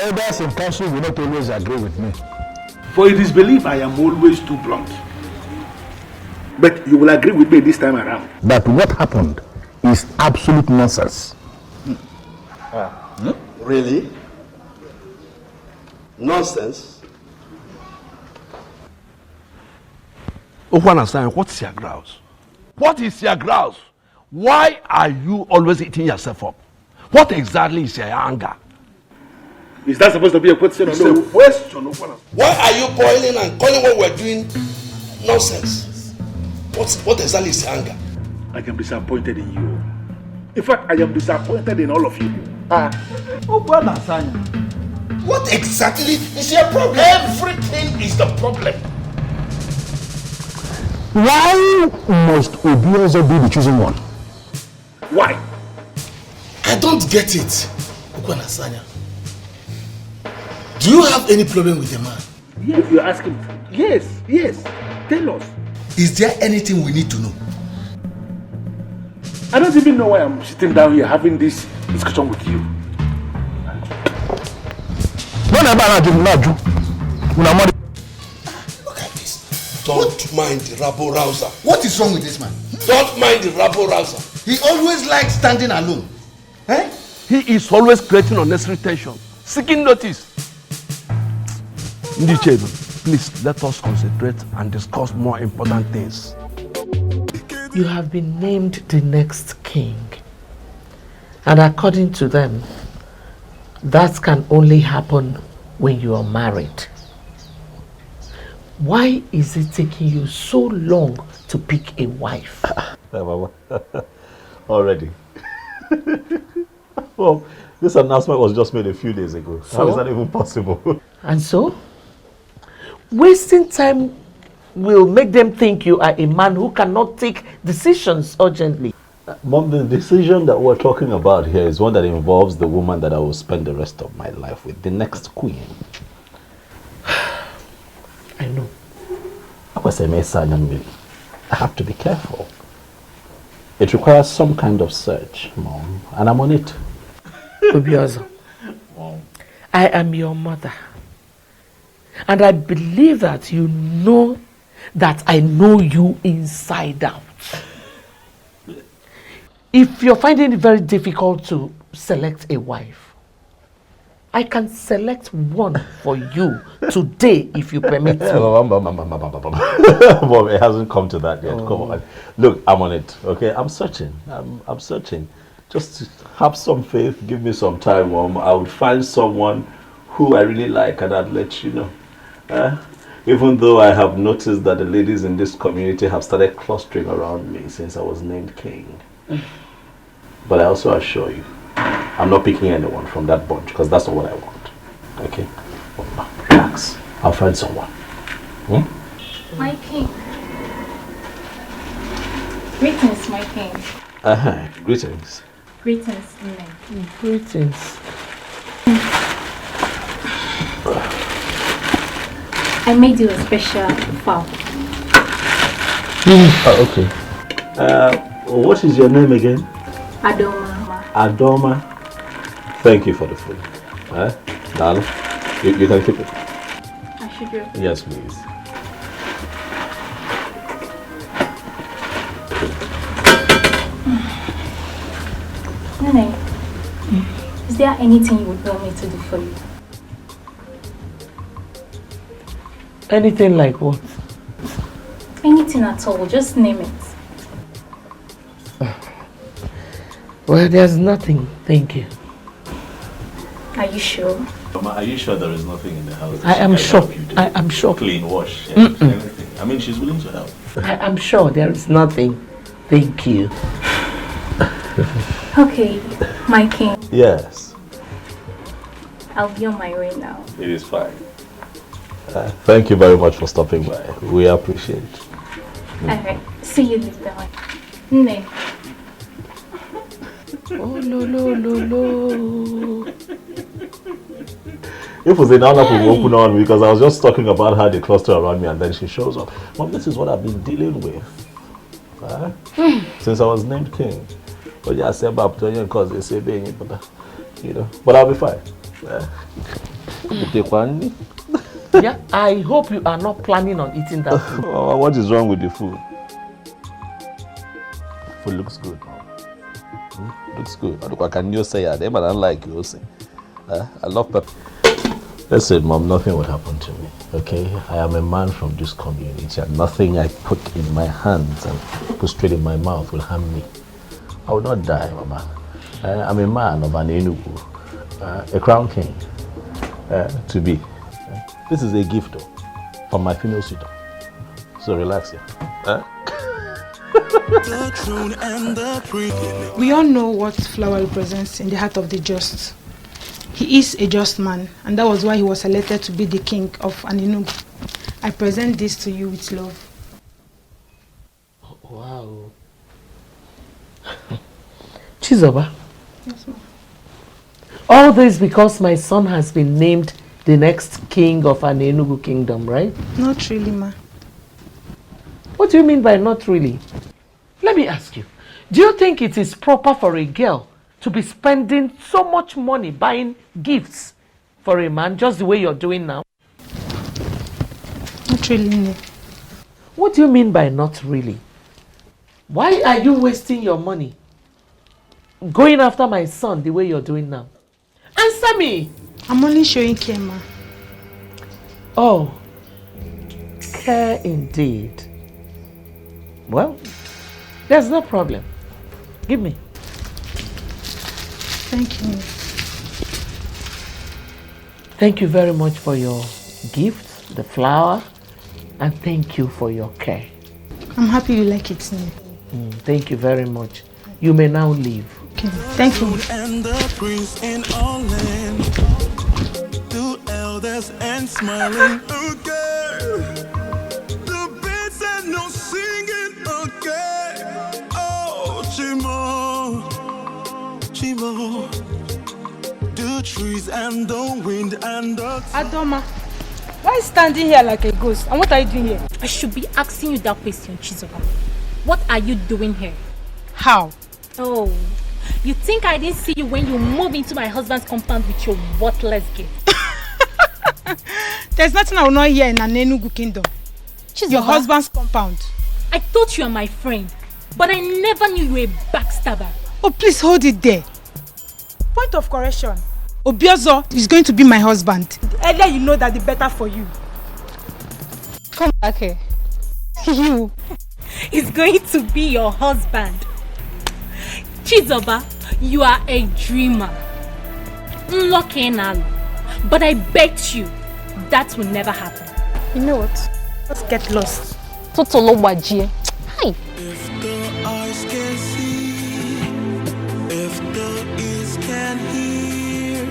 Elders in council will not always agree with me. For it is believed I am always too blunt. But you will agree with me this time around. That what happened is absolute nonsense. Really? Nonsense? Okwana-san, what's your grouse? What is your grouse? Why are you always eating yourself up? What exactly is your anger? Is that supposed to be a question or no? It's a question, Okwana. Why are you boiling and calling what we're doing nonsense? What exactly is your anger? I am disappointed in you. In fact, I am disappointed in all of you. Okwana-san, what exactly is your problem? Everything is the problem. Why must Obiozo be the chosen one? Why? I don't get it, Okwana-san. Do you have any problem with the man? Yes, you're asking. Yes. Tell us. Is there anything we need to know? I don't even know why I'm sitting down here having this discussion with you. Look at this. Don't mind the rabble-rouser. What is wrong with this man? Don't mind the rabble-rouser. He always likes standing alone. Eh? He is always creating unnecessary tension, seeking notice. Ndichebe, please let us concentrate and discuss more important things. You have been named the next king. And according to them, that can only happen when you are married. Why is it taking you so long to pick a wife? Already. Well, this announcement was just made a few days ago. So? How is that even possible? And so? Wasting time will make them think you are a man who cannot take decisions urgently. Mom, the decision that we're talking about here is one that involves the woman that I will spend the rest of my life with, the next queen. I know. I have to be careful. It requires some kind of search, Mom, and I'm on it. Obiozo, I am your mother. And I believe that you know that I know you inside out. If you're finding it very difficult to select a wife, I can select one for you today if you permit me. Mom, it hasn't come to that yet. Come on. Look, I'm on it. Okay, I'm searching. I'm searching. Just have some faith. Give me some time, Mom. I would find someone who I really like and I'd let you know. Even though I have noticed that the ladies in this community have started clustering around me since I was named king. But I also assure you, I'm not picking anyone from that bunch because that's not what I want. Okay? Relax. I'll find someone. My king. Greetings, my king. Greetings. Greetings, Greetings. I made you a special fowl. Okay. What is your name again? Adoma. Adoma. Thank you for the food. Darling, you can keep it. I should do. Yes, please. Nene, is there anything you would want me to do for you? Anything like what? Anything at all, just name it. Well, there's nothing, thank you. Are you sure? Mama, are you sure there is nothing in the house? I am sure. I am sure. Clean, wash, anything. I mean, she's willing to help. I am sure there is nothing. Thank you. Okay, my king. Yes. I'll be on my way now. It is fine. Thank you very much for stopping by. We appreciate it. Alright, see you later. Nene. Oh, no. If it was an hour to open on me because I was just talking about how they cluster around me and then she shows up. Mom, this is what I've been dealing with. Since I was named king. But yeah, I say about because they say being, but you know. But I'll be fine. Yeah, I hope you are not planning on eating that food. What is wrong with the food? Food looks good. Looks good. I can just say that, but I like you. I love pepper. Listen, Mom, nothing would happen to me. Okay, I am a man from this community, and nothing I put in my hands and put straight in my mouth will harm me. I will not die, Mama. I'm a man of an Enugu, a crown king, to be. This is a gift, though, from my female suitor. So relax here. We all know what flower represents in the heart of the just. He is a just man, and that was why he was selected to be the king of Enugu. I present this to you with love. Wow. Chizoba. Yes, ma'am. All this because my son has been named the next king of an Enugu kingdom, right? Not really, ma. What do you mean by not really? Let me ask you. Do you think it is proper for a girl to be spending so much money buying gifts for a man just the way you're doing now? Not really, no. What do you mean by not really? Why are you wasting your money going after my son the way you're doing now? Answer me! I'm only showing care, ma. Oh, care indeed. Well, there's no problem. Give me. Thank you. Thank you very much for your gift, the flower, and thank you for your care. I'm happy you like it, Nene. Thank you very much. You may now leave. Okay, thank you. And the prince in all land, two elders and smiling. Okay, the birds and no singing. Okay, oh Chimo, Chimo, the trees and the wind and the Adoma, why are you standing here like a ghost? And what are you doing here? I should be asking you that question, Chizoba. What are you doing here? How? Oh, you think I didn't see you when you moved into my husband's compound with your worthless gift? There's nothing I will not hear in an Enugu kingdom. Chizoba, your husband's compound. I thought you were my friend, but I never knew you were a backstabber. Oh, please hold it there. Point of correction. Obiozo is going to be my husband. The earlier you know that, the better for you. Come back here. You. He's going to be your husband. Chizoba, you are a dreamer. Lucky Nalu. But I bet you that will never happen. You know what? Let's get lost. Totolo Wajie. Hi. If the eyes can see, if the ears can hear,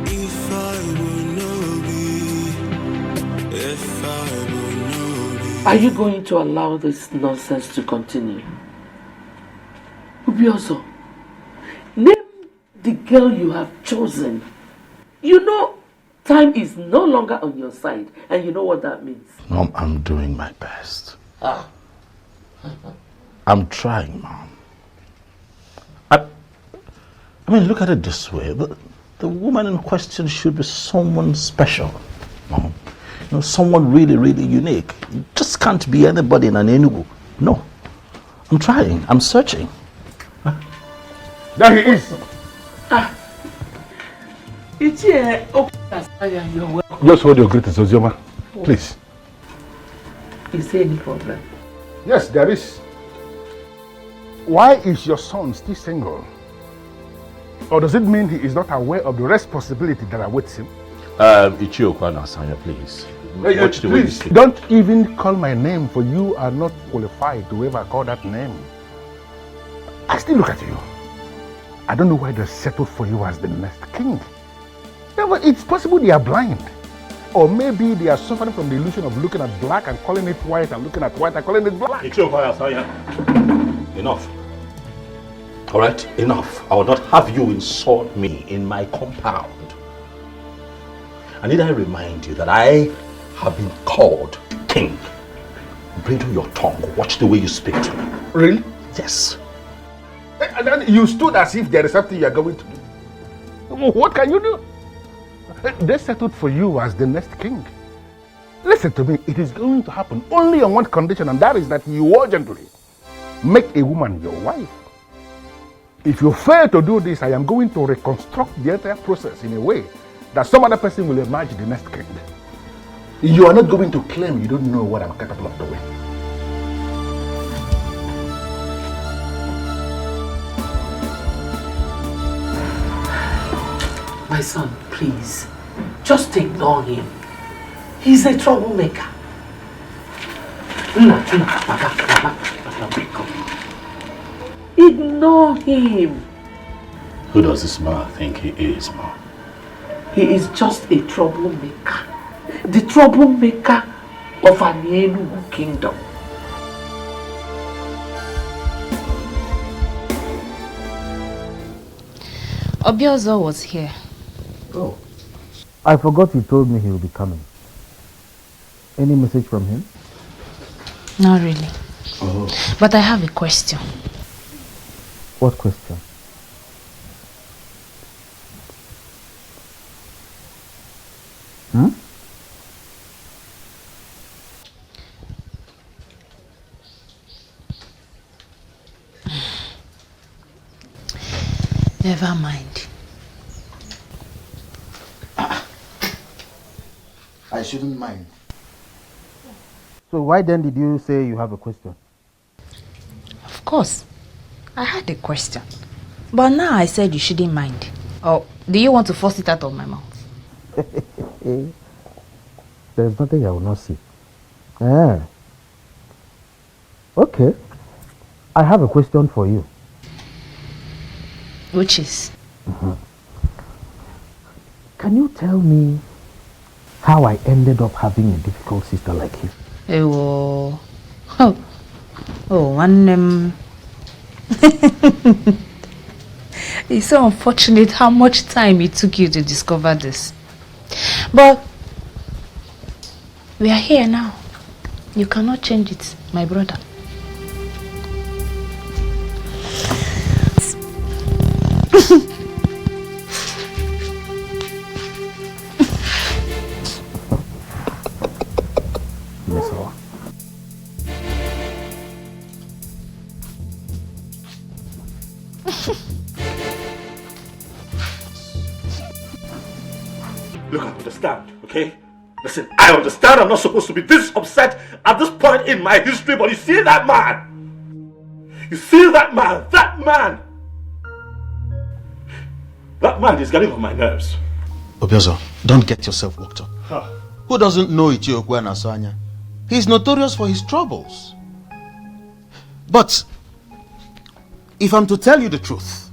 if I will know be, if I will know be. Are you going to allow this nonsense to continue? Ubioso, name the girl you have chosen. You know, time is no longer on your side, and you know what that means. Mom, I'm doing my best. I'm trying, Mom. I mean, look at it this way. The woman in question should be someone special, Mom. You know, someone really, really unique. It just can't be anybody in an Enugu. No. I'm trying. I'm searching. There he is. Just hold your greetings, Ozioma. Please. Is there any problem? Yes, there is. Why is your son still single? Or does it mean he is not aware of the responsibility that awaits him? Ichio Kwanasanya, please. Watch the way you Please, speak. don't even call my name, for you are not qualified to ever call that name. I still look at you. I don't know why they settled for you as the next king. Yeah, but it's possible they are blind. Or maybe they are suffering from the illusion of looking at black and calling it white, and looking at white and calling it black. Enough. All right, enough. I will not have you insult me in my compound. I need to remind you that I have been called king. Bridle your tongue. Watch the way you speak to me. Really? Yes. And then you stood as if there is something you are going to do. What can you do? They settled for you as the next king. Listen to me, it is going to happen only on one condition, and that is that you urgently make a woman your wife. If you fail to do this, I am going to reconstruct the entire process in a way that some other person will emerge the next king. You are not going to claim you don't know what I'm capable of doing. My son, please, just ignore him. He's a troublemaker. Ignore him. Who does this man think he is, Mom? He is just a troublemaker. The troublemaker of an Enugu kingdom. Obiozo was here. Oh. I forgot he told me he will be coming. Any message from him? Not really. Oh. But I have a question. What question? Hmm? Never mind. I shouldn't mind. So why then did you say you have a question? Of course. I had a question. But now I said you shouldn't mind. Oh, do you want to force it out of my mouth? There's nothing I will not see. Ah. Okay. I have a question for you. Which is? Can you tell me how I ended up having a difficult sister like you? It's so unfortunate how much time it took you to discover this. But we are here now. You cannot change it, my brother. Look, I understand, okay? Listen, I understand I'm not supposed to be this upset at this point in my history, but you see that man? You see that man? That man is getting on my nerves. Obiozo, don't get yourself worked up. Huh. Who doesn't know Etiko and Asanya? He's notorious for his troubles. But if I'm to tell you the truth,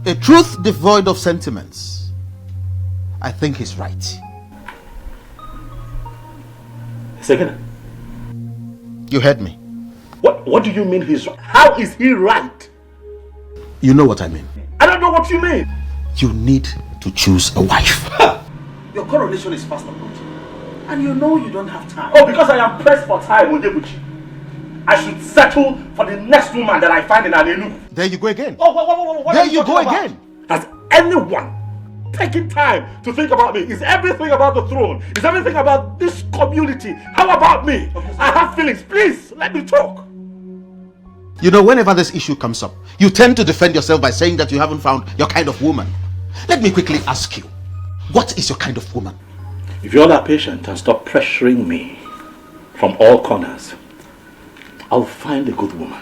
a truth devoid of sentiments, I think he's right. Second. You heard me. What do you mean he's right? How is he right? You know what I mean. I don't know what you mean. You need to choose a wife. Your coronation is fast approaching. And you know you don't have time. Oh, because I am pressed for time, Onyebuchi. I should settle for the next woman that I find in Anelu. There you go again. Oh, what there you go again. Has anyone taking time to think about me? Is everything about the throne? Is everything about this community? How about me? I have feelings. Please, let me talk. You know, whenever this issue comes up, you tend to defend yourself by saying that you haven't found your kind of woman. Let me quickly ask you, what is your kind of woman? If you're that patient and stop pressuring me from all corners, I'll find a good woman.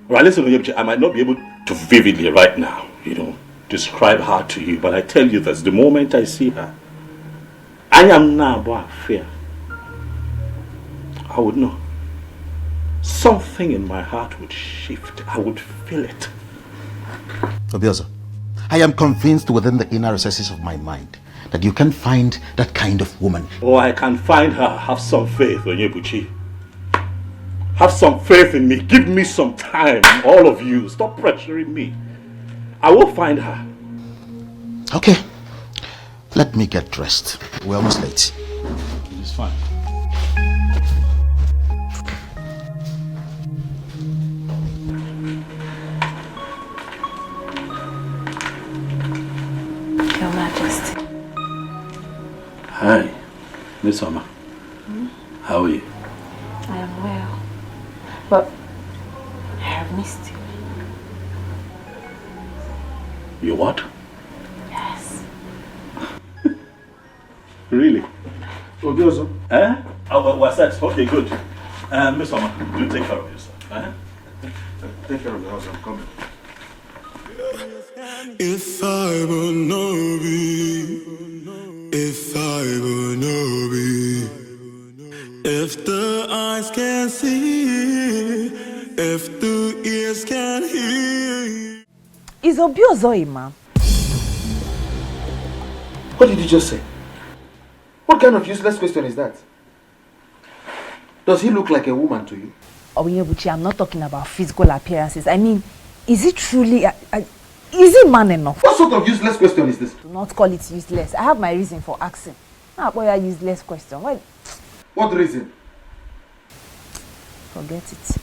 Alright, listen, I might not be able to vividly right now, describe her to you, but I tell you this, the moment I see her, I am now about fear. I would know. Something in my heart would shift. I would feel it. Obiozo, I am convinced within the inner recesses of my mind that you can find that kind of woman. Oh, I can find her. Have some faith, Onyebuchi. Have some faith in me. Give me some time, all of you. Stop pressuring me. I will find her. Okay. Let me get dressed. We're almost late. It's fine. Your Majesty. Hi, Miss Summer. How are you? I am well. But I have missed you. You what? Yes. Really? Obiozo. Eh? Oh, what's that? Okay, good. Miss Summer, you take care of yourself. Eh? Take care of the house, I'm coming. If I will know be, if I will know be, if the eyes can see, if the ears can hear. Is Obiozo a man? What did you just say? What kind of useless question is that? Does he look like a woman to you? Onyebuchi, I'm not talking about physical appearances. I mean, is it truly is he man enough? What sort of useless question is this? Do not call it useless. I have my reason for asking. Now, boy, a useless question. What? What reason? Forget it.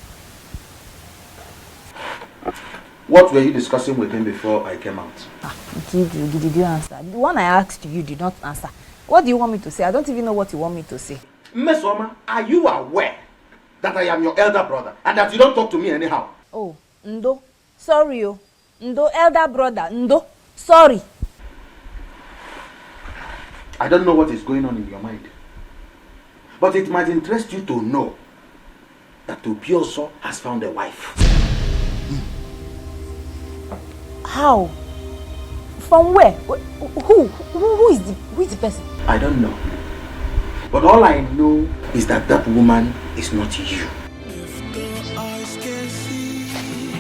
What were you discussing with him before I came out? Did you answer? The one I asked you did not answer. What do you want me to say? I don't even know what you want me to say. Miss Oma, are you aware that I am your elder brother and that you don't talk to me anyhow? Oh, Ndo. Sorry, oh. Ndo, elder brother. Ndo. Sorry. I don't know what is going on in your mind. But it might interest you to know that Obiozo has found a wife. How? From where? Who is the person? I don't know. But all I know is that that woman is not you. If the eyes can see,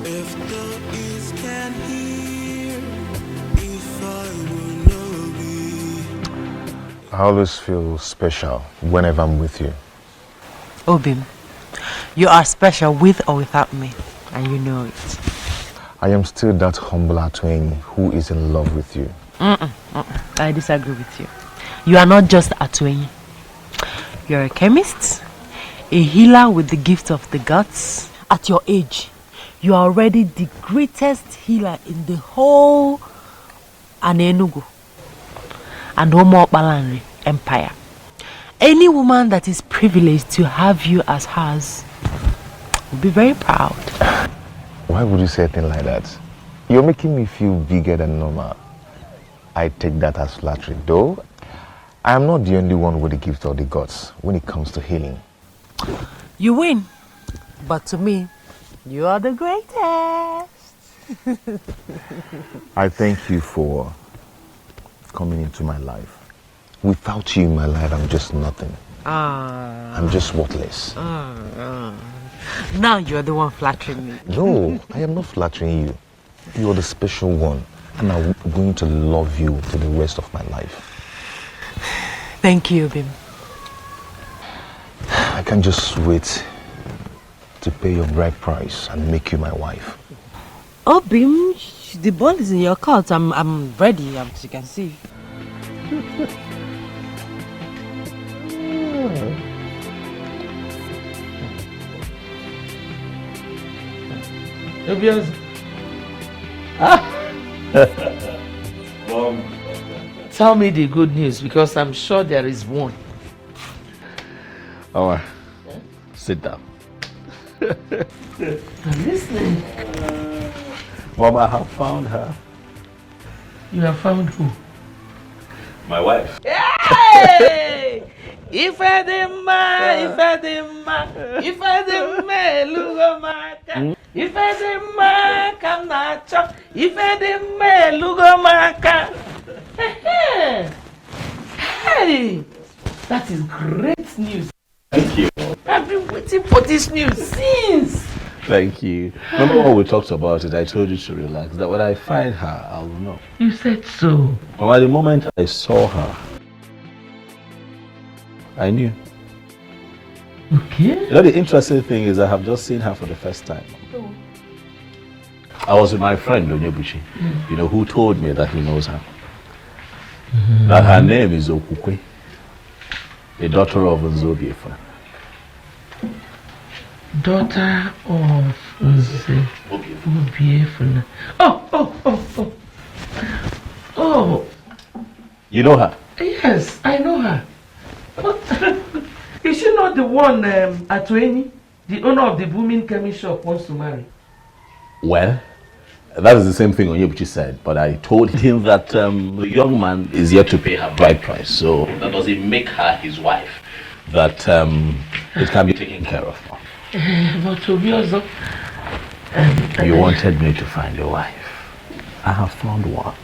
if the ears can hear, if I will know be. I always feel special whenever I'm with you. Obim, you are special with or without me, and you know it. I am still that humble Atweni who is in love with you. I disagree with you. You are not just Atweni. You're a chemist, a healer with the gift of the gods. At your age, you are already the greatest healer in the whole Anenugu and Omo Balanri empire. Any woman that is privileged to have you as hers will be very proud. Why would you say a thing like that? You're making me feel bigger than normal. I take that as flattery, though. I am not the only one with the gift of the gods when it comes to healing. You win, but to me, you are the greatest. I thank you for coming into my life. Without you in my life, I'm just nothing. I'm just worthless. Now you're the one flattering me. No, I am not flattering you. You're the special one, and I'm going to love you for the rest of my life. Thank you, Bim. I can't just wait to pay your bride price and make you my wife. Oh, Bim, the ball is in your court. I'm ready, as you can see. Mom. Tell me the good news, because I'm sure there is one. Alright, sit down. I'm listening. Mom, I have found her. You have found who? My wife. Hey! Ifedima, lugomaka. Ifedima, kamnacho. Ifedima, lugomaka. Hey! That is great news. Thank you. I've been waiting for this news since. Thank you. Remember when we talked about it, I told you to relax, that when I find her, I'll know. You said so. But at the moment I saw her, I knew. Okay. You know, the interesting thing is I have just seen her for the first time. Oh. I was with my friend, Onyebuchi, you know, who told me that he knows her. That her name is Okukwe, a daughter of Nzobiefa. Daughter of Nzobiefa. Oh. You know her? Yes, I know her. Is she not the one Atweni, the owner of the booming chemist shop, wants to marry? Well, that is the same thing Onyebuchi said, but I told him that the young man is yet to pay her bride price, so that doesn't make her his wife. That it can be taken care of. But to be also, you wanted me to find a wife. I have found one.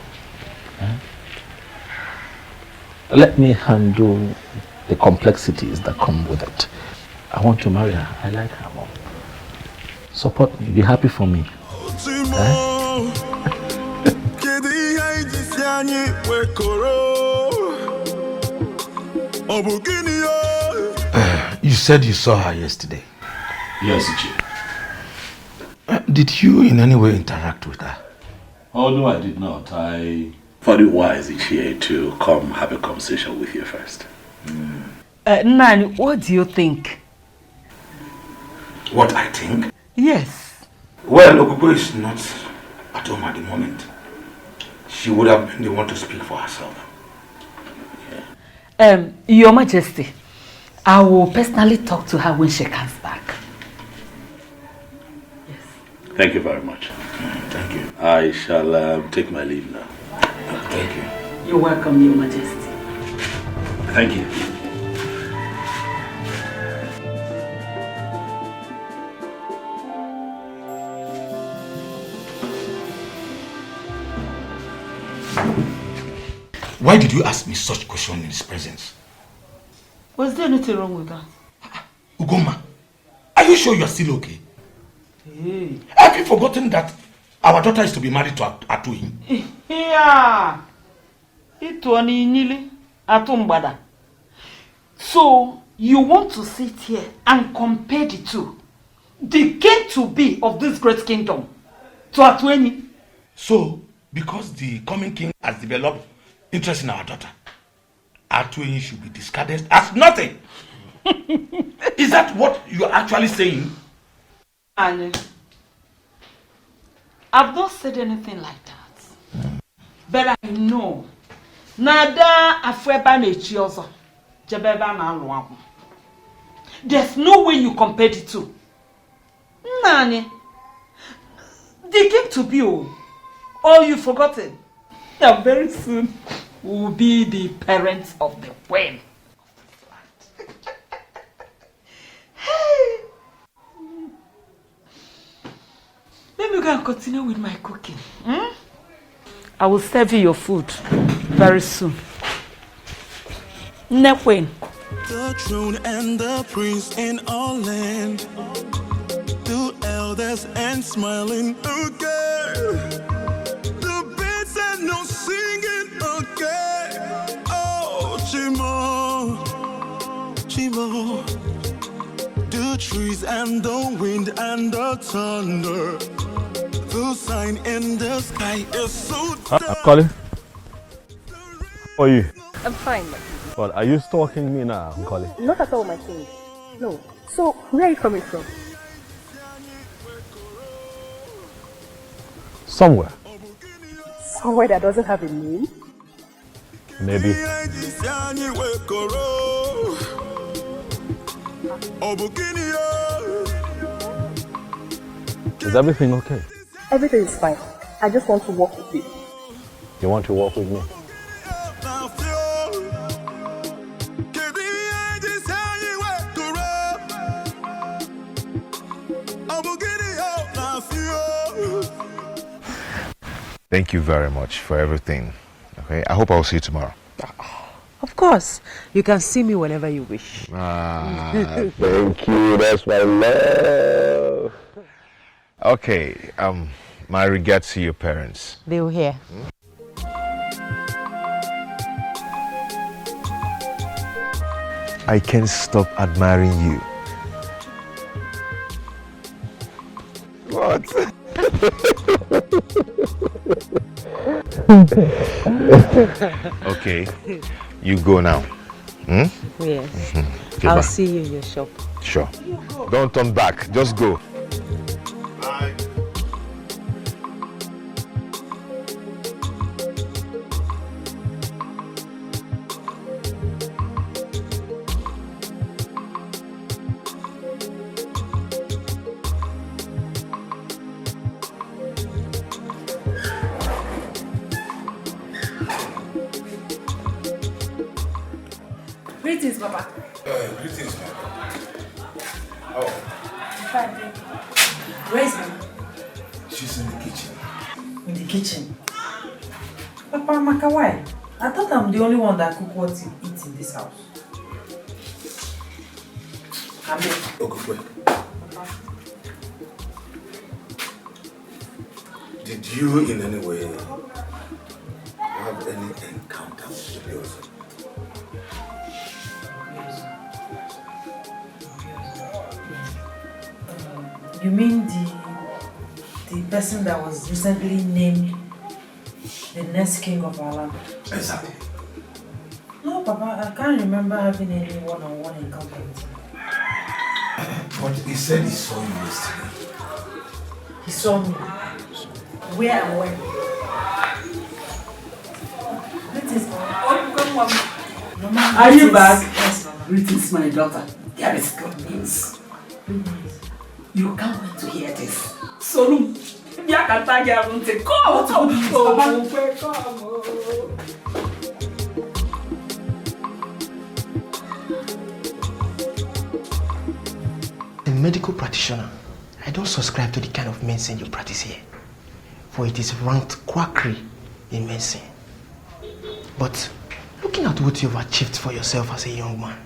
Let me handle the complexities that come with it. I want to marry her. I like her more. Support me. Be happy for me. You said you saw her yesterday. Yes, Ichi. Did you in any way interact with her? Oh, no, I did not. I thought it wise, Ichi, to come have a conversation with you first. Nani, what do you think? What I think? Yes. Well, Okubo is not at home at the moment. She would have been the one to speak for herself. Your Majesty, I will personally talk to her when she comes back. Yes. Thank you very much. Thank you. I shall take my leave now. Thank you. You're welcome, Your Majesty. Thank you. Why did you ask me such question in his presence? Was there anything wrong with that? Ugoma, are you sure you are still okay? Hey. Have you forgotten that our daughter is to be married to Atuin? Yeah. Itu Onny Nili Atumbada. So you want to sit here and compare the two? The king to be of this great kingdom to Atweni? So, because the coming king has developed interest in our daughter, Atweni should be discarded as nothing. Is that what you are actually saying? And I've not said anything like that. But I know Nada Afweba Nechiozo Jebeba na Luamu. There's no way you compare the two. Nani, they came to be all you've forgotten. Yeah, very soon will be the parents of the queen. Hey. Let me go and continue with my cooking. I will serve you your food very soon. Nekwen. The throne and the prince in all land, the elders and smiling again. The birds and no singing again. Oh, Chimo, Chimo. The trees and the wind and the thunder. The sign in the sky is so dark. I'm calling. How are you? I'm fine. Well, are you stalking me now, Nkoli? Not at all, my king. No. So, where are you coming from? Somewhere. Somewhere that doesn't have a name? Maybe. Is everything okay? Everything is fine. I just want to walk with you. You want to walk with me? Thank you very much for everything. Okay, I hope I'll see you tomorrow. Of course, you can see me whenever you wish. Thank you. That's my love. Okay, my regards to your parents. They will hear. I can't stop admiring you. What? Okay, you go now. Yes. Okay, I'll bye. see you in your shop. Sure. Don't turn back. Just go. Bye. Greetings, Papa. Greetings, man. Oh. Fine, thank you. Where is Mama? She's in the kitchen. In the kitchen? Papa, Maka, why? I thought I'm the only one that cook what you eat in this house. Come here. Okay, wait. Did you in any way have any encounter with the person? You mean the person that was recently named the next king of our land? Exactly. No, Papa, I can't remember having any one-on-one encounter with him. But he said he saw you yesterday. He saw me. Where and when? Greetings, Mama. Mama, Are you greetings. back? Yes, Mama. Greetings, my daughter. There is good news. You can't wait to hear this. So, come. A medical practitioner, I don't subscribe to the kind of medicine you practice here, for it is ranked quackery in medicine. But looking at what you've achieved for yourself as a young man,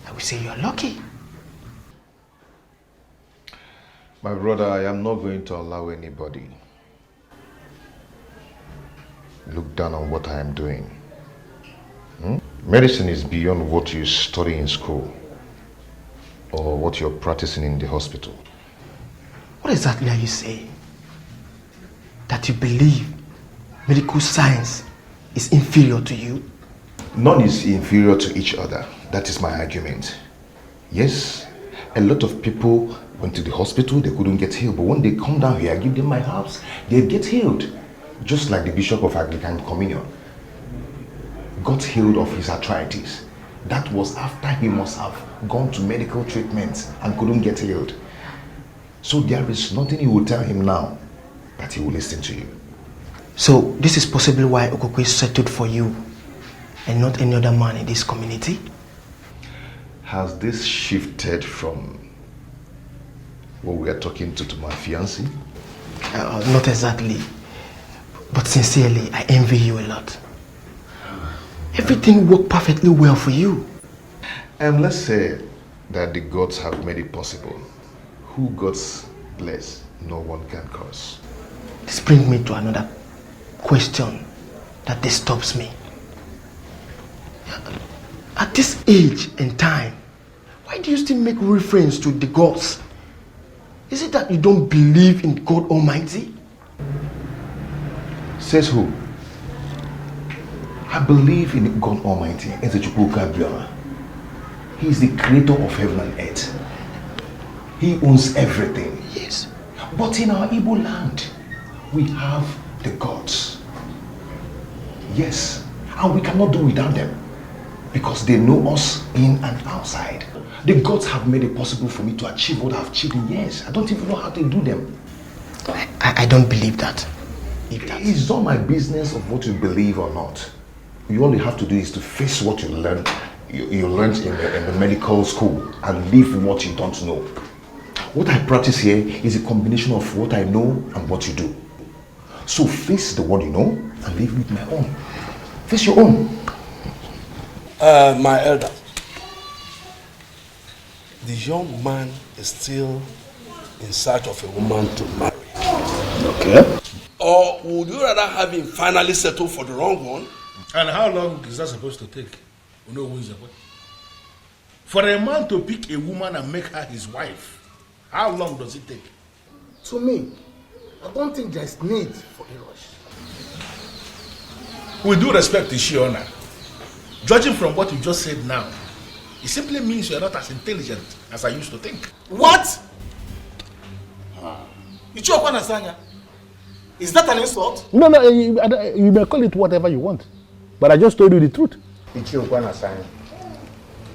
I would say you are lucky. My brother, I am not going to allow anybody look down on what I am doing. Medicine is beyond what you study in school or what you're practicing in the hospital. What exactly are you saying? That you believe medical science is inferior to you? None is inferior to each other. That is my argument. Yes, a lot of people went to the hospital, they couldn't get healed, but when they come down here, I give them my herbs, they get healed. Just like the Bishop of Anglican Communion got healed of his arthritis. That was after he must have gone to medical treatment and couldn't get healed. So there is nothing you will tell him now that he will listen to you. So this is possibly why Okokwe settled for you and not any other man in this community? Has this shifted from what we are talking to my fiancé? Not exactly. But sincerely, I envy you a lot. Everything worked perfectly well for you. And let's say that the gods have made it possible. Who gods bless, no one can curse. This brings me to another question that disturbs me. At this age and time, why do you still make reference to the gods? Is it that you don't believe in God Almighty? Says who? I believe in God Almighty. He is the creator of heaven and earth. He owns everything. Yes. But in our Igbo land, we have the gods. Yes. And we cannot do without them. Because they know us in and outside. The gods have made it possible for me to achieve what I've achieved in years. I don't even know how to do them. I don't believe that. It's not my business of what you believe or not. You all you have to do is to face what you learned. You learned in the medical school and live what you don't know. What I practice here is a combination of what I know and what you do. So face the one you know and live with my own. Face your own. My elder, the young man is still in search of a woman to marry. Okay. Or would you rather have him finally settle for the wrong one? And how long is that supposed to take? You know who is the boy? For a man to pick a woman and make her his wife, how long does it take? To me, I don't think there's need for a rush. With due respect to Shiona, judging from what you just said now, it simply means you're not as intelligent as I used to think. What? Is that an insult? No, you may call it whatever you want. But I just told you the truth.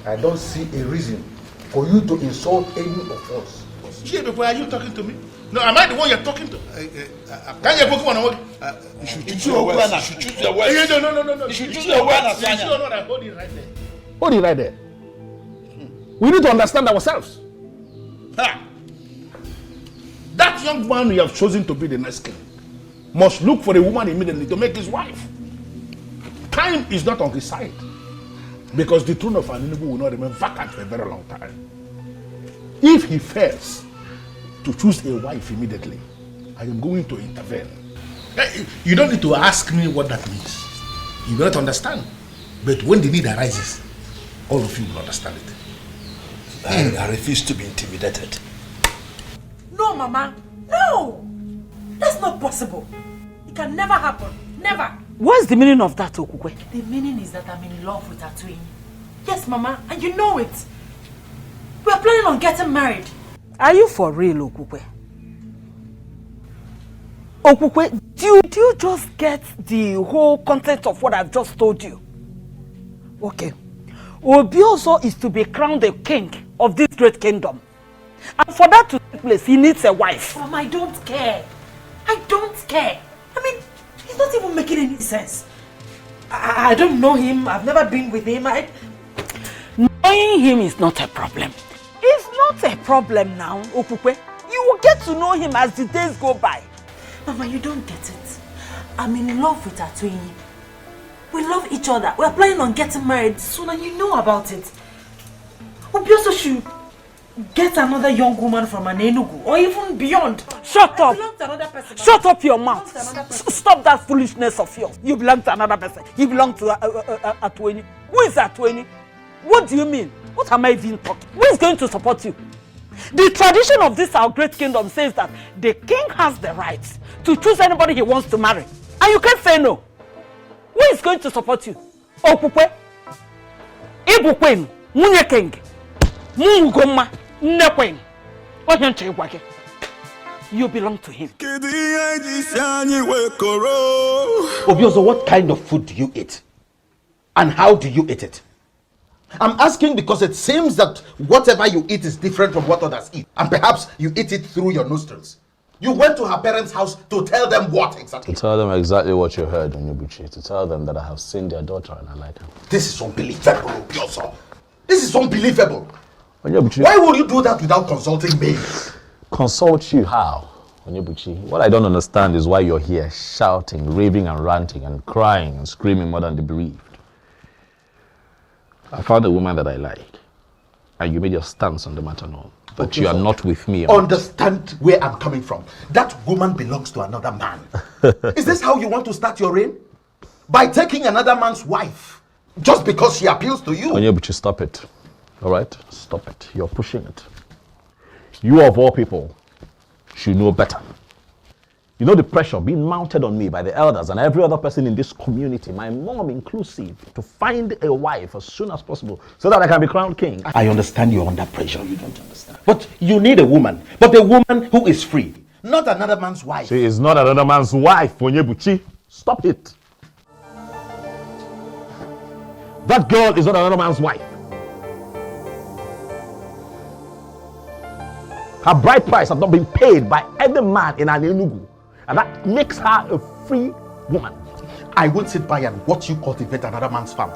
I don't see a reason for you to insult any of us. Before are you talking to me? No, am I the one you're talking to? Can you go on? You should choose your words. You should choose your words. No. You should choose your words. You should not hold it right there. Hold it right there. We need to understand ourselves. Ha! That young man we have chosen to be the next king must look for a woman immediately to make his wife. Time is not on his side. Because the throne of Aninugu will not remain vacant for a very long time. If he fails to choose a wife immediately, I am going to intervene. You don't need to ask me what that means. You will not understand. But when the need arises, all of you will understand it. I refuse to be intimidated. No, Mama. No! That's not possible. It can never happen. Never. What's the meaning of that, Okukwe? The meaning is that I'm in love with Atwin. Yes, Mama, and you know it. We're planning on getting married. Are you for real, Okukwe? Okukwe, did you just get the whole content of what I've just told you? Okay. Obioso is to be crowned the king of this great kingdom. And for that to take place, he needs a wife. Mama, I don't care. I don't care. I mean, it's not even making any sense. I don't know him. I've never been with him. Knowing him is not a problem. It's not a problem now, Okukwe. You will get to know him as the days go by. Mama, you don't get it. I'm in love with Atwin. We love each other. We're planning on getting married soon and you know about it. Obioso should get another young woman from an Enugu or even beyond. Shut up. Belong to another person. Shut up your mouth. Stop that foolishness of yours. You belong to another person. You belong to Atweni. Who is Atweni? What do you mean? What am I even talking? Who is going to support you? The tradition of this our great kingdom says that the king has the right to choose anybody he wants to marry. And you can't say no. Who is going to support you? Okukwe? Ibukwen? Munye king? Mungoma? Nekwen? Ohenche Igwake? You belong to him. Obioso, what kind of food do you eat? And how do you eat it? I'm asking because it seems that whatever you eat is different from what others eat. And perhaps you eat it through your nostrils. You went to her parents' house to tell them what exactly? To tell them exactly what you heard, Onyebuchi. To tell them that I have seen their daughter and I like her. This is unbelievable, Obioso. This is unbelievable. Onyebuchi, why would you do that without consulting me? Consult you how? Onyebuchi, what I don't understand is why you're here shouting, raving and ranting and crying and screaming more than the bereaved. I found a woman that I like, and you made your stance on the matter known. But okay, you are not with me. Understand where I'm coming from. That woman belongs to another man. Is this how you want to start your reign? By taking another man's wife, just because she appeals to you? Onyebuchi, stop it. All right? Stop it. You're pushing it. You of all people should know better. You know the pressure being mounted on me by the elders and every other person in this community, my mom inclusive, to find a wife as soon as possible so that I can be crowned king. I understand you're under pressure. You don't understand. But you need a woman. But a woman who is free. Not another man's wife. She is not another man's wife, Onyebuchi. Stop it. That girl is not another man's wife. Her bride price has not been paid by any man in an Enugu. And that makes her a free woman. I won't sit by and watch you cultivate another man's farm.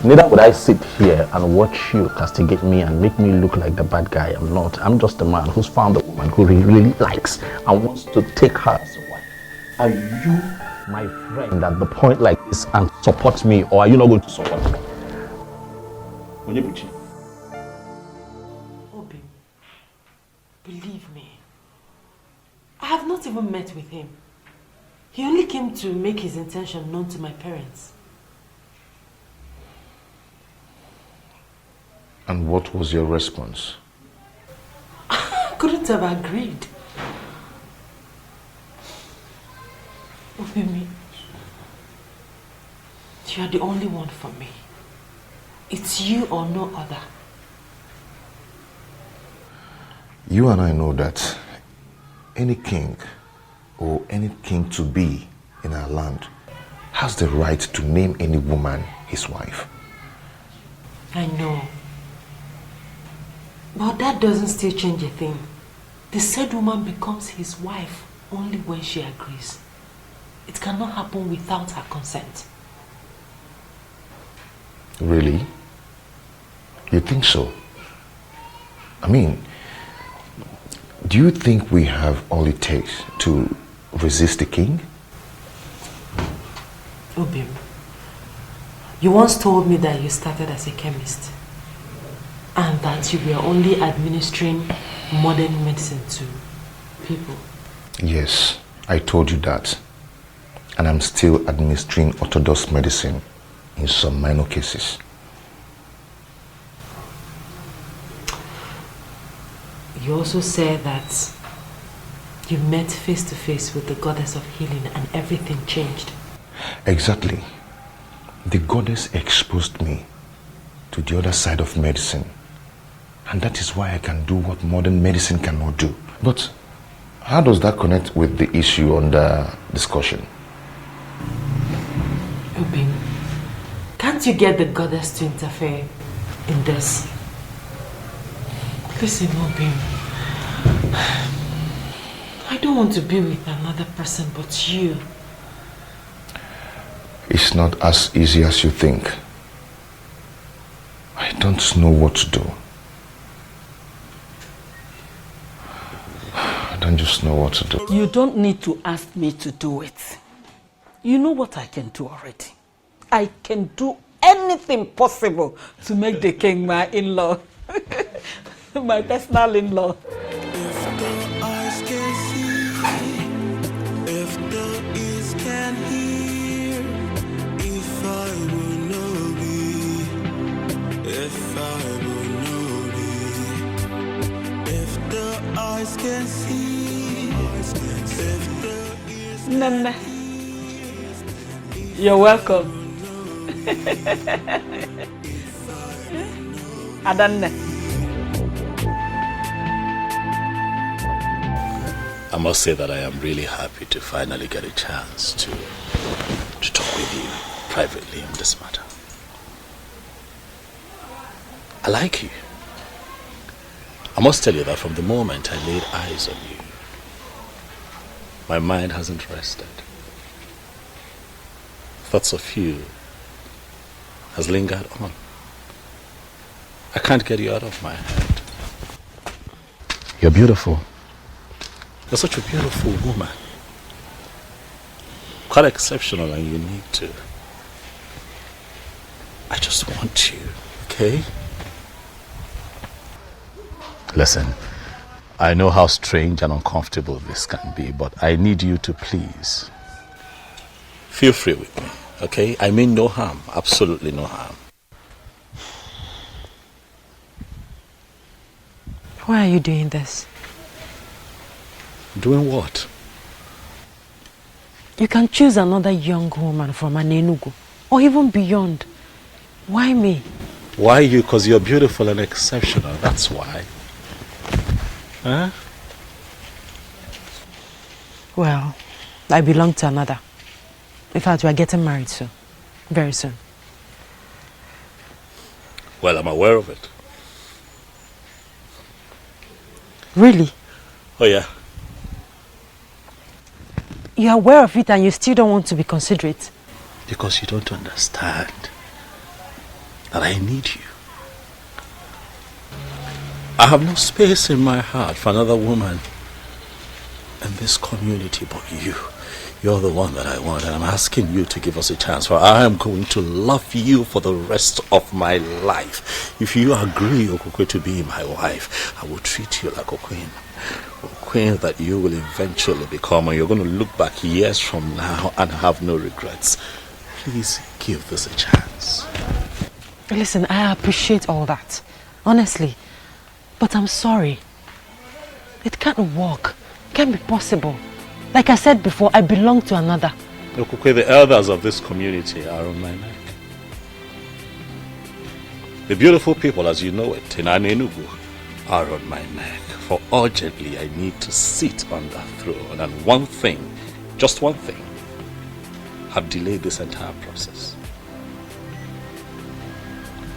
Neither would I sit here and watch you castigate me and make me look like the bad guy. I'm not. I'm just a man who's found a woman who he really likes and wants to take her as a wife. Are you my friend at the point like this and support me, or are you not going to support me? Onyebuchi. Obi, believe me. I have not even met with him. He only came to make his intention known to my parents. And what was your response? I couldn't have agreed. Obimi, you are the only one for me. It's you or no other. You and I know that any king or any king to be in our land has the right to name any woman his wife. I know. But that doesn't still change a thing. The said woman becomes his wife only when she agrees. It cannot happen without her consent. Really? You think so? I mean, do you think we have all it takes to resist the king? Obim, you once told me that you started as a chemist and that you were only administering modern medicine to people. Yes, I told you that. And I'm still administering orthodox medicine in some minor cases. You also said that you met face to face with the goddess of healing and everything changed. Exactly. The goddess exposed me to the other side of medicine. And that is why I can do what modern medicine cannot do. But how does that connect with the issue under discussion? Obin, can't you get the goddess to interfere in this? Listen, Obin, I don't want to be with another person but you. It's not as easy as you think. I don't know what to do. I don't just know what to do. You don't need to ask me to do it. You know what I can do already. I can do anything possible to make the king my in-law. My personal in-law. Nana, you're welcome. Adanne. I must say that I am really happy to finally get a chance to talk with you privately on this matter. I like you. I must tell you that from the moment I laid eyes on you, my mind hasn't rested. Thoughts of you has lingered on. I can't get you out of my head. You're beautiful. You're such a beautiful woman. Quite exceptional and unique too. I just want you, okay? Listen, I know how strange and uncomfortable this can be, but I need you to please feel free with me, okay? I mean no harm, absolutely no harm. Why are you doing this? Doing what? You can choose another young woman from Anenugu or even beyond. Why me? Why you? Because you're beautiful and exceptional, that's why. Huh? Well, I belong to another. In fact, we are getting married soon. Very soon. Well, I'm aware of it. Really? Oh, yeah. You're aware of it and you still don't want to be considerate? Because you don't understand that I need you. I have no space in my heart for another woman in this community but you. You're the one that I want, and I'm asking you to give us a chance, for I am going to love you for the rest of my life. If you agree, Okokwe, to be my wife, I will treat you like a queen. A queen that you will eventually become, and you're going to look back years from now and have no regrets. Please give this a chance. Listen, I appreciate all that. Honestly. But I'm sorry. It can't work. It can't be possible. Like I said before, I belong to another. Okokwe, the elders of this community are on my neck. The beautiful people, as you know it, in Anenugu, are on my neck. For urgently, I need to sit on that throne. And one thing, just one thing, have delayed this entire process.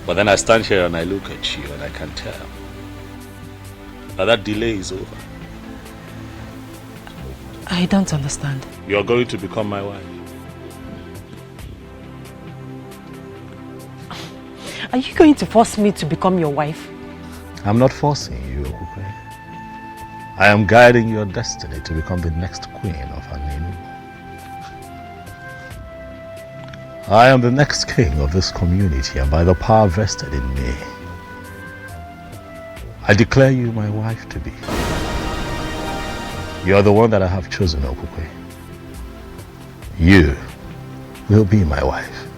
But then I stand here and I look at you and I can tell that delay is over. I don't understand. You're going to become my wife. Are you going to force me to become your wife? I'm not forcing you, Okupe. I am guiding your destiny to become the next queen of Anenu. I am the next king of this community, and by the power vested in me, I declare you my wife to be. You are the one that I have chosen, Okupe. You will be my wife,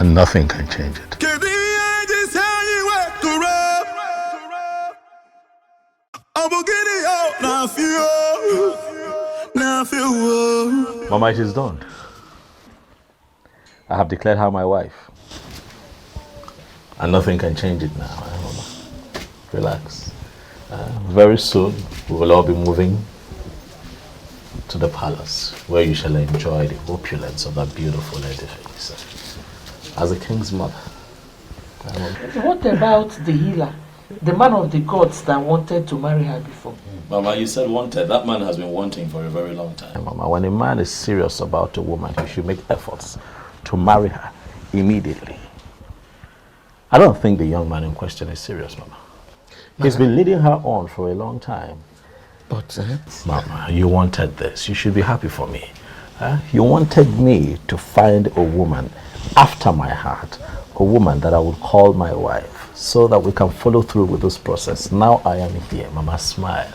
and nothing can change it. Mama, it is done. I have declared her my wife, and nothing can change it now. Mama, relax. Very soon we will all be moving to the palace, where you shall enjoy the opulence of that beautiful edifice as a king's mother. What about the healer, the man of the gods that wanted to marry her before? Mama, you said wanted. That man has been wanting for a very long time. Mama, when a man is serious about a woman, he should make efforts to marry her immediately. I don't think the young man in question is serious, Mama. He's been leading her on for a long time. But, Mama, you wanted this. You should be happy for me. You wanted me to find a woman after my heart, a woman that I would call my wife, so that we can follow through with this process. Now I am here. Mama, smile.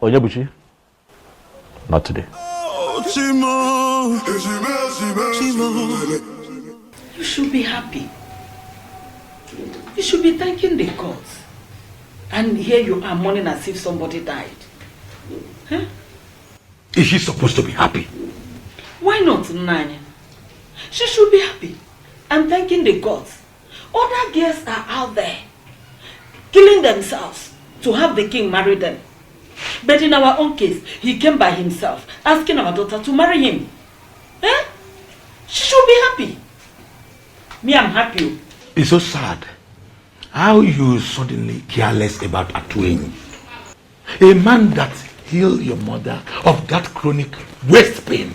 Onyebuchi, not today. You should be happy. You should be thanking the gods. And here you are mourning as if somebody died. Huh? Is she supposed to be happy? Why not, Nani? She should be happy and thanking the gods. Other girls are out there killing themselves to have the king marry them. But in our own case, he came by himself, asking our daughter to marry him. Eh? She should be happy. Me, I'm happy. It's so sad how you suddenly care less about Atueni. A man that healed your mother of that chronic waist pain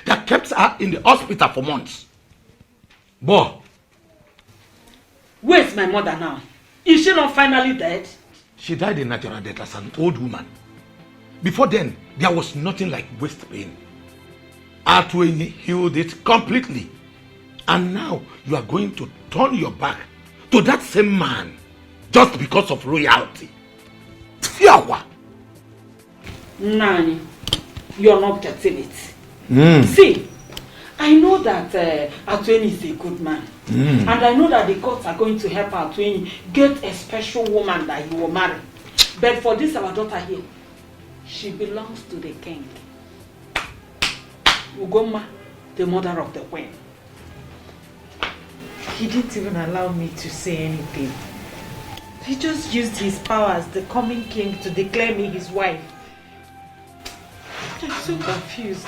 that kept her in the hospital for months. Boy. Where's my mother now? Is she not finally dead? She died a natural death as an old woman. Before then, there was nothing like waist pain. Atueni healed it completely. And now you are going to turn your back to that same man just because of royalty. Fiawa! Nani, you're not getting it. See, I know that Atueni is a good man. And I know that the gods are going to help Atueni get a special woman that he will marry. But for this, our daughter here, she belongs to the king. Ugoma, the mother of the queen. He didn't even allow me to say anything. He just used his power as the coming king to declare me his wife. I'm so confused.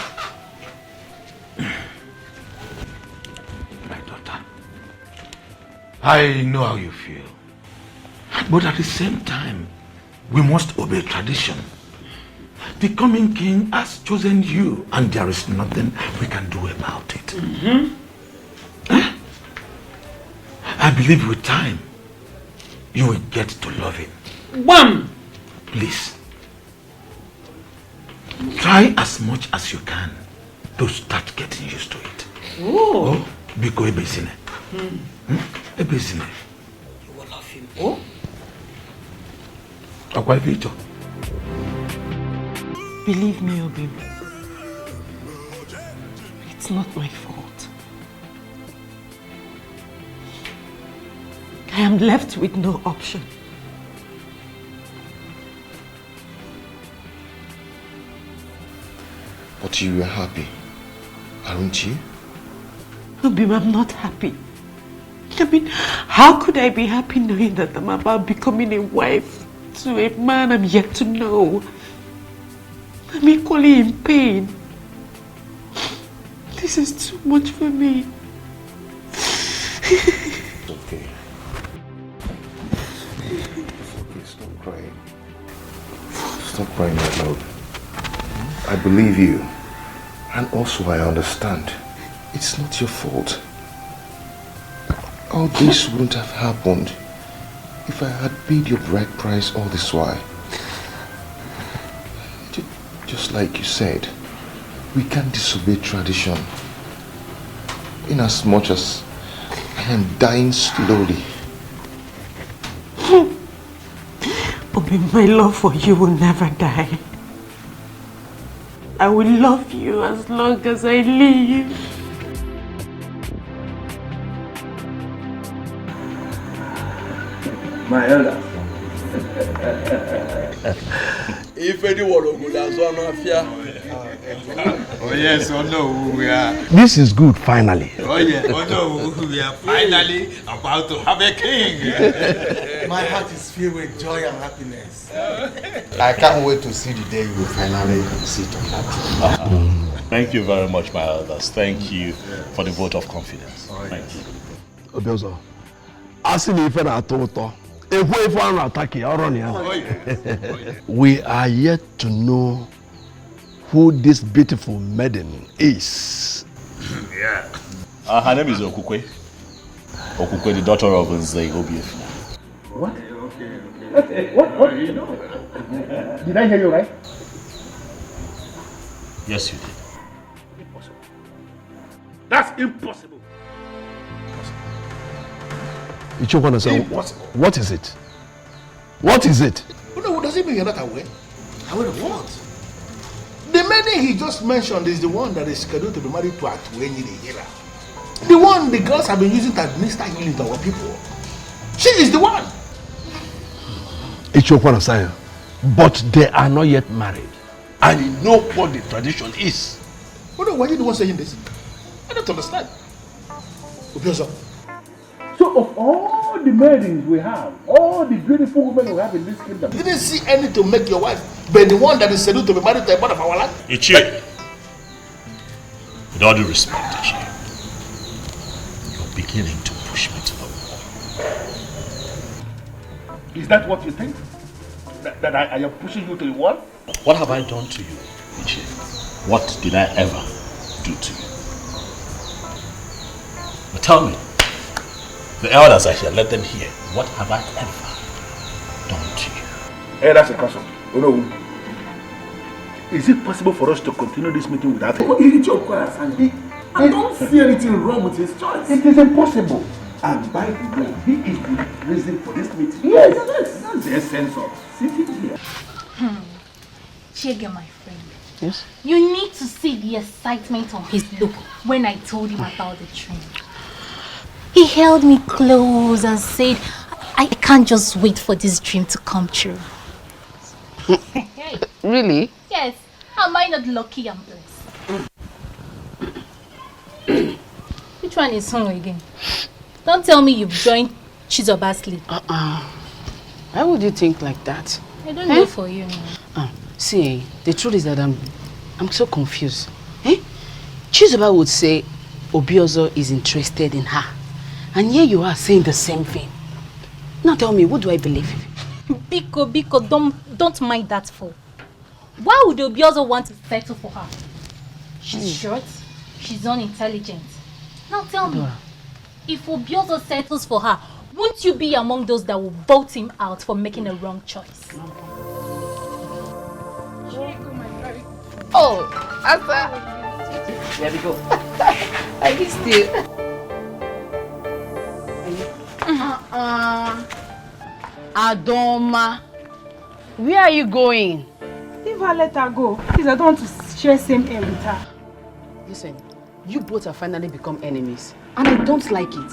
My daughter, I know how you feel. But at the same time, we must obey tradition. The coming king has chosen you, and there is nothing we can do about it. I believe with time, you will get to love him. One! Please, try as much as you can to start getting used to it. Oh! Biko ebesine. Ebesine. You will love him. Oh? Akwalvito. Believe me, Obim. It's not my fault. I am left with no option. But you were happy, aren't you? Obim, I'm not happy. I mean, how could I be happy knowing that I'm about becoming a wife to a man I'm yet to know? I'm equally in pain. This is too much for me. It's okay. It's okay, stop crying. Stop crying out loud. I believe you. And also I understand. It's not your fault. All this wouldn't have happened if I had paid your bride price all this while. Just like you said, we can't disobey tradition. In as much as I am dying slowly. Bobby, my love for you will never die. I will love you as long as I live. My elder. If anyone would have done oh yes, oh no, we are. This is good, finally. Oh yeah, oh no, we are finally about to have a king. My heart is filled with joy and happiness. I can't wait to see the day you will finally sit on that throne. Thank you very much, my elders. Thank you for the vote of confidence. Thank you. Obiozo, asking if I told we are yet to know who this beautiful maiden is. Yeah. Her name is Okukwe. Okukwe, the daughter of Nzei Obiefina. What? What? You know? Did I hear you right? Yes, you did. Impossible. That's impossible. Impossible. What is it? What is it? No, does it mean you're not aware? Aware of what? The maiden he just mentioned is the one that is scheduled to be married to Atuenyi the healer. The one the girls have been using to administer healing to our people. She is the one. But they are not yet married. And you know what the tradition is. Why are you the one saying this? I don't understand. So of all the maidens we have, all the beautiful women we have in this kingdom, you didn't see any to make your wife, but the one that is scheduled to be married to a part of our land? Ichie, with all due respect, Ichie, you're beginning to push me to the wall. Is that what you think? That I am pushing you to the wall? What have I done to you, Ichie? What did I ever do to you? But tell me, the elders are here, let them hear. What have I ever done to you? Hey, that's a question. Oh no. Is it possible for us to continue this meeting without him? I don't see anything wrong with his choice. It is impossible. And by the way, he is the reason for this meeting. Yes, that's the essence of sitting here. Chege, my friend. Yes? You need to see the excitement on his look when I told him about the train. He held me close and said, I can't just wait for this dream to come true. Really? Yes. Am I not lucky and blessed? Which one is home again? Don't tell me you've joined Chizoba's league. Why would you think like that? I don't know for you. See, the truth is that I'm so confused. Chizoba would say Obiozo is interested in her. And here you are saying the same thing. Now tell me, what do I believe? Biko, don't mind that fool. Why would Obiozo want to settle for her? She's short, she's unintelligent. Now tell me, if Obiozo settles for her, won't you be among those that will vote him out for making a wrong choice? Oh, Asa. There we go. I missed you. Adoma, where are you going? Leave her, let her go. Please, I don't want to share same air with her. Listen, you both have finally become enemies, and I don't like it.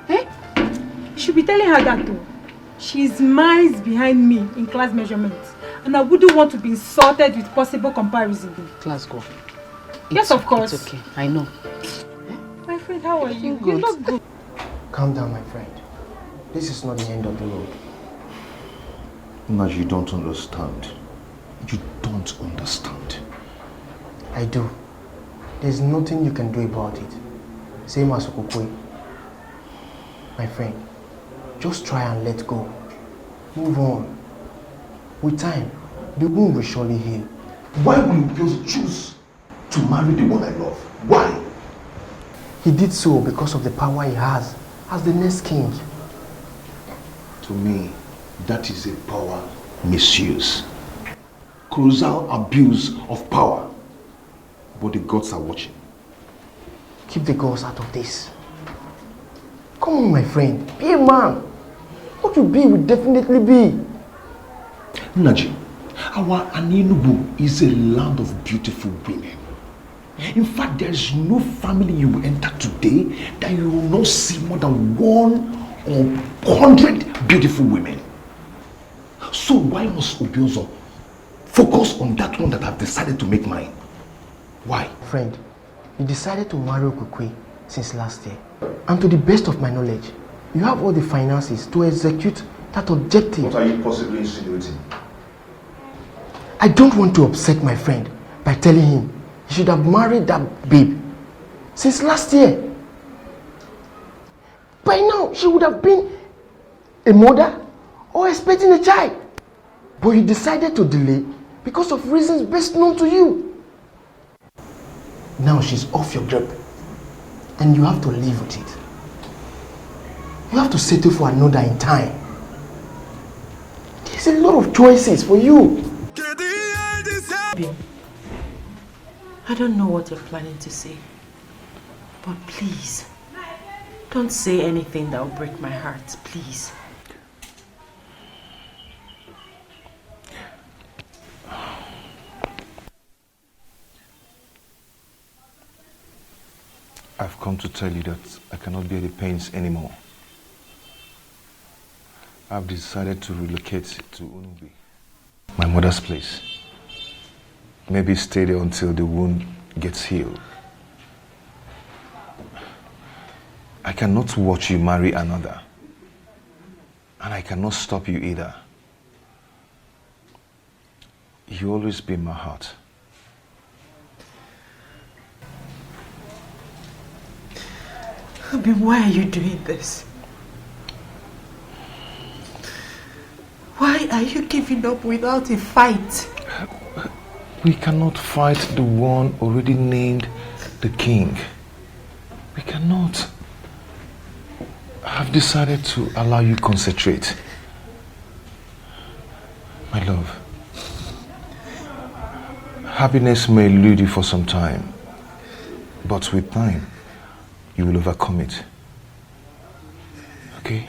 You should be telling her that too. She's miles behind me in class measurements, and I wouldn't want to be insulted with possible comparison. Class go. Yes, of course. It's okay, I know. My friend, how are you? Good. You look good. Calm down, my friend. This is not the end of the road. Naj, you don't understand. You don't understand. I do. There's nothing you can do about it. Same as Okukwe. My friend, just try and let go. Move on. With time, the wound will surely heal. Why will you just choose to marry the one I love? Why? He did so because of the power he has as the next king. To me, that is a power misuse. Colossal abuse of power. But the gods are watching. Keep the gods out of this. Come on, my friend. Be a man. What you be will definitely be. Naji, our Aninubu is a land of beautiful women. In fact, there is no family you will enter today that you will not see more than 100 beautiful women. So why must Obiozo focus on that one that I've decided to make mine? Why? Friend, you decided to marry Okukwe since last year. And to the best of my knowledge, you have all the finances to execute that objective. What are you possibly insinuating? I don't want to upset my friend by telling him he should have married that babe since last year. By now, she would have been a mother or expecting a child. But you decided to delay because of reasons best known to you. Now she's off your grip and you have to live with it. You have to settle for another in time. There's a lot of choices for you. I don't know what you're planning to say, but please, don't say anything that will break my heart, please. I've come to tell you that I cannot bear the pains anymore. I've decided to relocate to Unubi, my mother's place. Maybe stay there until the wound gets healed. I cannot watch you marry another. And I cannot stop you either. You always be in my heart. Abi, why are you doing this? Why are you giving up without a fight? We cannot fight the one already named the king. We cannot. I've decided to allow you concentrate. My love, happiness may elude you for some time, but with time, you will overcome it. Okay?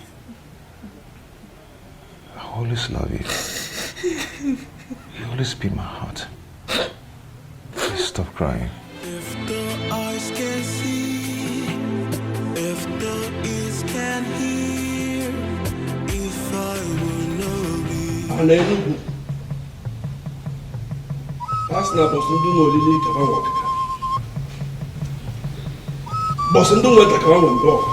I always love you. You always be my heart. Please stop crying. If the eyes can see, if the ears can hear, if I will know be. Hallelujah. Pasna bosundu ngolili kama wakaka. Bosundu ngweta kama wendo.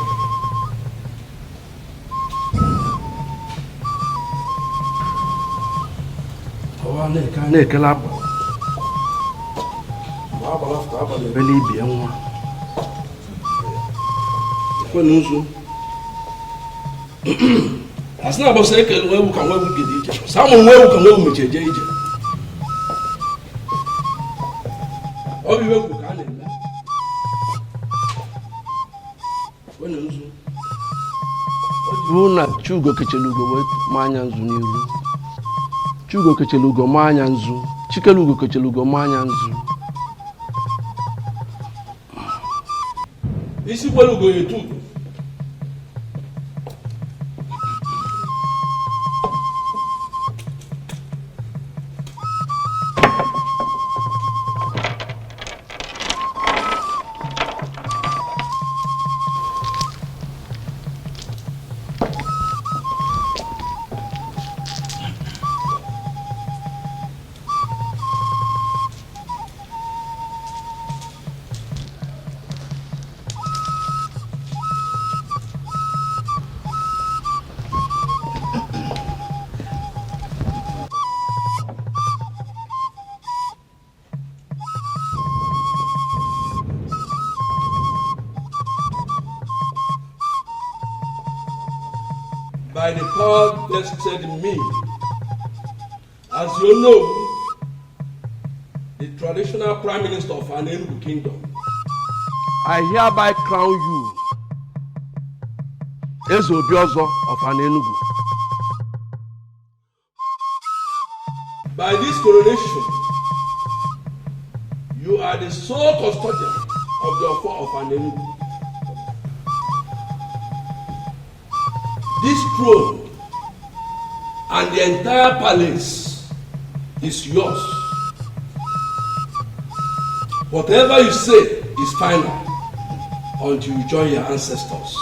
Awane kane kelapa. Beli bianwa. Kwenuzu. Asna bose ke wewu kan wewu gidi ije. Samu wewu kan wewu mecheje ije. Obi wewu kan le. Kwenuzu. Ojibu na chugo kechelugo we manya nzu n'iru. Chugo kechelugo manya nzu. Chikelugo kechelugo manya nzu. Isi kwelugo yetu. By the power vested in me, as you know, the traditional prime minister of an Enugu kingdom, I hereby crown you as Obiozo of Anenugu. By this coronation, you are the sole custodian of the Ofo of Anenugu. This throne and the entire palace is yours. Whatever you say is final until you join your ancestors.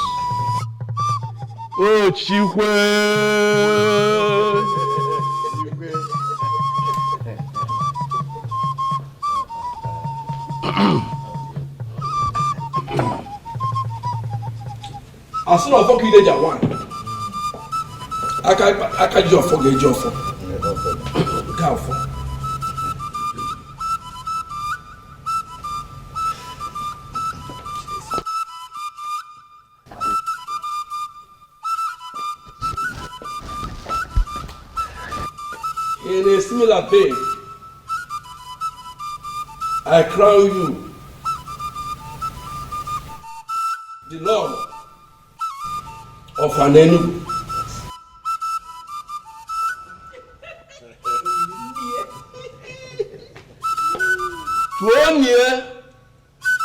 Oh, Chikwe! As soon as you get one, I can't just forget your phone. Careful. In a similar vein, I crown you the Lord of Anenugu. Tuonye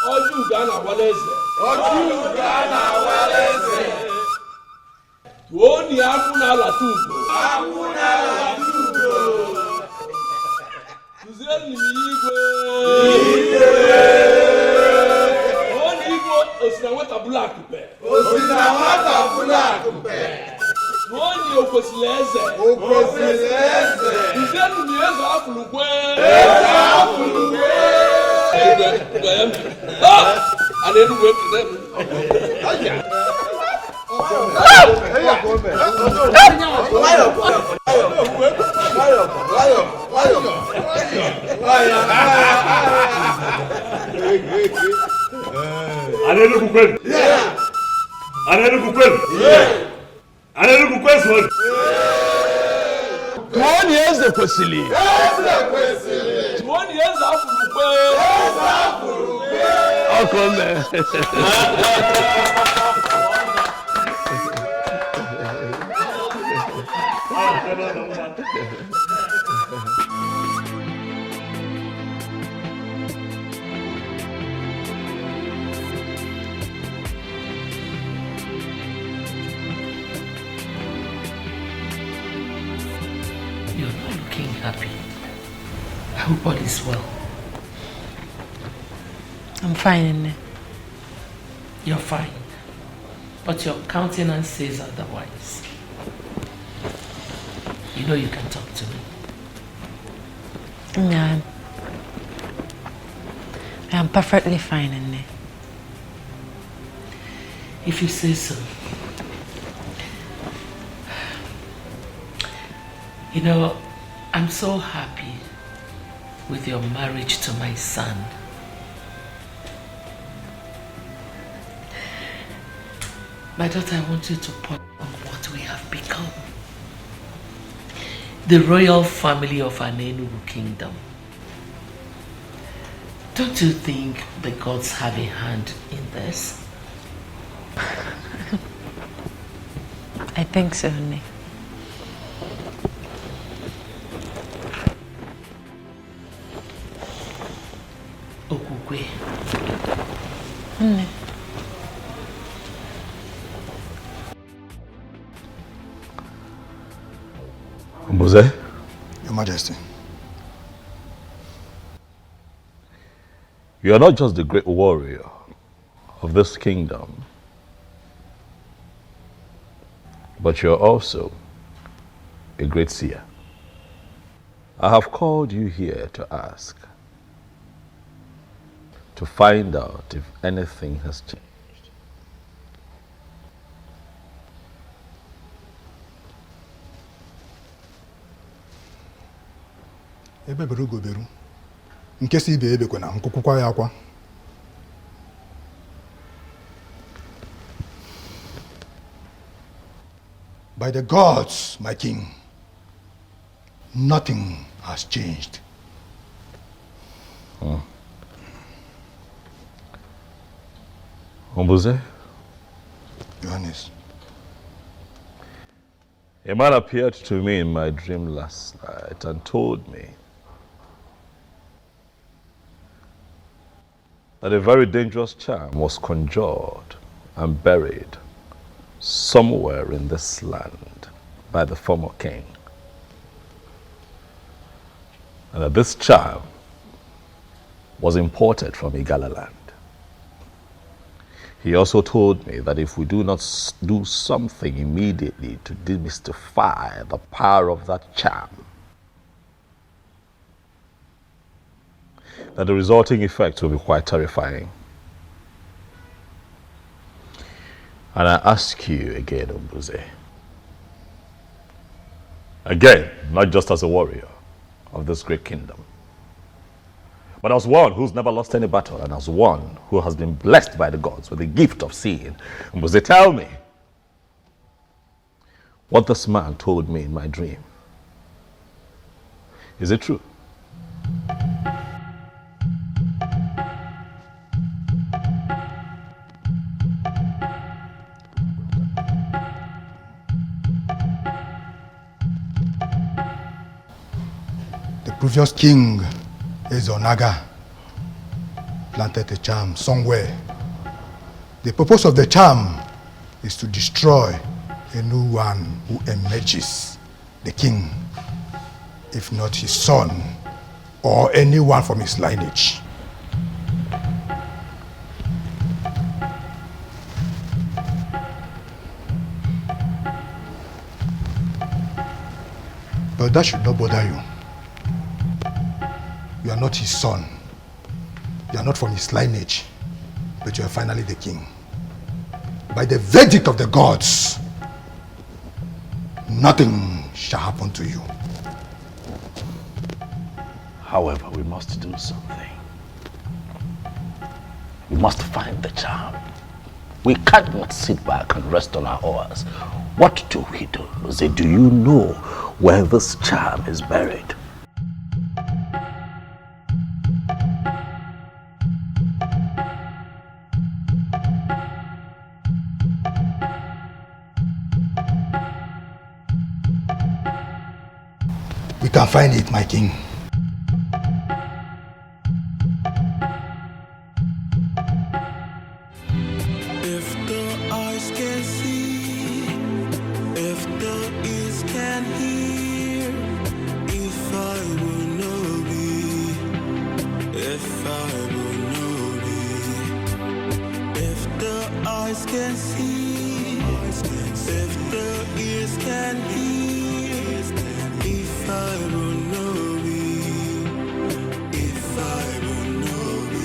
Oju Ghana Waleze. Oju Ghana Waleze. Tuonye Akuna Latugo. Akuna Latugo. Tuzeni Igwe. Igwe. Tuonye Igwe Osinawata Black Pe. Osinawata Black Pe. Tuonye Okosileze. Okosileze. Tuzeni Mieza Afulukwe. Afulukwe. I didn't work to them. One years the Kwesili. 1 years after I'll come there. You're not looking happy. I hope all is well. I'm fine. You're fine. But your countenance says otherwise. You know you can talk to me. Yeah, I'm perfectly fine, Nne. If you say so. You know, I'm so happy with your marriage to my son. My daughter, I want you to point on what we have become. The royal family of Anenugu Kingdom. Don't you think the gods have a hand in this? I think so, Nne. Okukwe. Nne. Mose? Your Majesty. You are not just the great warrior of this kingdom, but you are also a great seer. I have called you here to ask, to find out if anything has changed. Ebe beru go beru. Nke si ibe ebe kwena nkukwukwa ya akwa. By the gods, my king, nothing has changed. Ombuze? Johannes. A man appeared to me in my dream last night and told me that a very dangerous charm was conjured and buried somewhere in this land by the former king. And that this charm was imported from Igala land. He also told me that if we do not do something immediately to demystify the power of that charm, that the resulting effects will be quite terrifying. And I ask you again, Ombuze, again, not just as a warrior of this great kingdom, but as one who's never lost any battle and as one who has been blessed by the gods with the gift of seeing, Ombuze, tell me what this man told me in my dream. Is it true? The previous king, Ezonaga, planted a charm somewhere. The purpose of the charm is to destroy anyone who emerges, the king, if not his son or anyone from his lineage. But that should not bother you. You are not his son. You are not from his lineage, but you are finally the king. By the verdict of the gods, nothing shall happen to you. However, we must do something. We must find the charm. We cannot sit back and rest on our oars. What do we do? Say, do you know where this charm is buried? We can find it, my king. If the eyes can see, if the ears can hear, if I will know be, if I will know be, if the eyes can see, if the ears can hear, if I will know be, if I will know be.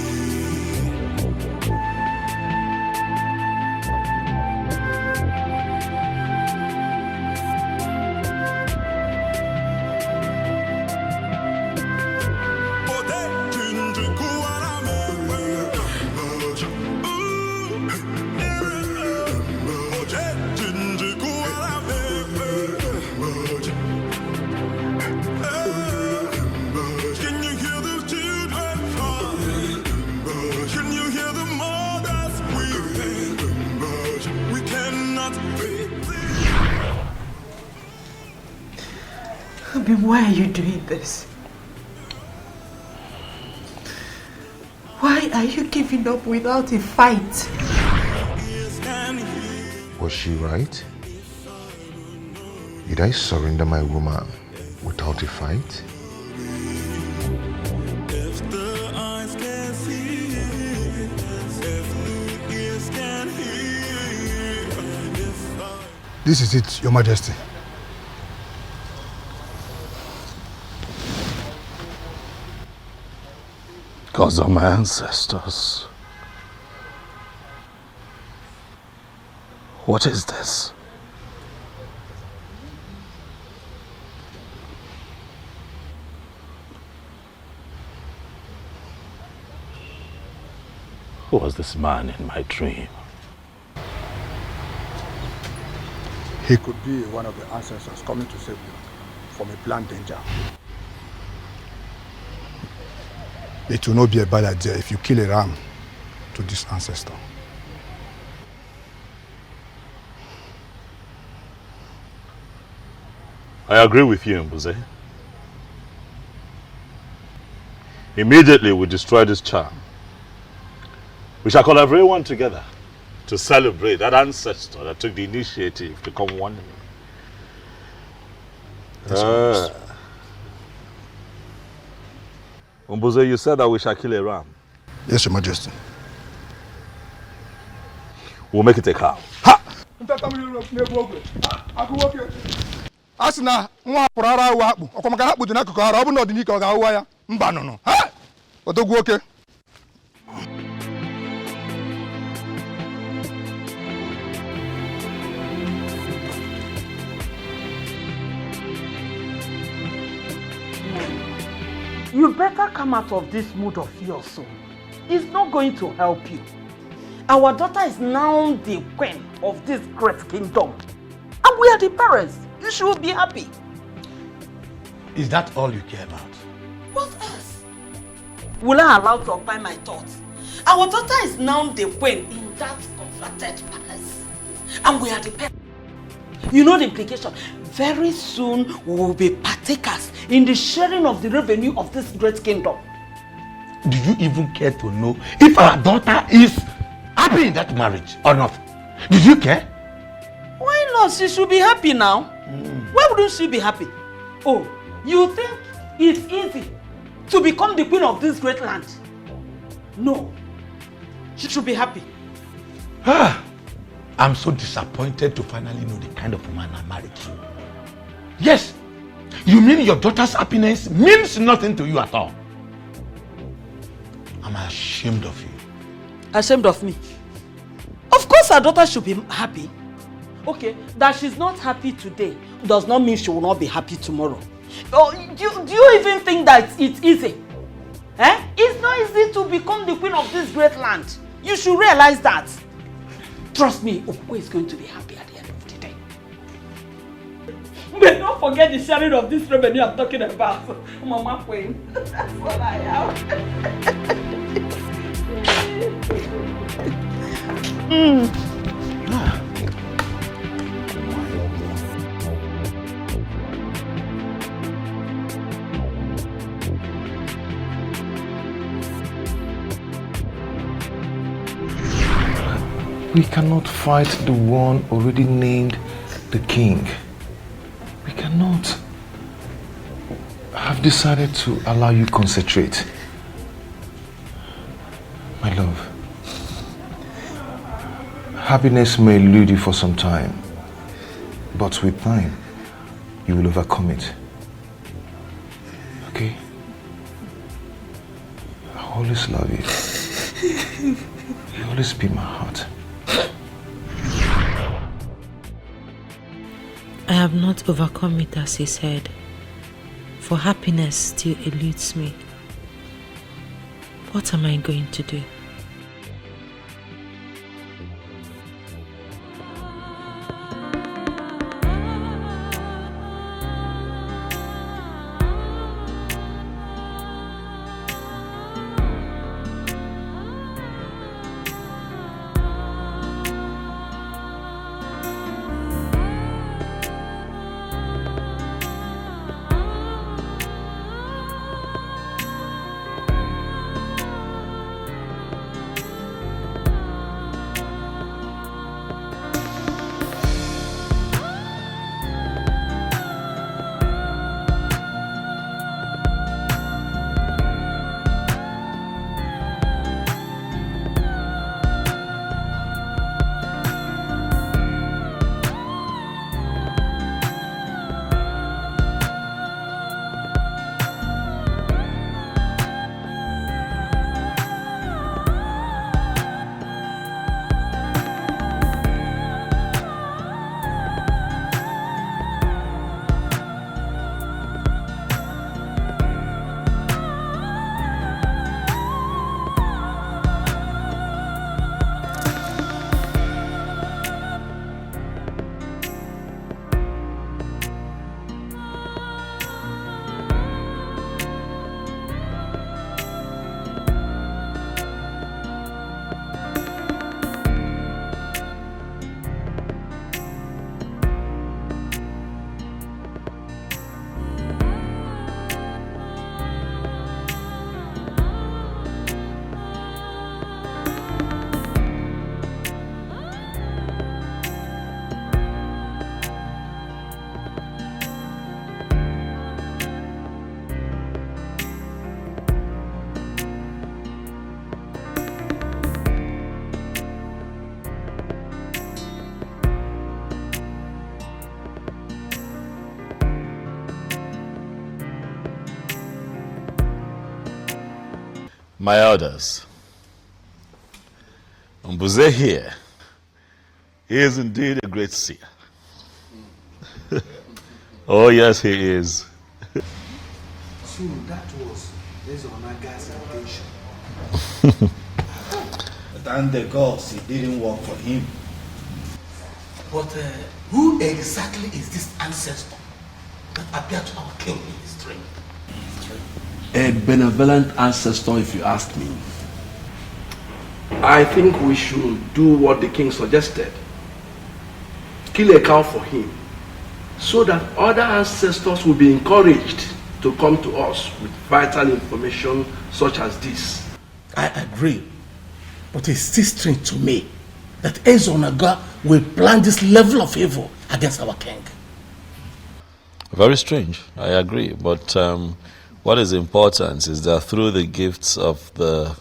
Why are you doing this? Why are you giving up without a fight? Was she right? Did I surrender my woman without a fight? If the eyes can see, if the ears can hear, if I... This is it, Your Majesty. Gods of my ancestors. What is this? Who was this man in my dream? He could be one of the ancestors coming to save you from a planned danger. It will not be a bad idea if you kill a ram to this ancestor. I agree with you, Mbuze. Immediately we destroy this charm. We shall call everyone together to celebrate that ancestor that took the initiative to come one. Mbuze, you said that we shall kill a ram. Yes, Your Majesty. We'll make it a cow. Asina nwa hapụrụ ara ụwa akpụ ọkwa maka na akpụ dị n'akụkụ ara ọ bụ na ọdịnike ọ ga-ahụwa ya mba nụnụ odogwu oke. You better come out of this mood of yours soon. It's not going to help you. Our daughter is now the queen of this great kingdom. And we are the parents. You should be happy. Is that all you care about? What else? Will I allow to occupy my thoughts? Our daughter is now the queen in that converted palace. And we are the parents. You know the implication. Very soon we will be partakers in the sharing of the revenue of this great kingdom. Do you even care to know if our daughter is happy in that marriage or not? Did you care? Why not? She should be happy now. Why wouldn't she be happy? Oh, you think it's easy to become the queen of this great land? No. She should be happy. I'm so disappointed to finally know the kind of woman I married to. Yes, you mean your daughter's happiness means nothing to you at all. I'm ashamed of you. Ashamed of me? Of course our daughter should be happy. Okay, that she's not happy today does not mean she will not be happy tomorrow. Oh, do you even think that it's easy? It's not easy to become the queen of this great land. You should realize that. Trust me, Okwe is going to be happy at the end of the day. But don't forget the sharing of this revenue I'm talking about. Mama Queen. That's what I am. We cannot fight the one already named the king. We cannot. I've decided to allow you concentrate. My love, happiness may elude you for some time, but with time, you will overcome it. Okay? I always love you. You always be my heart. I have not overcome it as he said, for happiness still eludes me. What am I going to do? My elders, Mbuze here, he is indeed a great seer. Oh yes, he is. So that was Ezonaga's intention. Thank the gods it didn't work for him. But who exactly is this ancestor that appeared to our king in his dream? A benevolent ancestor, if you ask me. I think we should do what the king suggested. Kill a cow for him, so that other ancestors will be encouraged to come to us with vital information such as this. I agree, but it's still strange to me that Ezonaga will plan this level of evil against our king. Very strange, I agree. But what is important is that through the gifts of the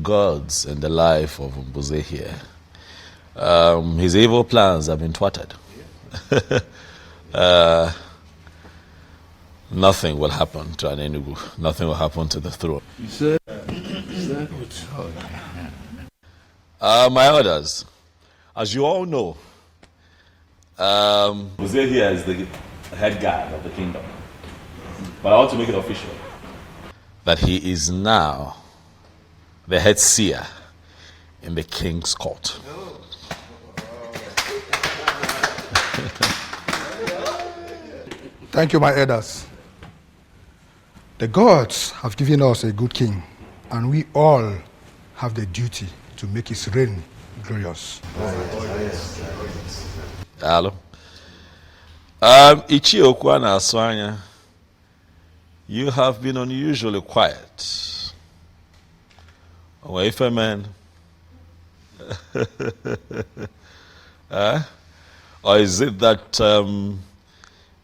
gods and the life of Mbuze here, his evil plans have been thwarted. Nothing will happen to an Enugu. Nothing will happen to the throne. You said, my orders, as you all know, Mbuze here is the head guard of the kingdom. But I want to make it official that he is now the head seer in the king's court. Thank you, my elders. The gods have given us a good king, and we all have the duty to make his reign glorious. Hello. Ichi Okwana Aswanya, you have been unusually quiet. Away man. Or is it that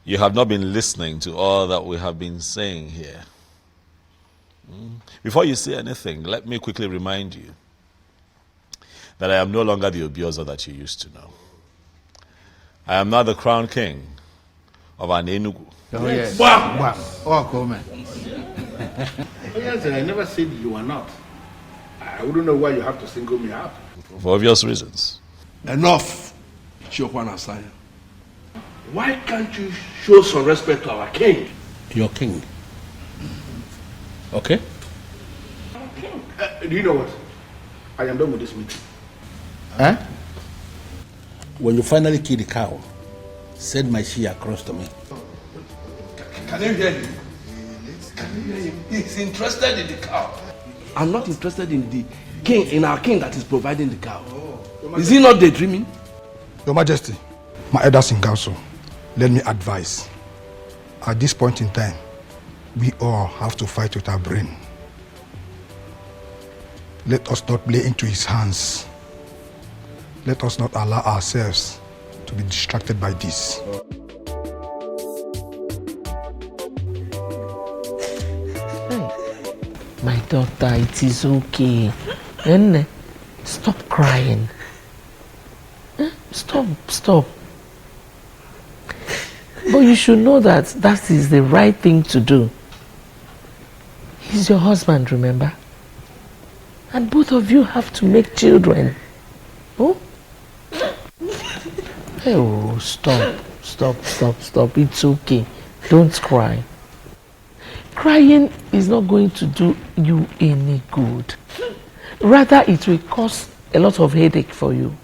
you have not been listening to all that we have been saying here? Before you say anything, let me quickly remind you that I am no longer the Obiozo that you used to know. I am now the crown king of an Enugu. Oh, yes. Bam! Bam! Oh, come on. Yes, I never said you are not. I wouldn't know why you have to single me out. For obvious reasons. Enough, Chiokwana Asanya. Why can't you show some respect to our king? Your king. Okay? Do you know what? I am done with this meeting. Huh? When you finally kill the cow, send my she across to me. Can you hear him? Can you hear him? He's interested in the cow. I'm not interested in the king, in our king that is providing the cow. Is he not daydreaming? Your Majesty, my elders in council, let me advise. At this point in time, we all have to fight with our brain. Let us not play into his hands. Let us not allow ourselves to be distracted by this. My daughter, it is okay. Nene, stop crying. Stop. But you should know that that is the right thing to do. He's your husband, remember? And both of you have to make children. Oh? Oh, stop. It's okay. Don't cry. Crying is not going to do you any good. Rather, it will cause a lot of headache for you.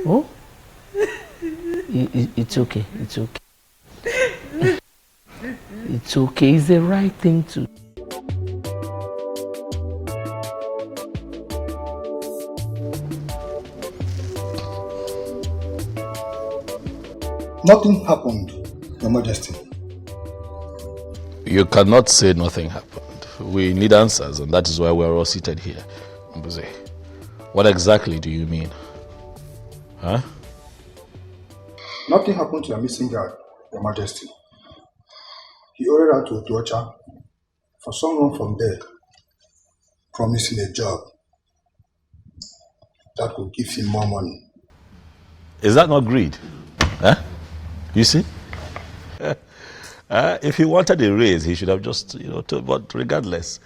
Oh? It's okay. It's okay. It's the right thing to do. Nothing happened, Your Majesty. You cannot say nothing happened. We need answers, and that is why we are all seated here. Mbuze, what exactly do you mean? Huh? Nothing happened to a missing guard, Your Majesty. He ordered out to Edochie for someone from there, promising a job that could give him more money. Is that not greed? Huh? You see? If he wanted a raise, he should have just, but regardless,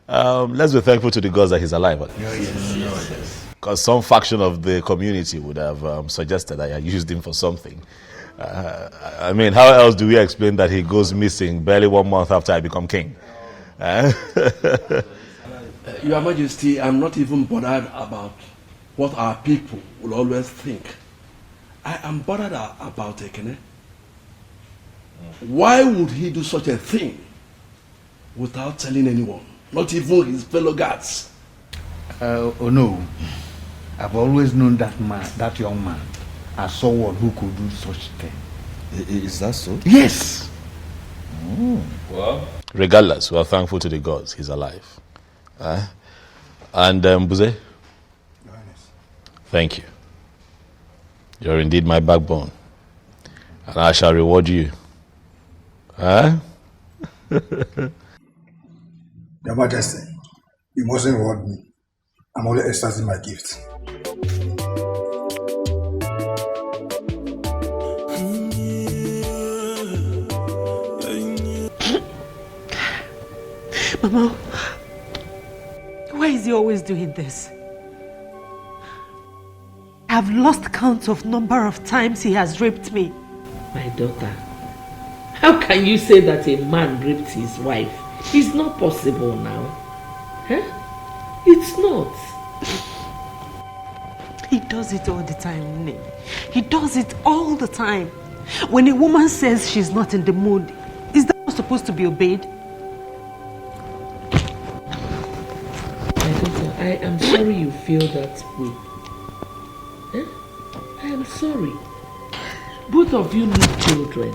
Let's be thankful to the gods that he's alive. Yes. Because some faction of the community would have suggested that I used him for something. I mean, how else do we explain that he goes missing barely 1 month after I become king? Your Majesty, I'm not even bothered about what our people will always think. I am bothered about Ekene. Why would he do such a thing without telling anyone, not even his fellow guards? Oh no, I've always known that man, that young man, as someone who could do such thing. Is that so? Yes. Well, regardless, we are thankful to the gods he's alive. And Buze, thank you. You're indeed my backbone, and I shall reward you. Your Majesty, you mustn't reward me. I'm only exercising my gift. Mama, why is he always doing this? I've lost count of number of times he has raped me. My daughter, how can you say that a man raped his wife? It's not possible now. Huh? It's not. He does it all the time, Nne. He does it all the time. When a woman says she's not in the mood, is that not supposed to be obeyed? My daughter, I am sorry you feel that way. I am sorry. Both of you need children.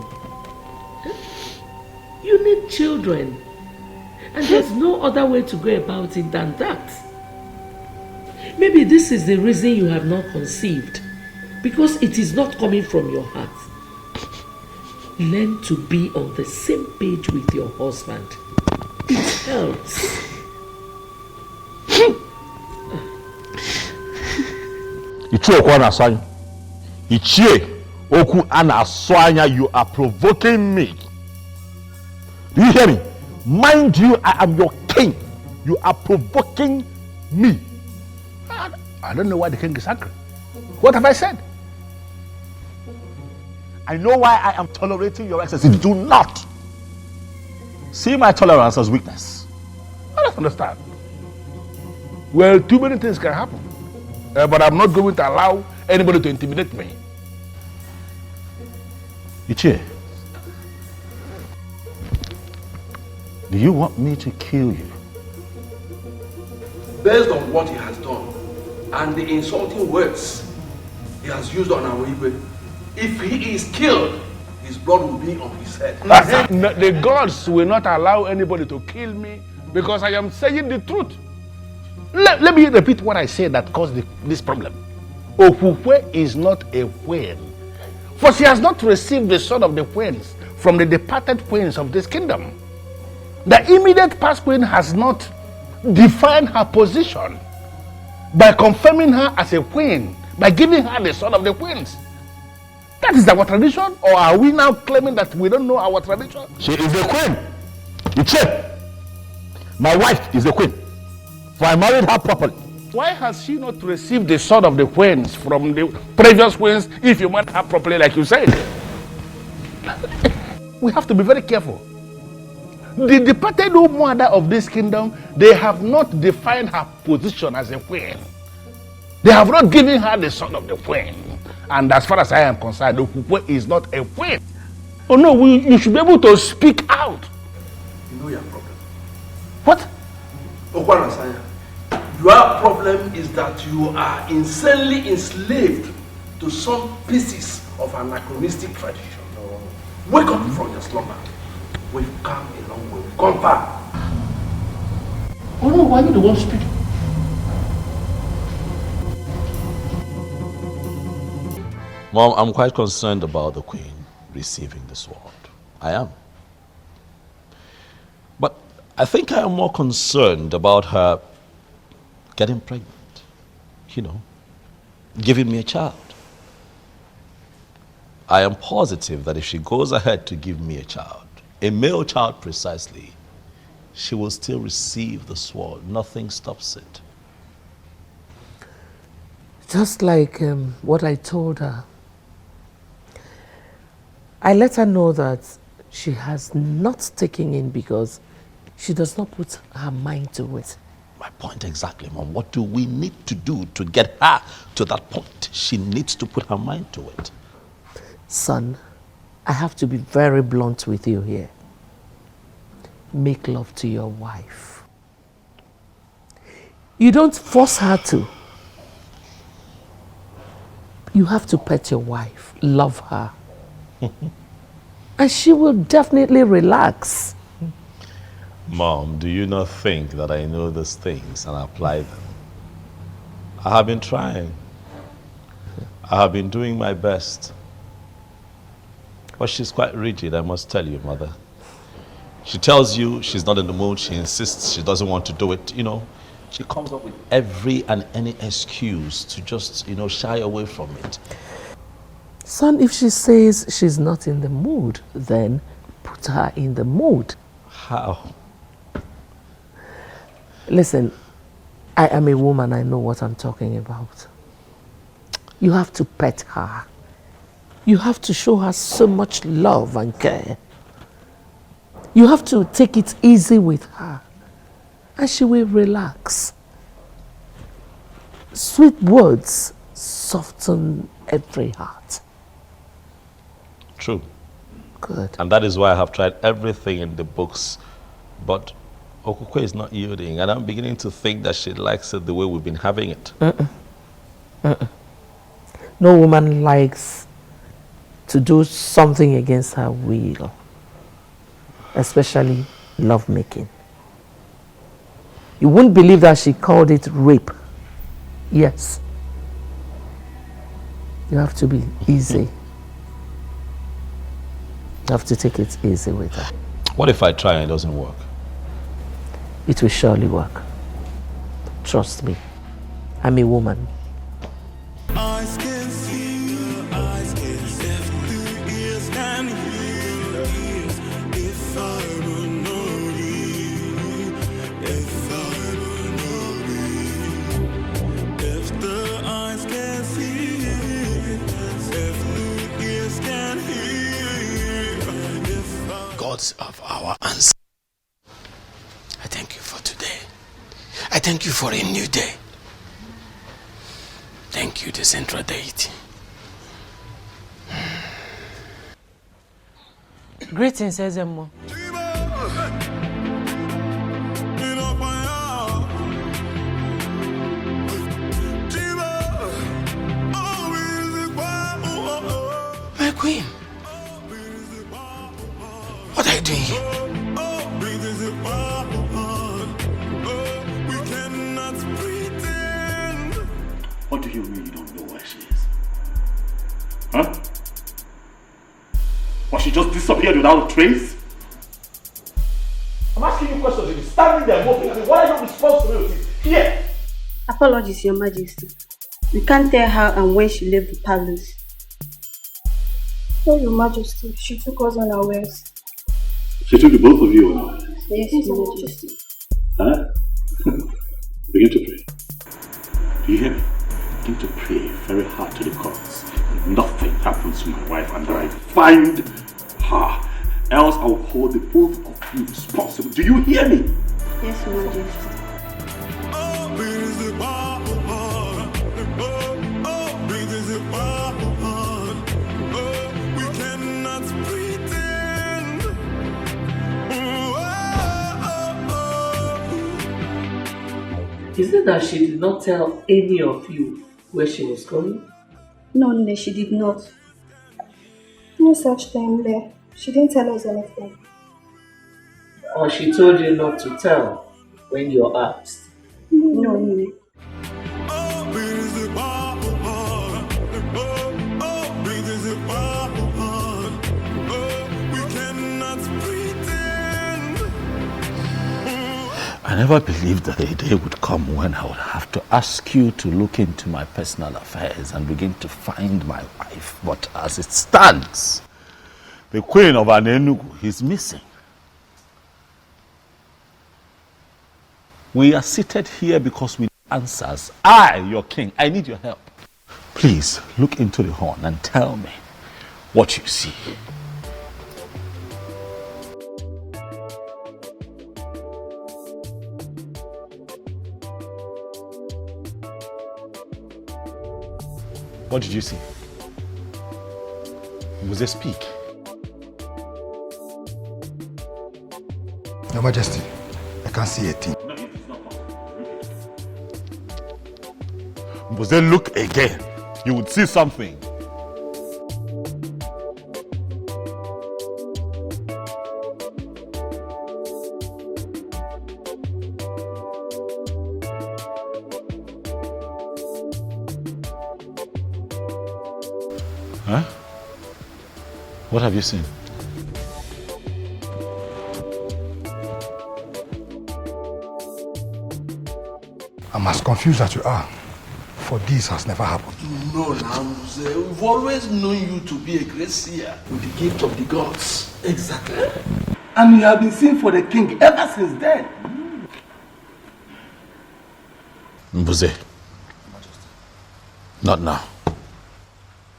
You need children. And there's no other way to go about it than that. Maybe this is the reason you have not conceived. Because it is not coming from your heart. Learn to be on the same page with your husband. It helps. You are provoking me. Do you hear me? Mind you, I am your king. You are provoking me. I don't know why the king is angry. What have I said? I know why I am tolerating your excesses. Do not see my tolerance as weakness. I don't understand. Well, too many things can happen. But I'm not going to allow anybody to intimidate me. Ichie, do you want me to kill you? Based on what he has done and the insulting words he has used on our Igwe, if he is killed, his blood will be on his head. The gods will not allow anybody to kill me because I am saying the truth. Let me repeat what I said that caused this problem. Okwukwe is not a queen, for she has not received the sword of the queens from the departed queens of this kingdom. The immediate past queen has not defined her position by confirming her as a queen, by giving her the sword of the queens. That is our tradition, or are we now claiming that we don't know our tradition? She is the queen. Ichie, my wife is the queen, for I married her properly. Why has she not received the sword of the queens from the previous queens if you married her properly like you said? We have to be very careful. The departed mother of this kingdom, they have not defined her position as a queen. They have not given her the sword of the queen. And as far as I am concerned, Okwukwe is not a queen. Oh no, you should be able to speak out. You know your problem. What? Okwanasanya, your problem is that you are insanely enslaved to some pieces of anachronistic tradition. Wake up from your slumber. We've come a long way. We've gone far. Oh no, why are you the one speaking? Mom, I'm quite concerned about the queen receiving the sword. I am. But I think I am more concerned about her getting pregnant. You know, giving me a child. I am positive that if she goes ahead to give me a child, a male child precisely, she will still receive the sword. Nothing stops it. Just like what I told her. I let her know that she has not taken in because she does not put her mind to it. My point exactly, Mom. What do we need to do to get her to that point? She needs to put her mind to it. Son, I have to be very blunt with you here. Make love to your wife. You don't force her to. You have to pet your wife, love her. And she will definitely relax. Mom, do you not think that I know these things and apply them? I have been trying. I have been doing my best. But she's quite rigid, I must tell you, Mother. She tells you she's not in the mood. She insists she doesn't want to do it. You know, she comes up with every and any excuse to just, shy away from it. Son, if she says she's not in the mood, then put her in the mood. How? Listen, I am a woman. I know what I'm talking about. You have to pet her. You have to show her so much love and care. You have to take it easy with her, and she will relax. Sweet words soften every heart. True. Good. And that is why I have tried everything in the books, but Okukwe is not yielding, and I'm beginning to think that she likes it the way we've been having it. No woman likes to do something against her will, especially lovemaking. You wouldn't believe that she called it rape. Yes. You have to be easy. You have to take it easy with her. What if I try and it doesn't work? It will surely work. Trust me. I'm a woman. Eyes can see, eyes can see, ears can hear. If I will know you, if I will know you, if the eyes can see, if the ears can hear, Gods of our answer, I thank you for today. I thank you for a new day. Thank you, the central deity. Greetings, Ezemo. My queen, what are you doing here? What do you mean you don't know where she is? Huh? Or she just disappeared without a trace? I'm asking you questions. You're standing there moping. I mean, what are your responsibilities here? Apologies, Your Majesty. We can't tell how and when she left the palace. No, Your Majesty. She took us unawares. She took the both of you unawares? Yes, Your Majesty. Huh? Begin to pray. Do you hear me? Begin to pray very hard to the gods. Nothing happens to my wife and I find her. Else I will hold the both of you responsible. Do you hear me? Yes, Your Majesty. Is it that she did not tell any of you where she was going? No, she did not. No such thing there. She didn't tell us anything. Or she told you not to tell when you're asked? No. I never believed that a day would come when I would have to ask you to look into my personal affairs and begin to find my wife. But as it stands, the queen of Anenugu is missing. We are seated here because we need answers. I, your king, I need your help. Please look into the horn and tell me what you see. What did you see? Was it speak? Your Majesty, I can't see a thing. Was they look again? You would see something. Huh? What have you seen? I'm as confused as you are, for this has never happened. No, Namze, we've always known you to be a great seer with the gift of the gods. Exactly. And you have been seeing for the king ever since then. Mbuze, not now.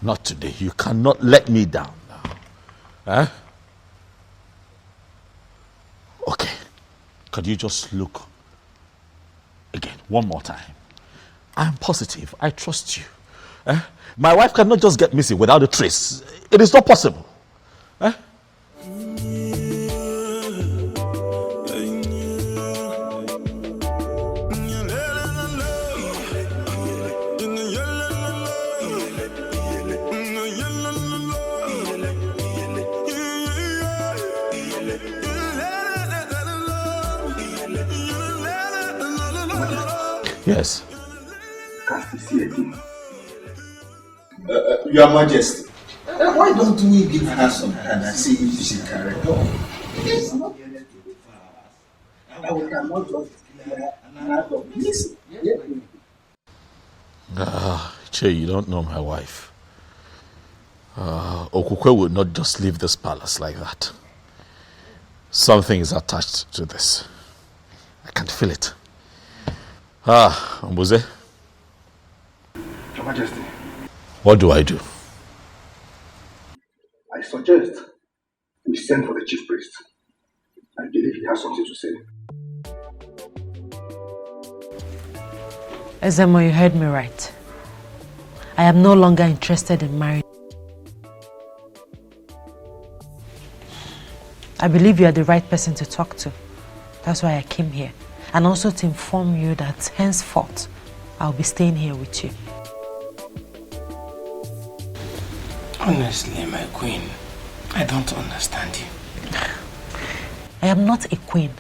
Not today. You cannot let me down now. Huh? Okay. Could you just look again, one more time? I'm positive. I trust you. My wife cannot just get missing without a trace. It is not possible. Yes. Can't see a thing. Your Majesty, why don't we give her some time and see if she can recover? We cannot just out of this. Che, you don't know my wife. Okukwe would not just leave this palace like that. Something is attached to this. I can feel it. Mbuze. Your Majesty. What do I do? I suggest we send for the chief priest. I believe he has something to say. Ezemo, you heard me right. I am no longer interested in marrying. I believe you are the right person to talk to. That's why I came here. And also to inform you that henceforth, I'll be staying here with you. Honestly, my queen, I don't understand you. I am not a queen.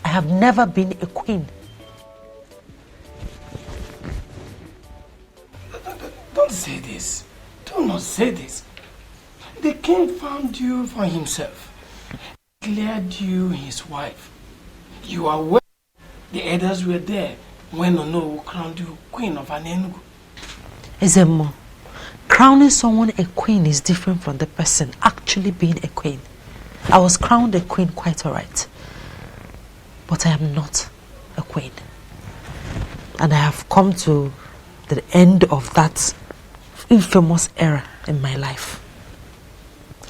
I have never been a queen. Don't say this. Do not say this. The king found you for himself. Declared you his wife. You are well. The elders were there when Ono crowned you queen of Anenugu. Ezemo, crowning someone a queen is different from the person actually being a queen. I was crowned a queen quite alright. But I am not a queen. And I have come to the end of that infamous era in my life.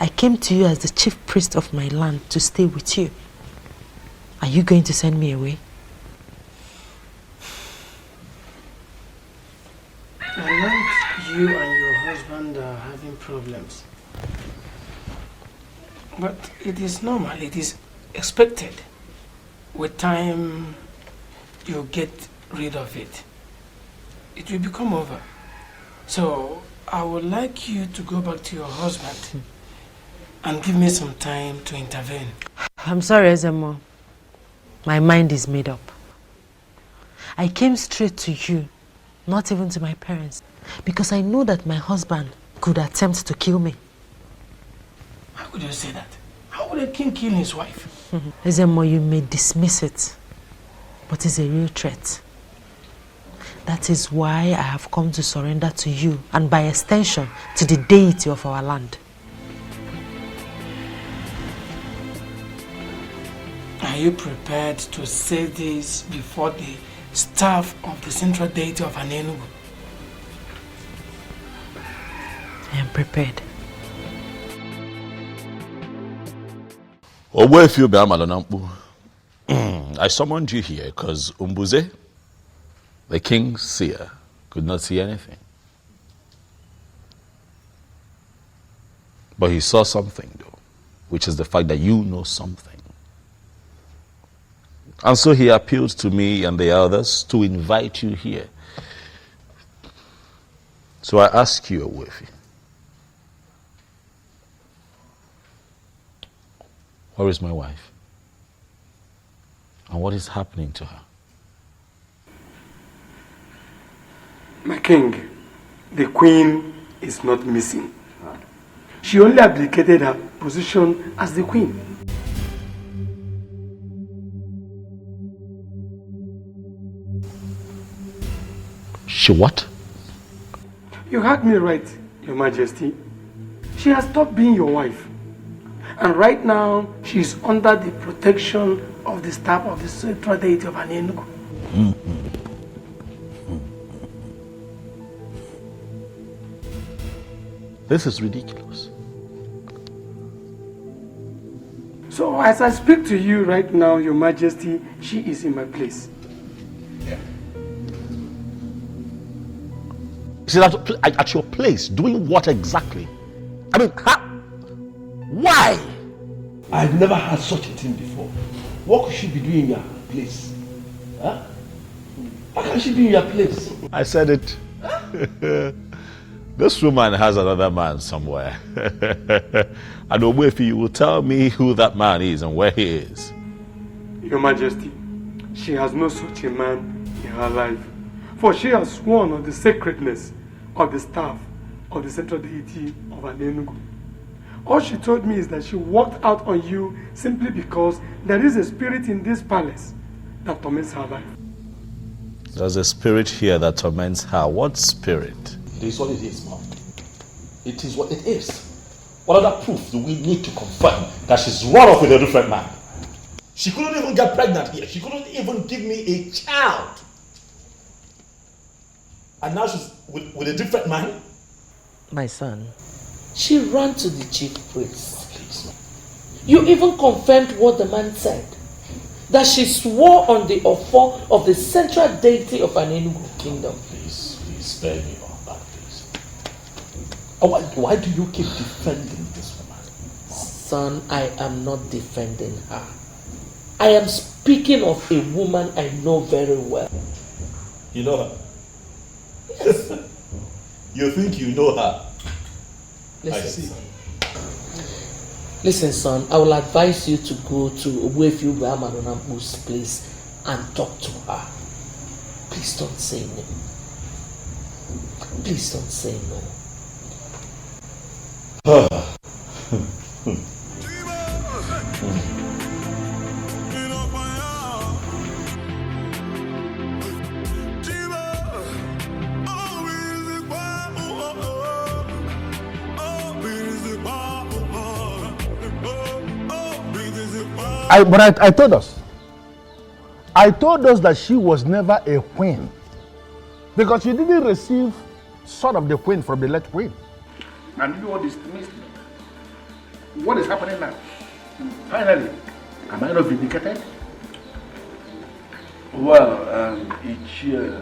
I came to you as the chief priest of my land to stay with you. Are you going to send me away? I know you and your husband are having problems. But it is normal, it is expected. With time, you get rid of it. It will become over. So, I would like you to go back to your husband and give me some time to intervene. I'm sorry, Ezemo. My mind is made up. I came straight to you, not even to my parents, because I know that my husband could attempt to kill me. How could you say that? How would a king kill his wife? Ezemo, you may dismiss it, but it's a real threat. That is why I have come to surrender to you, and by extension, to the deity of our land. I Are you prepared to say this before the staff of the central deity of Enugu? I am prepared. I summoned you here because Umbuze, the king's seer, could not see anything. But he saw something, though, which is the fact that you know something. And so he appealed to me and the others to invite you here. So I ask you, Owefi, where is my wife? And what is happening to her? My king, the queen is not missing. She only abdicated her position as the queen. She what? You heard me right, Your Majesty. She has stopped being your wife. And right now, she is under the protection of the staff of the central deity of Enugu. This is ridiculous. So as I speak to you right now, Your Majesty, she is in my place. She's at your place, doing what exactly? I mean, why? I've never had such a thing before. What could she be doing in your place? Huh? How can she be in your place? I said it. This woman has another man somewhere. And Owefi, you will tell me who that man is and where he is. Your Majesty, she has no such a man in her life. For she has sworn on the sacredness of the staff of the central deity of Enugu. All she told me is that she walked out on you simply because there is a spirit in this palace that torments her life. There's a spirit here that torments her. What spirit? It is what it is, Mom. It is what it is. What other proof do we need to confirm that she's run off with a different man? She couldn't even get pregnant here. She couldn't even give me a child. And now she's with a different man? My son, she ran to the chief priest. You even confirmed what the man said. That she swore on the offer of the central deity of an Enugu kingdom. Please spare me on that, please. Why do you keep defending this woman? Son, I am not defending her. I am speaking of a woman I know very well. You know her? Yes. You think you know her? Listen, listen, son, I will advise you to go to Owefi Maronampu's place and talk to her. Please don't say no. Please don't say no. But I told us. I told us that she was never a queen. Because she didn't receive sword of the queen from the late queen. And you know what this means? What is happening now? Finally, am I not vindicated? Well, Ichie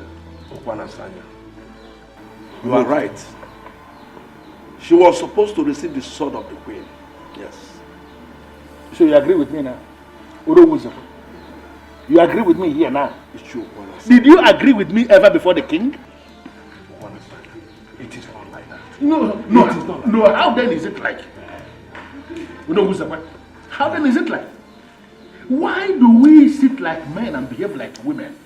Okwanasanya, you are right. She was supposed to receive the sword of the queen. Yes. So you agree with me now? You agree with me here now? Did you agree with me ever before the king? It is not like that. No, how then is it like? How then is it like? Why do we sit like men and behave like women?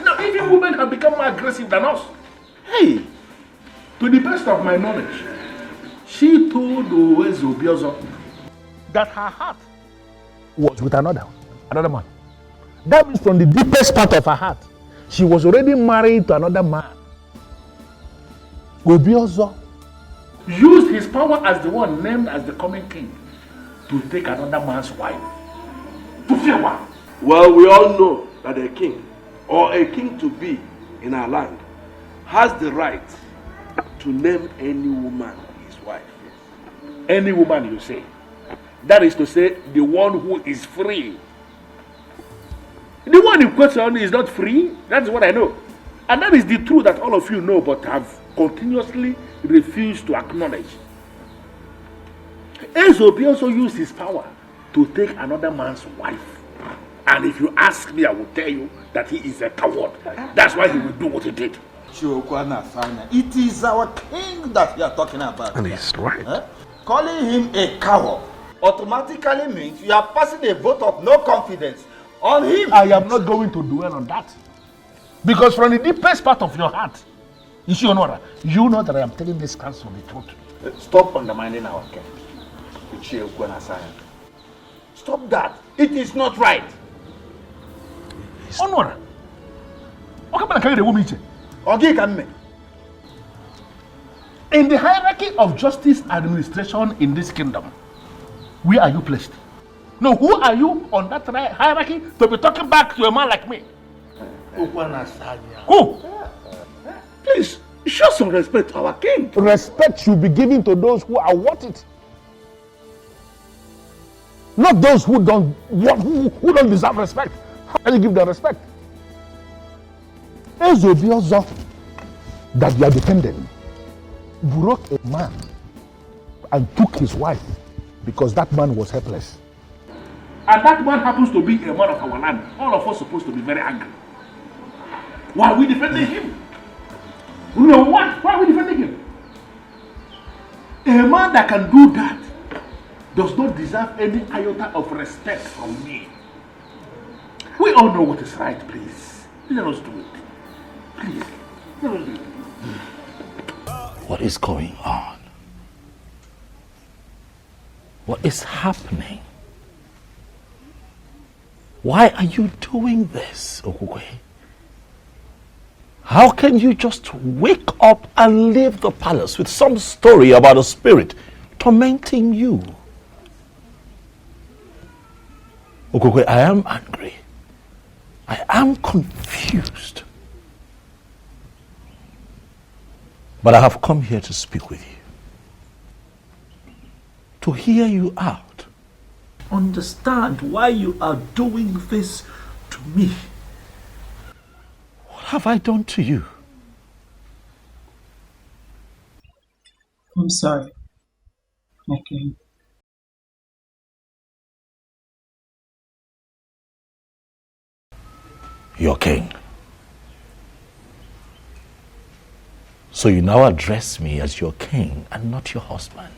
No, even women have become more aggressive than us. Hey, to the best of my knowledge, she told Obiozo that her heart was with another man. That means from the deepest part of her heart, she was already married to another man. Obiozo used his power as the one named as the coming king to take another man's wife. To fear one. Well, we all know that a king, or a king to be in our land, has the right to name any woman his wife. Any woman, you say? That is to say, the one who is free. The one in question is not free. That's what I know. And that is the truth that all of you know but have continuously refused to acknowledge. Ezobi also used his power to take another man's wife. And if you ask me, I will tell you that he is a coward. That's why he will do what he did. It is our king that we are talking about. And he's right. Calling him a coward automatically means you are passing a vote of no confidence on him. I am not going to dwell on that. Because from the deepest part of your heart, you know that I am telling this council the truth. Stop undermining our king. Stop that. It is not right. Onward. In the hierarchy of justice administration in this kingdom, where are you placed? No, who are you on that hierarchy to be talking back to a man like me? Who? Please, show some respect to our king. Respect should be given to those who are worth it. Not those who don't deserve respect. How can you give them respect? Ezobiozo that you are defending broke a man and took his wife because that man was helpless. And that man happens to be a man of our land. All of us are supposed to be very angry. Why are we defending him? No, what? Why are we defending him? A man that can do that does not deserve any iota of respect from me. We all know what is right, please. Let us do it. Please, let us do it. What is going on? What is happening? Why are you doing this, Okukwe? How can you just wake up and leave the palace with some story about a spirit tormenting you? Okukwe, I am angry. I am confused. But I have come here to speak with you. To hear you out. Understand why you are doing this to me. What have I done to you? I'm sorry. Okay. Your king. So you now address me as your king and not your husband.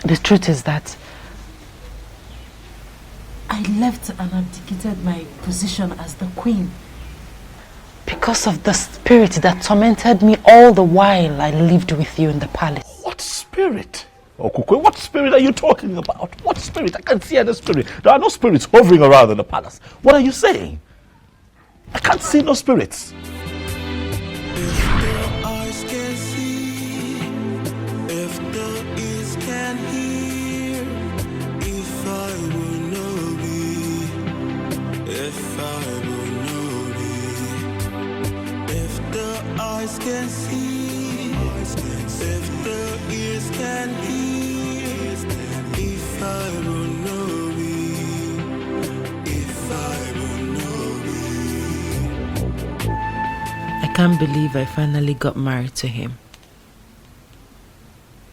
The truth is that I left and abdicated my position as the queen. because of the spirit that tormented me all the while I lived with you in the palace. What spirit? Okukwe, what spirit are you talking about? What spirit? I can't see any spirit. There are no spirits hovering around in the palace. What are you saying? I can't see no spirits. Eyes can see, if the ears can hear, if I will know me, if I will know me. I can't believe I finally got married to him.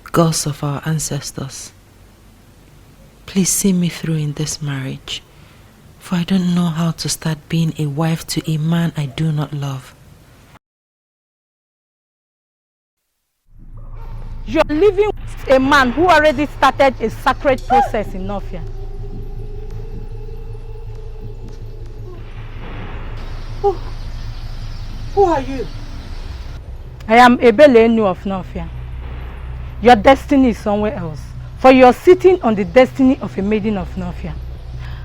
Gods of our ancestors, please see me through in this marriage, for I don't know how to start being a wife to a man I do not love. You're living with a man who already started a sacred process in Nofia. Who are you? I am Ebelenu of Nofia. Your destiny is somewhere else, for you're sitting on the destiny of a maiden of Nofia.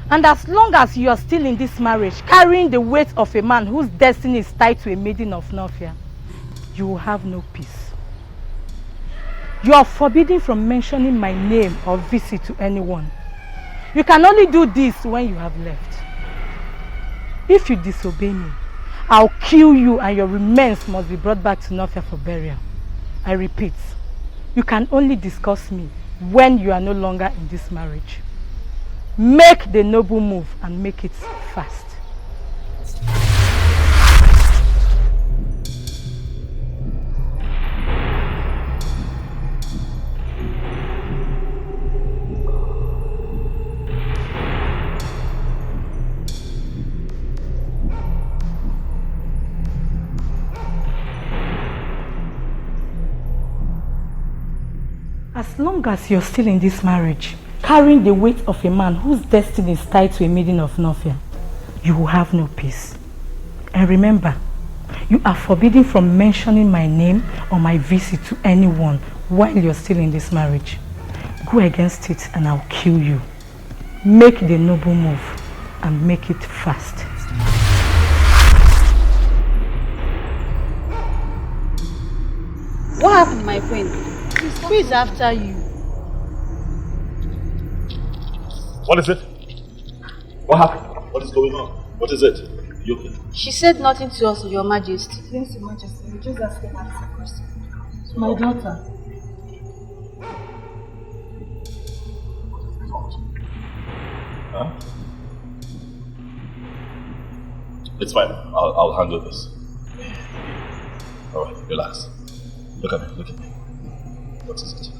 And as long as you are still in this marriage, carrying the weight of a man whose destiny is tied to a maiden of Nofia, you will have no peace. You are forbidden from mentioning my name or visit to anyone. You can only do this when you have left. If you disobey me, I'll kill you and your remains must be brought back to Nofia for burial. I repeat, you can only discuss me when you are no longer in this marriage. Make the noble move and make it fast. As long as you're still in this marriage, carrying the weight of a man whose destiny is tied to a maiden of Nofia, you will have no peace. And remember, you are forbidden from mentioning my name or my visit to anyone while you're still in this marriage. Go against it and I'll kill you. Make the noble move and make it fast. What happened, my friend? Who is after you? What is it? What happened? What is going on? What is it? You okay? She said nothing to us, Your Majesty. Yes, Your Majesty. We just asked her a question. My daughter. Huh? It's fine. I'll handle this. Alright, relax. Look at me, look at me. What is it?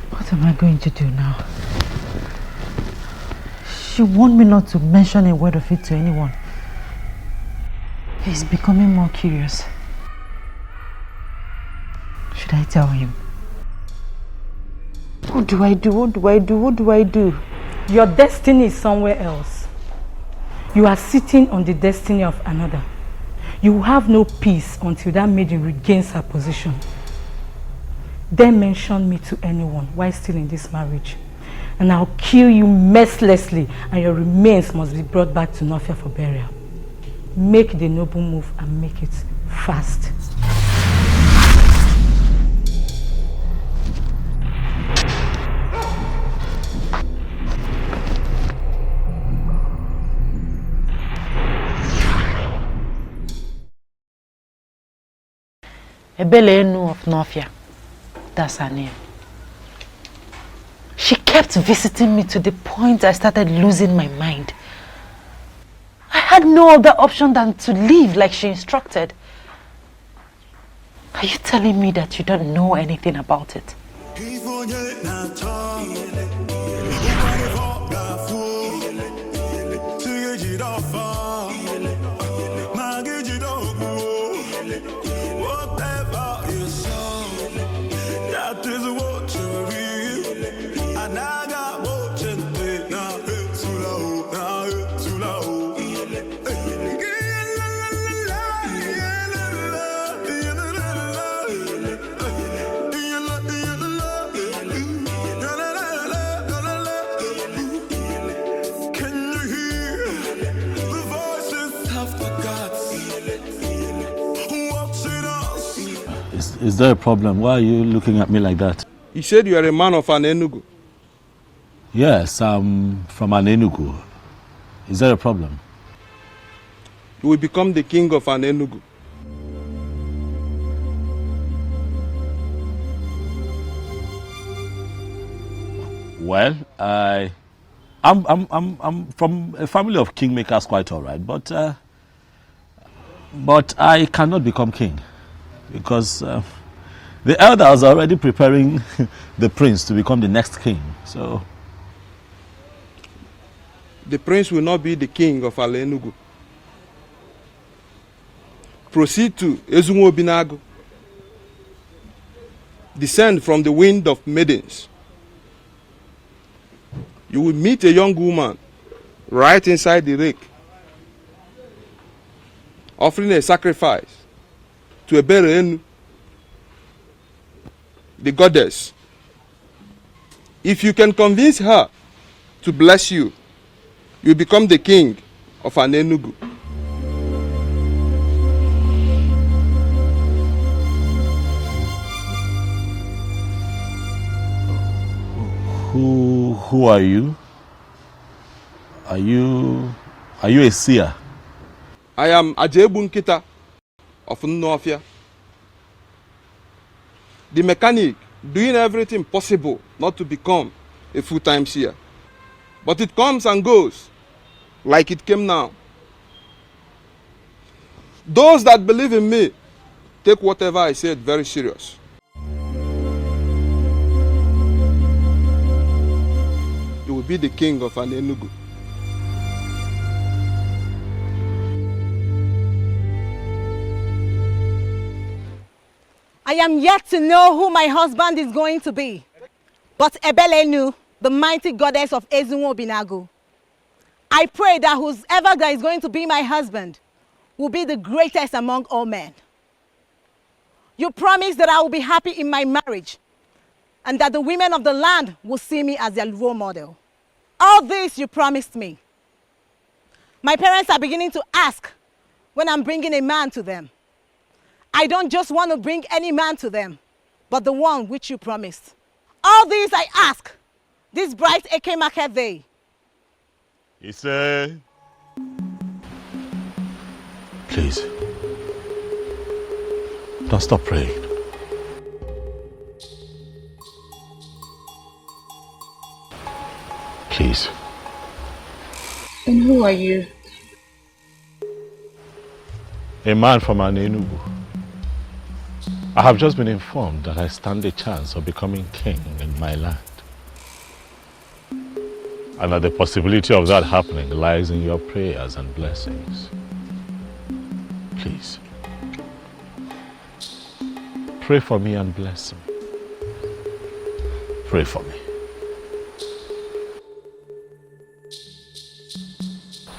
What am I going to do now? She warned me not to mention a word of it to anyone. He's becoming more curious. Should I tell him? What do I do? What do I do? What do I do? Your destiny is somewhere else. You are sitting on the destiny of another. You will have no peace until that maiden regains her position. Then mention me to anyone while still in this marriage, and I'll kill you mercilessly, and your remains must be brought back to Nofia for burial. Make the noble move and make it fast. Ebelenu of Nofia. That's her name. She kept visiting me to the point I started losing my mind. I had no other option than to leave like she instructed. Are you telling me that you don't know anything about it? Is there a problem? Why are you looking at me like that? You said you are a man of an Enugu. Yes, I'm from an Enugu. Is there a problem? You will become the king of an Enugu. Well, I'm from a family of kingmakers, quite all right, but I cannot become king because the elders are already preparing the prince to become the next king. So the prince will not be the king of Ala Enugu. Proceed to Ezunwo Binago. Descend from the wind of maidens. You will meet a young woman right inside the lake, offering a sacrifice to Eberenu, the goddess. If you can convince her to bless you, you become the king of an Enugu. Who are you? Are you a seer? I am Ajebu Nkita of Nnofia. The mechanic doing everything possible not to become a full-time seer. But it comes and goes like it came now. Those that believe in me take whatever I said very serious. You will be the king of an Enugu. I am yet to know who my husband is going to be. But Ebelenu, the mighty goddess of Ezunwo Binagu, I pray that whoever that is going to be my husband will be the greatest among all men. You promise that I will be happy in my marriage and that the women of the land will see me as their role model. All this you promised me. My parents are beginning to ask when I'm bringing a man to them. I don't just want to bring any man to them, but the one which you promised. All these I ask, this bright Eke market day. He said, please, don't stop praying. Please. And who are you? A man from Enugu. I have just been informed that I stand a chance of becoming king in my land. And that the possibility of that happening lies in your prayers and blessings. Please, pray for me and bless me. Pray for me.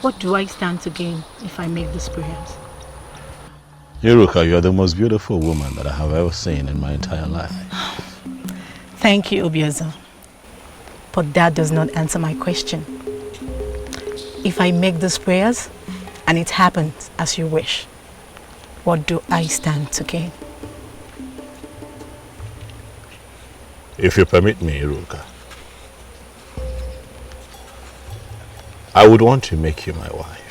What do I stand to gain if I make these prayers? Iruka, you are the most beautiful woman that I have ever seen in my entire life. Thank you, Obiazo. But that does not answer my question. If I make these prayers and it happens as you wish, what do I stand to gain? If you permit me, Iruka, I would want to make you my wife.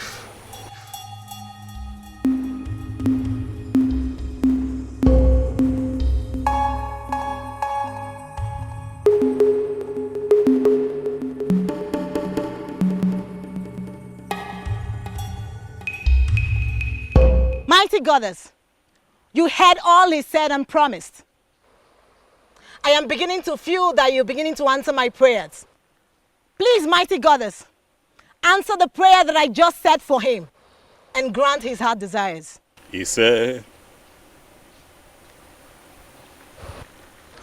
Mighty goddess, you heard all he said and promised. I am beginning to feel that you're beginning to answer my prayers. Please, mighty goddess, answer the prayer that I just said for him and grant his heart desires. He said,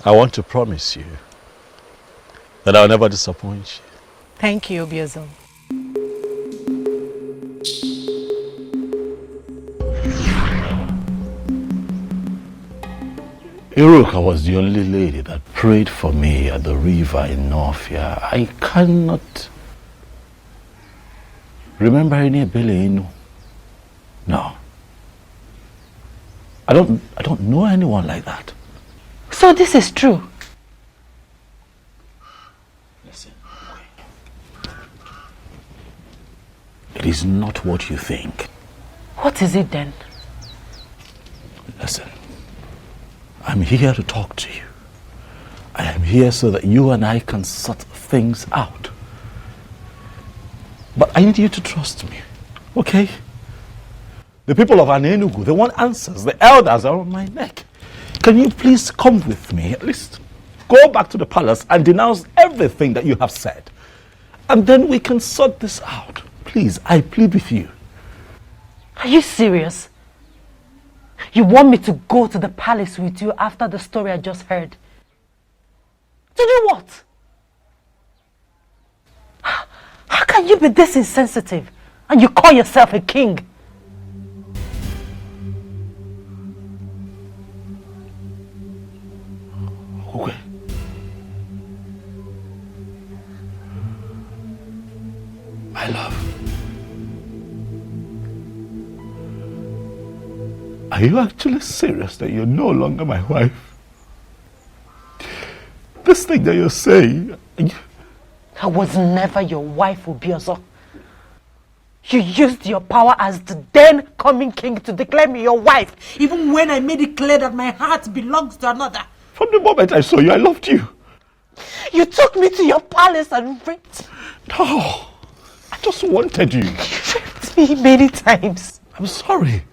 I want to promise you that I'll never disappoint you. Thank you, Obiazo. Iruka was the only lady that prayed for me at the river in Northia. I cannot remember any Inu. No. I don't know anyone like that. So this is true? Listen. It is not what you think. What is it then? Listen. I'm here to talk to you. I am here so that you and I can sort things out. But I need you to trust me, okay? The people of Enugu, they want answers. The elders are on my neck. Can you please come with me? At least go back to the palace and denounce everything that you have said. And then we can sort this out. Please, I plead with you. Are you serious? You want me to go to the palace with you after the story I just heard? To do what? How can you be this insensitive and you call yourself a king? Okay. My love. Are you actually serious that you're no longer my wife? this thing that you're saying? I was never your wife, Obiozo. You used your power as the then coming king to declare me your wife, even when I made it clear that my heart belongs to another. From the moment I saw you, I loved you. You took me to your palace and raped. No, I just wanted you. You raped me many times. I'm sorry.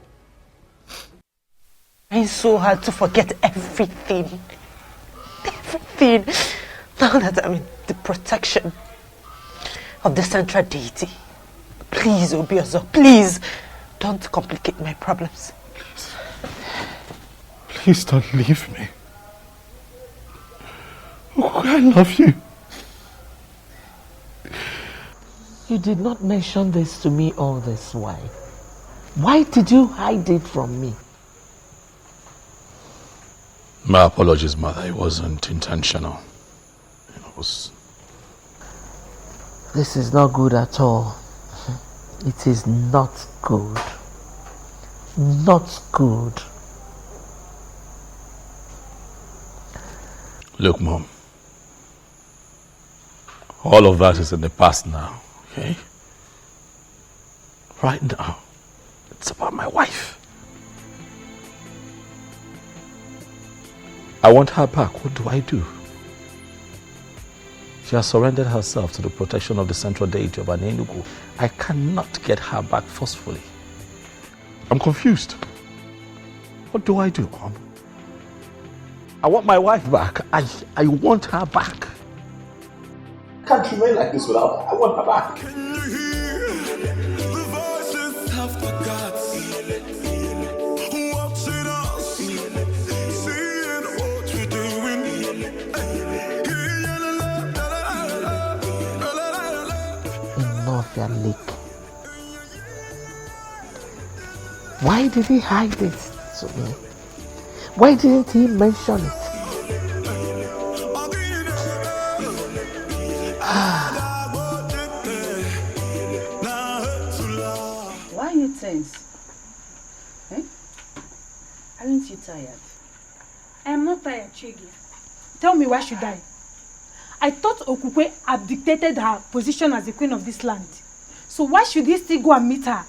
It's so hard to forget everything. Everything. Now that I'm in the protection of the central deity. Please, Obiozo, please, don't complicate my problems. Please don't leave me. Oh, I love you. You did not mention this to me all this while. Why did you hide it from me? My apologies, Mother. It wasn't intentional. It was... This is not good at all. It is not good. Not good. Look, Mom. All of that is in the past now, okay? Right now, it's about my wife. I want her back. What do I do? She has surrendered herself to the protection of the central deity of Enugu. I cannot get her back forcefully. I'm confused. What do I do, Mom? I want my wife back. I want her back. I can't remain like this without her. I want her back. The voices have the guts, watching us, seeing what we're doing. Enough, your leak. Why did he hide it to me? Why didn't he mention it? Why are you tense? Eh? Aren't you tired? I am not tired, Chigi. Tell me, why should I? I thought Okukwe abdicated her position as the queen of this land. So why should he still go and meet her?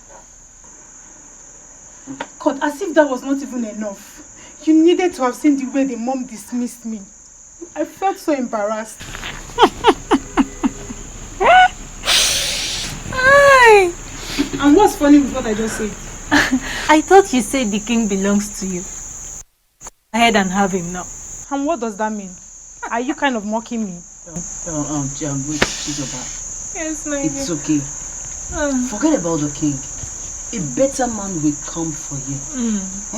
God, as if that was not even enough. You needed to have seen the way the mom dismissed me. I felt so embarrassed. And what's funny with what I just said? I thought you said the king belongs to you. Go ahead and have him now. And what does that mean? Are you kind of mocking me? Wait, Chizoba. Yes, my It's okay. Forget about the king. A better man will come for you.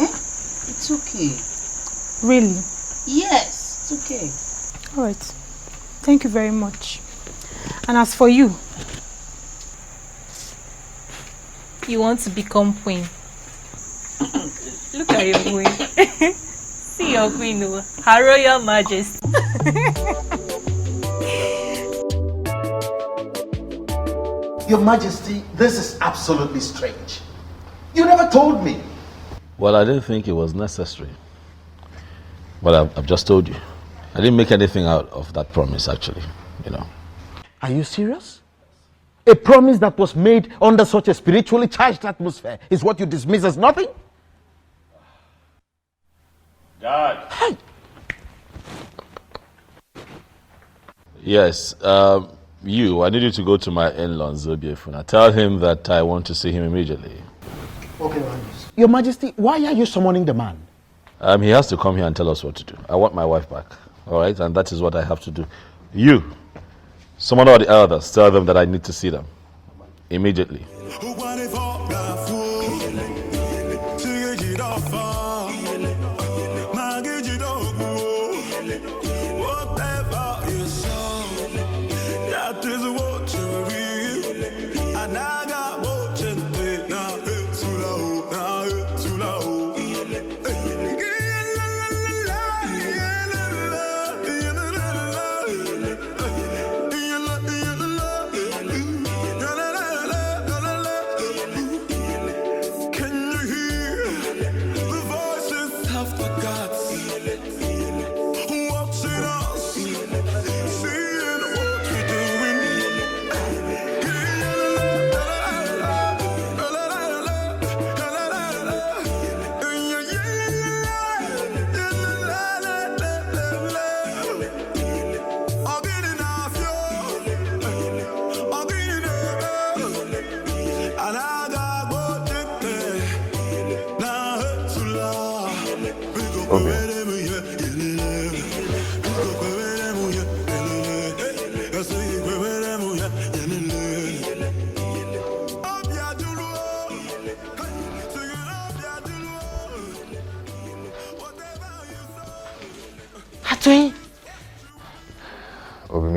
Eh? It's okay. Really? Yes, it's okay. Alright. Thank you very much. And as for you? You want to become queen. Look at your queen. See your queen, Her Royal Majesty. Your Majesty, this is absolutely strange. You never told me. Well, I didn't think it was necessary. But I've just told you. I didn't make anything out of that promise, actually, you know. Are you serious? A promise that was made under such a spiritually charged atmosphere is what you dismiss as nothing? Dad. Hey. Yes, I need you to go to my in-laws, Zobiefuna. Tell him that I want to see him immediately. Okay, Your Majesty, why are you summoning the man? He has to come here and tell us what to do. I want my wife back, all right? And that is what I have to do. You, summon all the elders, tell them that I need to see them immediately.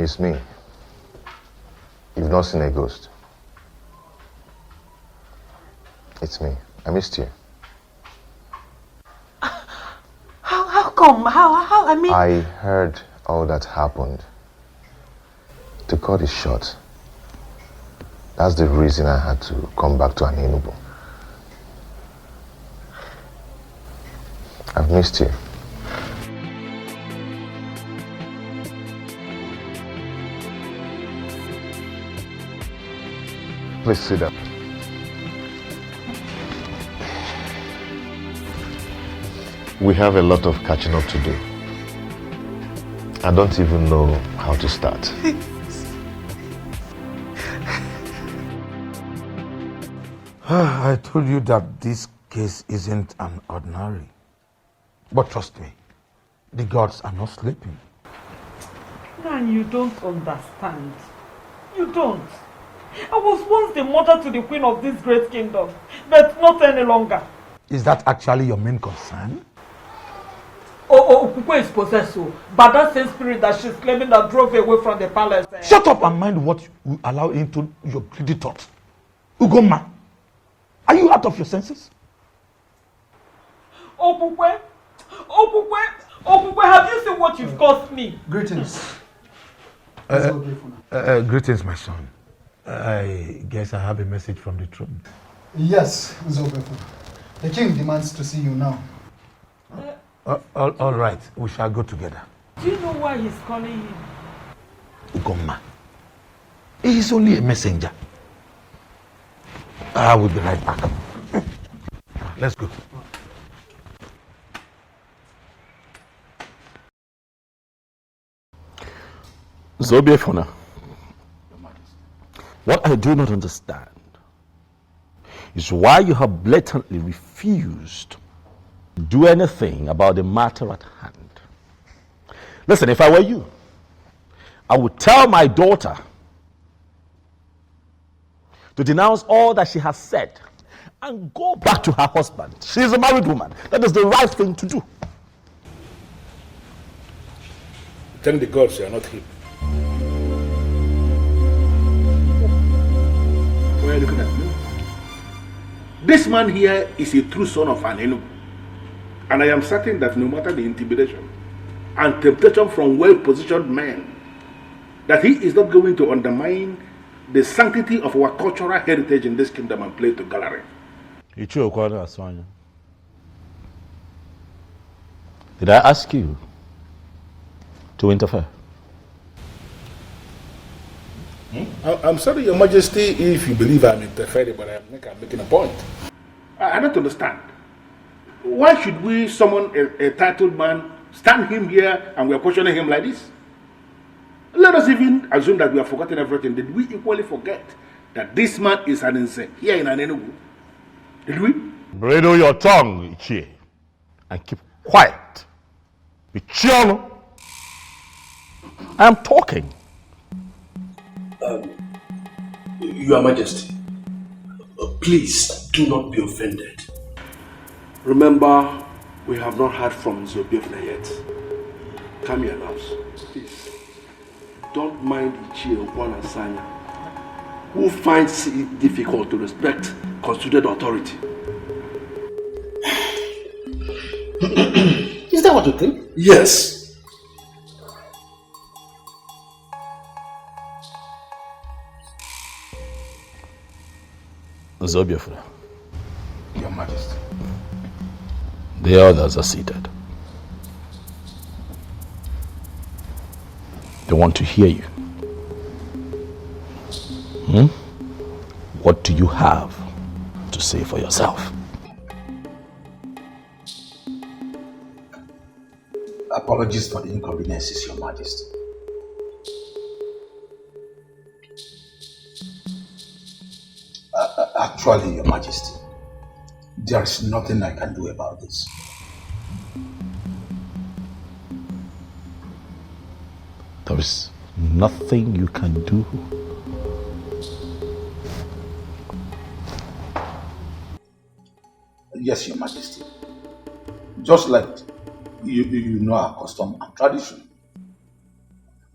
it's me. You've not seen a ghost. It's me. I missed you. How come? How, I mean... I heard all that happened. To cut it short, that's the reason I had to come back to Enugu. I've missed you. Please sit down. We have a lot of catching up to do. I don't even know how to start. I told you that this case isn't an ordinary. But trust me, the gods are not sleeping. Man, you don't understand. You don't. I was once the mother to the queen of this great kingdom, but not any longer. Is that actually your main concern? Okukwe is possessed, but that same spirit that she's claiming that drove away from the palace. Shut up and mind what you allow into your greedy thoughts. Ugoma, are you out of your senses? Okukwe, have you seen what you've caused me? Greetings. Greetings, my son. I guess I have a message from the throne. Yes, Zobefuna. The king demands to see you now. All right, we shall go together. Do you know why he's calling him? Ugoma, he is only a messenger. I will be right back. Let's go. Zobiefuna, what I do not understand is why you have blatantly refused to do anything about the matter at hand. Listen, if I were you, I would tell my daughter to denounce all that she has said and go back to her husband. She is a married woman. That is the right thing to do. Thank the gods you are not here. Why are you looking at me? This man here is a true son of Enugu. And I am certain that no matter the intimidation and temptation from well-positioned men, that he is not going to undermine the sanctity of our cultural heritage in this kingdom and play to gallery. Did I ask you to interfere? I'm sorry, Your Majesty, if you believe I'm interfering, but I'm making a point. I don't understand. Why should we summon a titled man, stand him here, and we're questioning him like this? Let us even assume that we have forgotten everything. Did we equally forget that this man is an insane here in Enugu? Did we? Bridle your tongue, Ichie, and keep quiet. Ichiano. I am talking. Your Majesty, please do not be offended. Remember, we have not heard from Zobiefna yet. Come here now, please. Don't mind Ichie Okwana Sanya, who finds it difficult to respect constituted authority. Is that what you think? Yes. Zobiefuna. Your Majesty. The others are seated. They want to hear you. What do you have to say for yourself? Apologies for the inconveniences, Your Majesty. Actually, Your Majesty, there is nothing I can do about this. There is nothing you can do. Yes, Your Majesty. Just like you know our custom and tradition.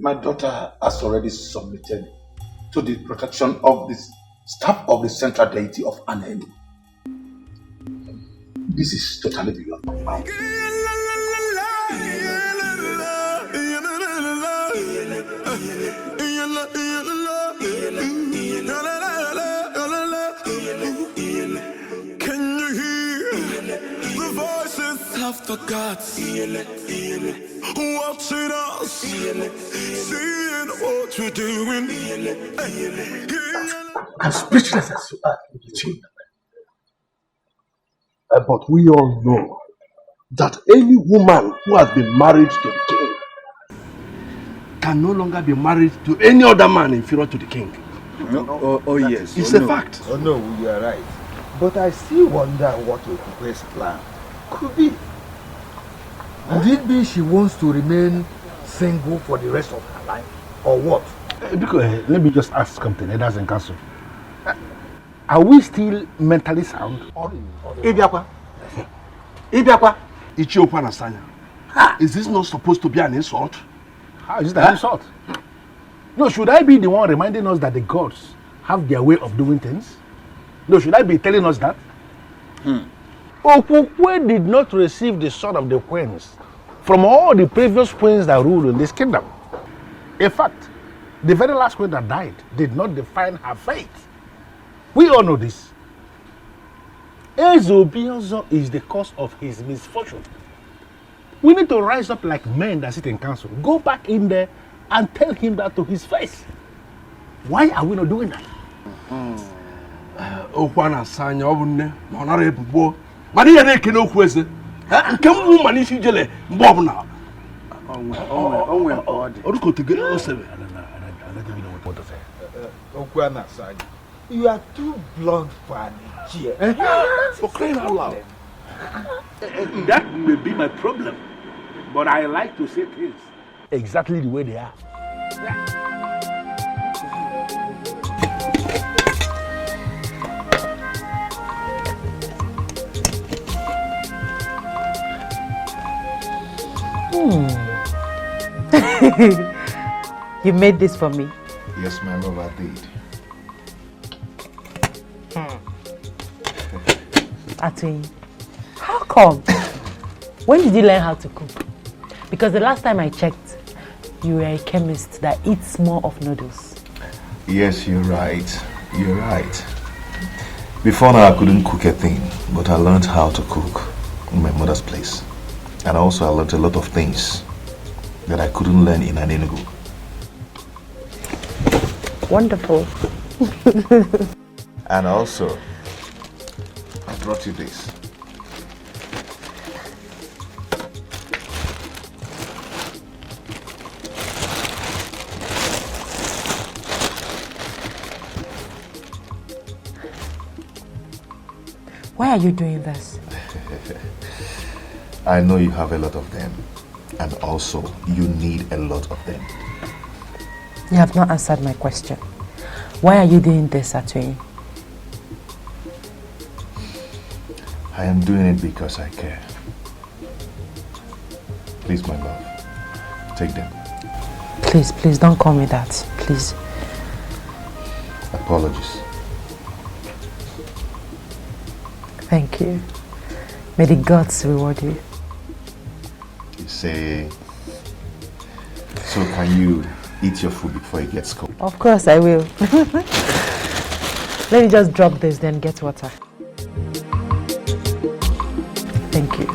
My daughter has already submitted to the protection of the staff of the central deity of Onny. This is totally beyond my power. Can you hear the voices of the gods watching us, seeing what we're doing? I'm speechless as you are, Alichi. But we all know that any woman who has been married to the king can no longer be married to any other man inferior to the king. Oh yes. It's a fact. Oh no, you are right. But I still wonder what Okupe's plan could be. Could it be she wants to remain single for the rest of her life? Or what? Because, let me just ask something, Elders in Council. Are we still mentally sound? Ibiakwa. Ibiakwa. Ichiokwa Nasanya. Is this not supposed to be an insult? How is it an insult? No, should I be the one reminding us that the gods have their way of doing things? No, should I be telling us that? Okukwe did not receive the sword of the queens from all the previous queens that ruled in this kingdom. In fact, the very last queen that died did not define her fate. We all know this. Ezobiozo is the cause of his misfortune. We need to rise up like men that sit in council. Go back in there and tell him that to his face. Why are we not doing that? Okwana Sanya obunne monara ebubo. Mani ya na-ekene okwu eze. Nke mbu mani isi jele mgbe ọbụla. Onwe mpọdị. Orukotegere osebe. Okwana Sanya, you are too blunt for an idiot. For crying out loud. That may be my problem, but I like to say things exactly the way they are. You made this for me? Yes, my love, I did. Atwin, how come? When did you learn how to cook? Because the last time I checked, you were a chemist that eats more of noodles. Yes, you're right. You're right. Before now, I couldn't cook a thing, but I learned how to cook in my mother's place. And also, I learned a lot of things that I couldn't learn in an Enugu. Wonderful. And also, I brought you this. Why are you doing this? I know you have a lot of them. And also, you need a lot of them. You have not answered my question. Why are you doing this, Atwin? I am doing it because I care. Please, my love, take them. Please, please don't call me that. Please. Apologies. Thank you. May the gods reward you. You say, so can you eat your food before it gets cold? Of course I will. Let me just drop this, then get water. Thank you.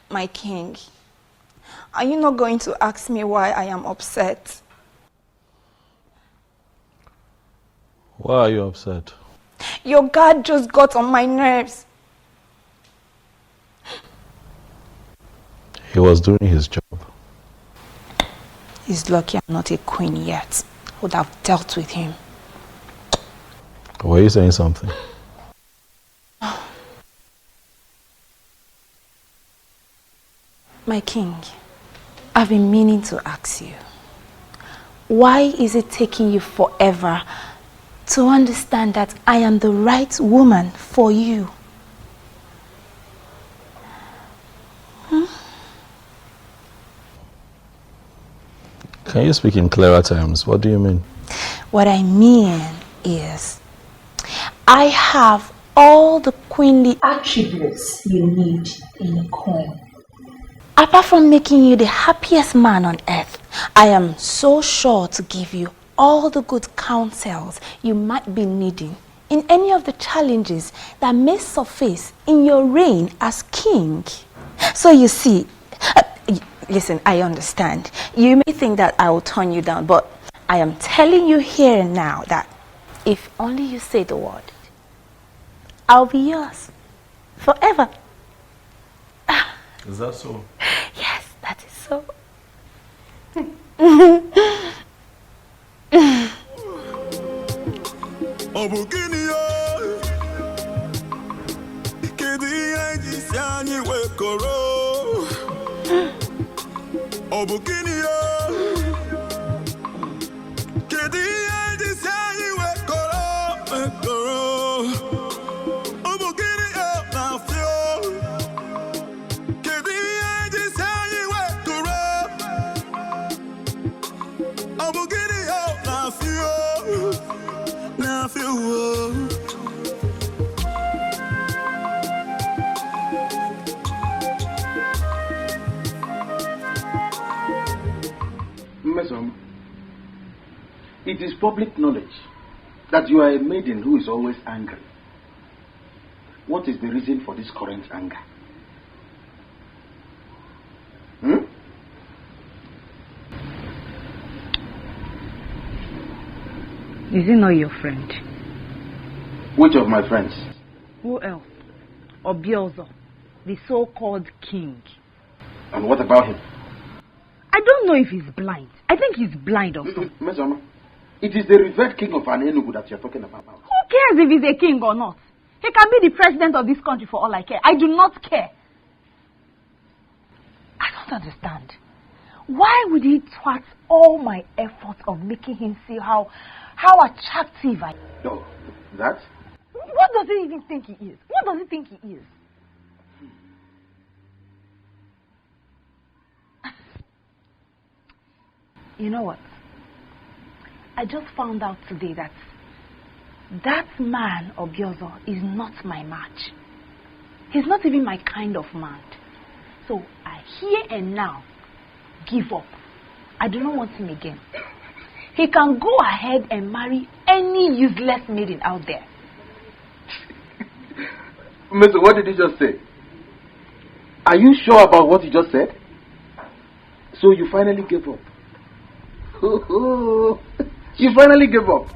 My king, are you not going to ask me why I am upset? Why are you upset? Your guard just got on my nerves. He was doing his job. He's lucky I'm not a queen yet. I would have dealt with him. Were you saying something? My king, I've been meaning to ask you. why is it taking you forever to understand that I am the right woman for you? Can you speak in clearer terms? What do you mean? What I mean is, I have all the queenly attributes you need in a queen. Apart from making you the happiest man on earth, I am so sure to give you all the good counsels you might be needing in any of the challenges that may surface in your reign as king. So you see, listen, I understand. You may think that I will turn you down, but I am telling you here and now that if only you say the word, I'll be yours forever. Is that so? Yes, that is so. It is public knowledge that you are a maiden who is always angry. What is the reason for this current anger? Is he not your friend? Which of my friends? Who else? Obiozo, the so-called king. And what about him? I don't know if he's blind. I think he's blind or something. Mesoma, it is the revered king of Enugu that you're talking about. Who cares if he's a king or not? He can be the president of this country for all I care. I do not care. I don't understand. Why would he thwart all my efforts of making him see how attractive I am? No, that? What does he even think he is? What does he think he is? You know what? I just found out today that man, Obiozo, is not my match. He's not even my kind of man. So I here and now give up. I do not want him again. He can go ahead and marry any useless maiden out there. Mister, what did he just say? Are you sure about what he just said? So you finally gave up? You finally gave up?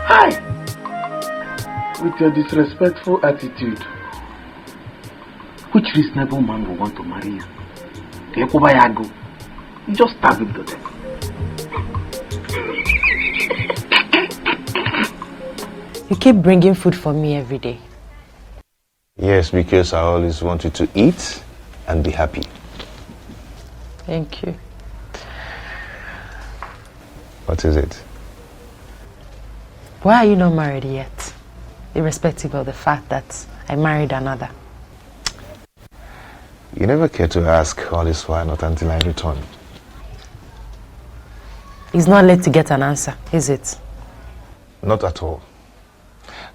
Hi! With your disrespectful attitude, which reasonable man will want to marry you? You just stab him to death. You keep bringing food for me every day. Yes, because I always want you to eat and be happy. Thank you. What is it? Why are you not married yet? Irrespective of the fact that I married another. You never care to ask all this while, not until I return. It's not late to get an answer, is it? Not at all.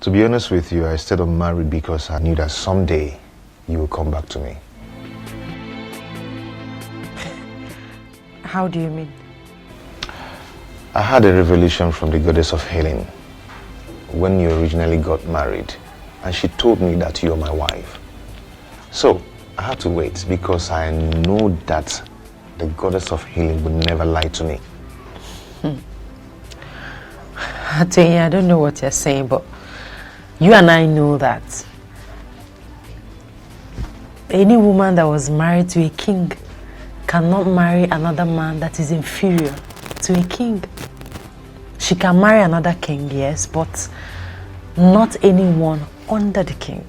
To be honest with you, I stayed unmarried because I knew that someday you will come back to me. How do you mean? I had a revelation from the goddess of healing when you originally got married, and she told me that you're my wife. So I had to wait because I know that the goddess of healing would never lie to me. I don't know what you're saying, but you and I know that any woman that was married to a king cannot marry another man that is inferior to a king. She can marry another king, yes, but not anyone under the king.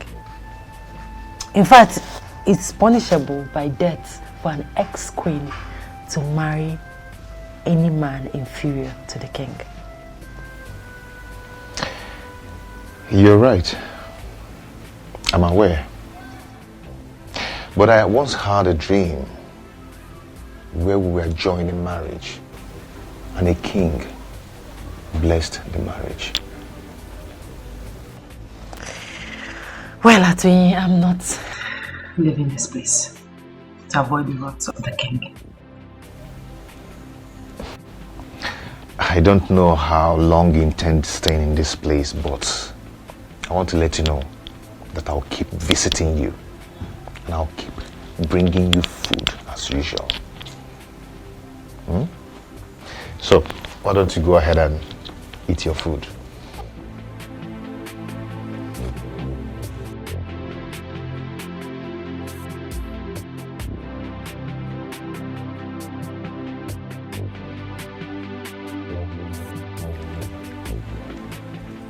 In fact, it's punishable by death for an ex-queen to marry any man inferior to the king. You're right. I'm aware. But I once had a dream where we were joined in marriage and a king blessed the marriage. Well, Atwini, I'm not leaving this place to avoid the wrath of the king. I don't know how long you intend staying in this place, but I want to let you know that I'll keep visiting you and I'll keep bringing you food as usual. So, why don't you go ahead and eat your food?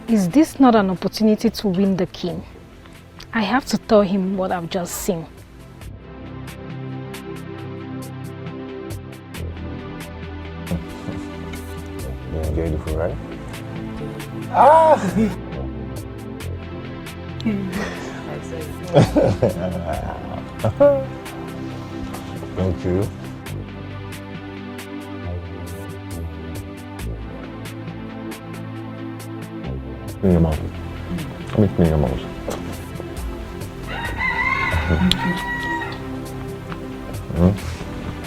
Is this not an opportunity to win the king? I have to tell him what I've just seen. You enjoy the food, right? Ah! Thank you. In your mouth. Come in your mouth.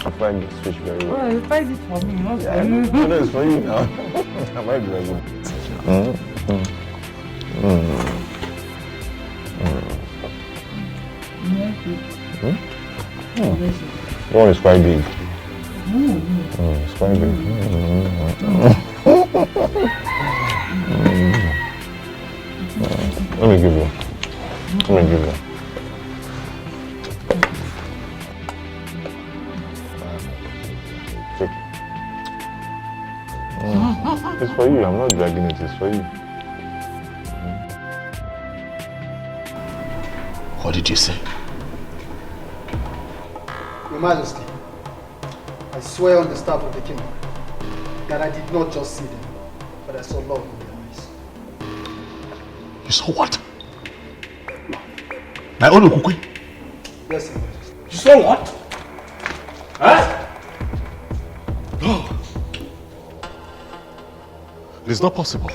I find this fish very well. Well, you find it for me, not Yeah, for you. no, it's for you now. I might be very good. The one is quite big. It's quite big. Let me give you. Take. It's for you. I'm not dragging it. It's for you. What did you say? Your Majesty, I swear on the staff of the king that I did not just see them, but I saw love in their eyes. You saw what? My own Okukwe? Yes, Your Majesty. You saw what? Huh? No. It is not possible.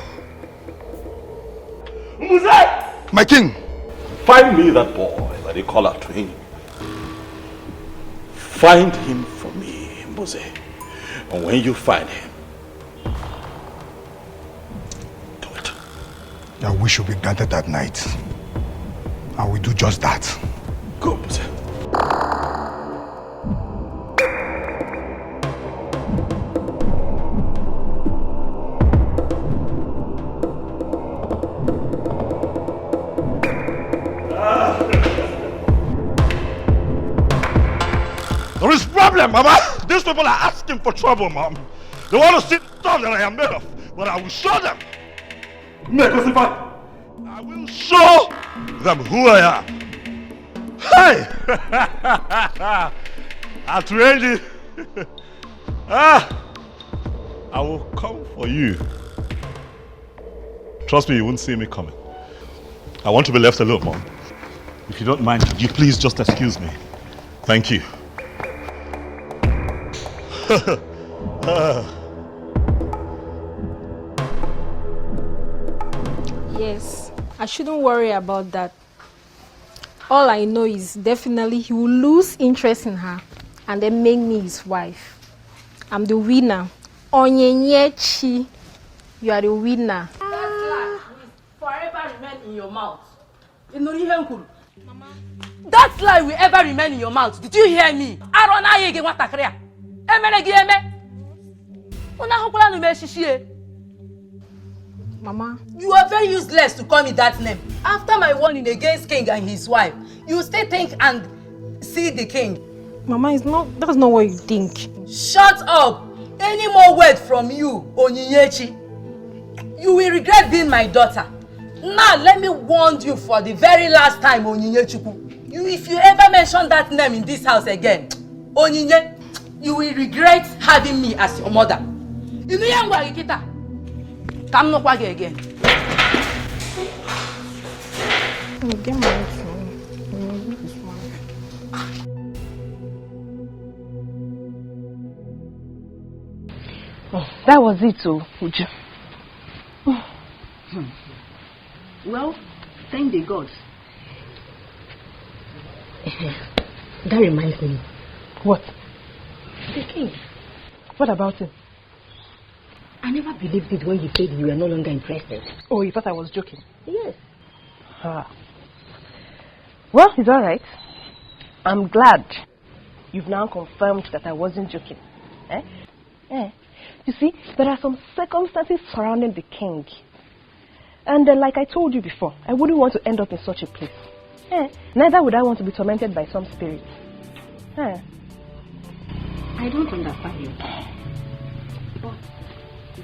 My king! Find me that boy that they call Atwini. Find him for me, Mbuze. And when you find him, Your wish will be granted that night. I will do just that. go, Mbuze. There is problem, Mama. These people are asking for trouble, Mom. They want to see the stuff that I am made of, but I will show them. I will show them who I am. Hey! Atwini. I will come for you. Trust me, you won't see me coming. I want to be left alone, Mom. If you don't mind, could you please just excuse me? Thank you. Yes, I shouldn't worry about that. All I know is definitely he will lose interest in her and then make me his wife. I'm the winner. Onyenyechi, you are the winner. Forever remain in your mouth. That lie will ever remain in your mouth. Did you hear me? Mama, you are very useless to call me that name. After my warning against king and his wife, you still think and see the king. Mama, that's not what you think. Shut up! Any more word from you, Onyinyechi? You will regret being my daughter. Now let me warn you for the very last time, Onyinye Chukwu. If you ever mention that name in this house again, Onyinye, you will regret having me as your mother. You know young Warikita. Come no kwage again. Get my phone. Oh, that was it, Uju. Well, thank the gods. That reminds me. What? The king. What about him? I never believed it when you said you were no longer interested. Oh, you thought I was joking? Yes. Well, it's alright. I'm glad you've now confirmed that I wasn't joking. You see, there are some circumstances surrounding the king. And like I told you before, I wouldn't want to end up in such a place. Neither would I want to be tormented by some spirit. I don't understand you. But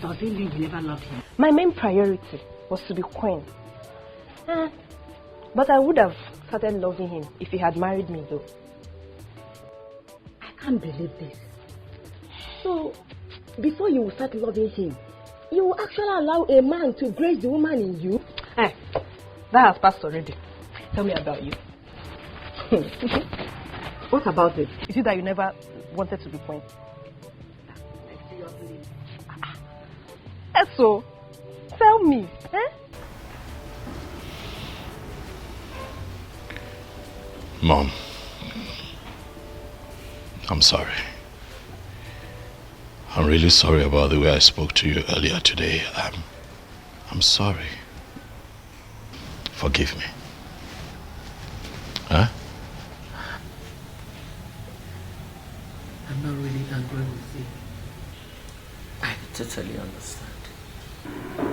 does it mean you never loved him? My main priority was to be queen. But I would have started loving him if he had married me, though. I can't believe this. So, before you will start loving him, you will actually allow a man to grace the woman in you? That has passed already. Tell me about you. What about it? Is it that you never wanted to be queen? So, tell me. Mom, I'm sorry. I'm really sorry about the way I spoke to you earlier today. I'm sorry. Forgive me. Huh? I'm not really angry with you. I totally understand.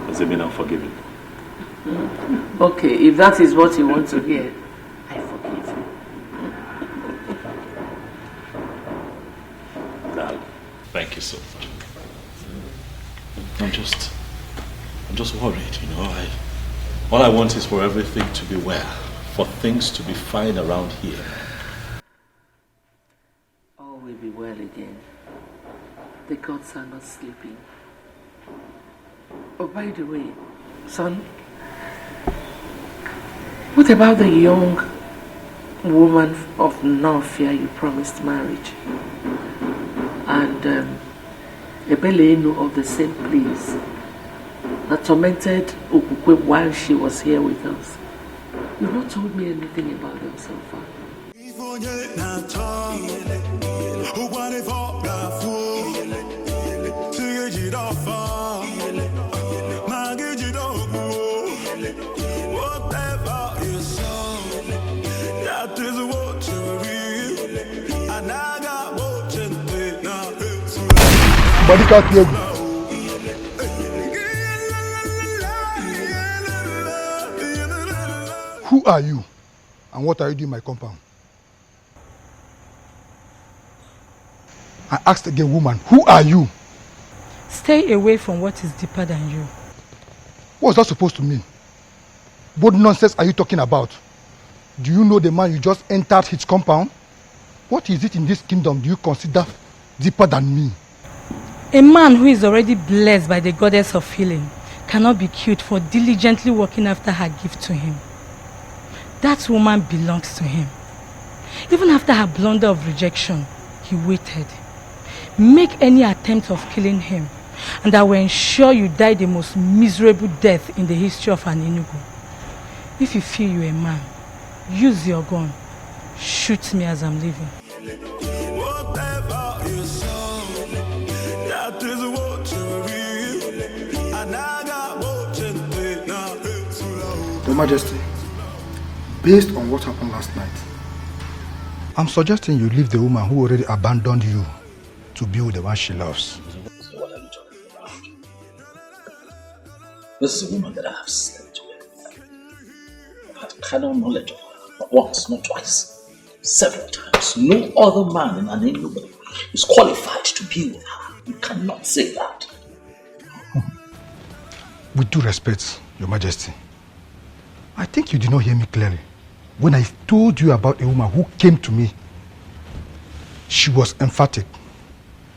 Does it mean I'm forgiven? Okay, if that is what you want to hear, I forgive you. Dad. Thank you so much. I'm just worried, you know. All I want is for everything to be well, for things to be fine around here. All will be well again. The gods are not sleeping. Oh, by the way, son, what about the young woman of no fear you promised marriage? And Ebelenu of the same place that tormented Okukwe while she was here with us. You've not told me anything about them so far. Who are you? And what are you doing in my compound? I asked again, woman, who are you? Stay away from what is deeper than you. What's that supposed to mean? What nonsense are you talking about? Do you know the man you just entered his compound? What is it in this kingdom do you consider deeper than me? A man who is already blessed by the goddess of healing cannot be killed for diligently working after her gift to him. That woman belongs to him. Even after her blunder of rejection, he waited. Make any attempt of killing him, and I will ensure you die the most miserable death in the history of an Enugu. If you feel you're a man, use your gun. Shoot me as I'm leaving. Your Majesty, based on what happened last night, I'm suggesting you leave the woman who already abandoned you to be with the one she loves. What are you talking about? This is a woman that I have slept with. I've had carnal knowledge of her, not once, not twice, several times. No other man in an Enugu is qualified to be with her. You cannot say that. With due respect, Your Majesty, I think you did not hear me clearly. When I told you about a woman who came to me, she was emphatic.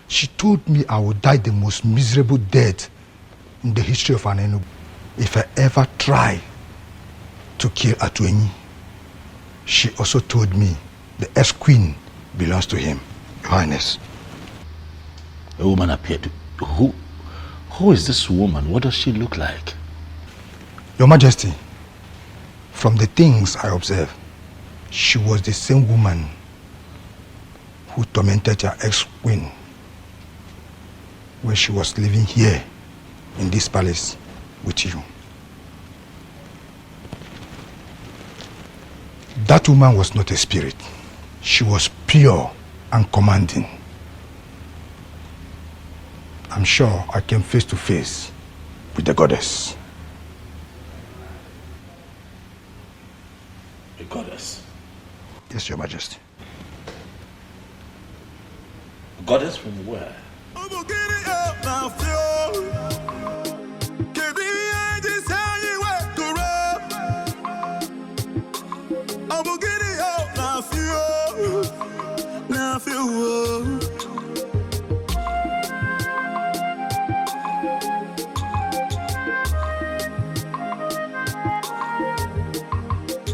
She told me I would die the most miserable death in the history of an Enugu if I ever try to kill Atuenyi. She also told me the ex-queen belongs to him, Your Highness. A woman appeared to... Who is this woman? What does she look like? Your Majesty, from the things I observed, she was the same woman who tormented your ex-queen when she was living here in this palace with you. That woman was not a spirit. She was pure and commanding. I'm sure I came face to face with the goddess. A goddess? Yes, Your Majesty. A goddess from where?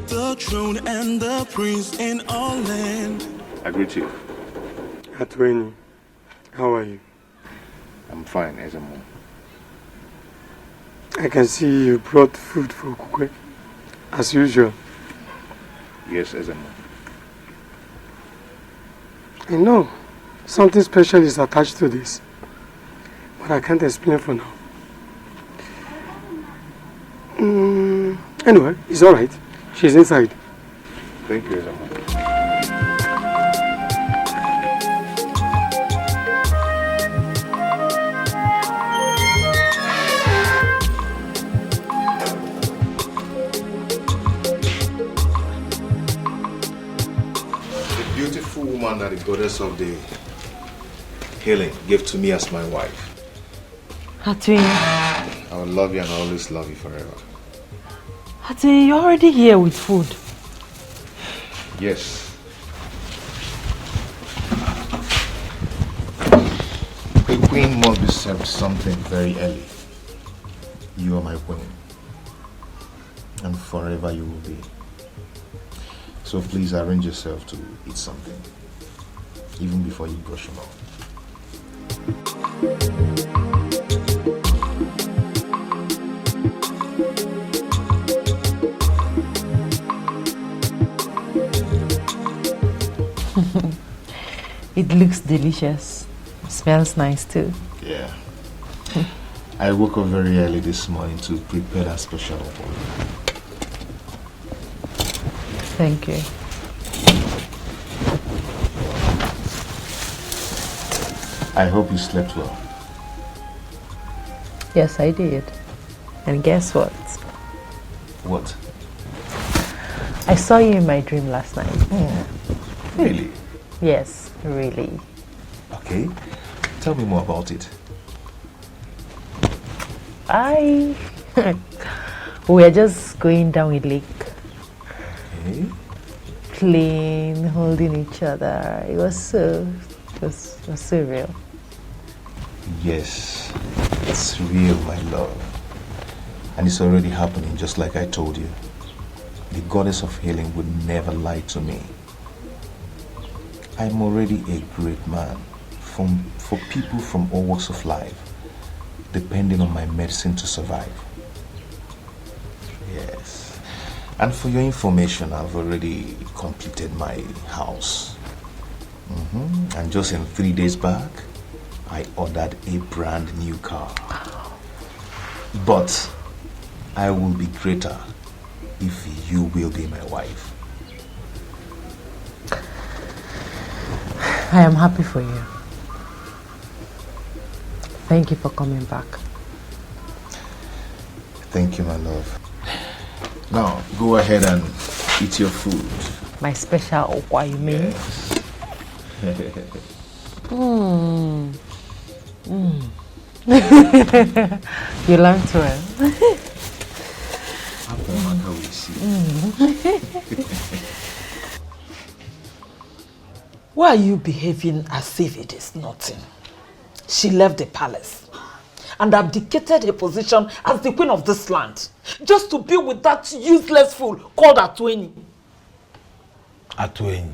The throne and the prince in all land. I greet you. Atuenyi, how are you? I'm fine, Ezemo. I can see you brought food for Kukwe, as usual. Yes, Ezemo. I know something special is attached to this, but I can't explain for now. Anyway, it's alright. She's inside. Thank you, Ezemo. The beautiful woman that the goddess of the healing gave to me as my wife. Atuenyi. I will love you and always love you forever. Atuenyi, you're already here with food. Yes. A queen must be served something very early. You are my queen. And forever you will be. So please arrange yourself to eat something. Even before you brush your mouth. It looks delicious. Smells nice too. Yeah. I woke up very early this morning to prepare that special one. Thank you. I hope you slept well. Yes, I did. And guess what? What? I saw you in my dream last night. Really? Yes, really. Okay. Tell me more about it. We were just going down a lake. Okay. Playing, holding each other. It was so real. Yes, it's real, my love. And it's already happening, just like I told you. The goddess of healing would never lie to me. I'm already a great man for people from all walks of life, depending on my medicine to survive. Yes. And for your information, I've already completed my house. And just in 3 days back, I ordered a brand new car. But I will be greater if you will be my wife. I am happy for you. Thank you for coming back. Thank you, my love. Now, go ahead and eat your food. My special okwa, you mean? Yes. You learned well. Why are you behaving as if it is nothing? She left the palace and abdicated her position as the queen of this land just to be with that useless fool called Onny. Onny.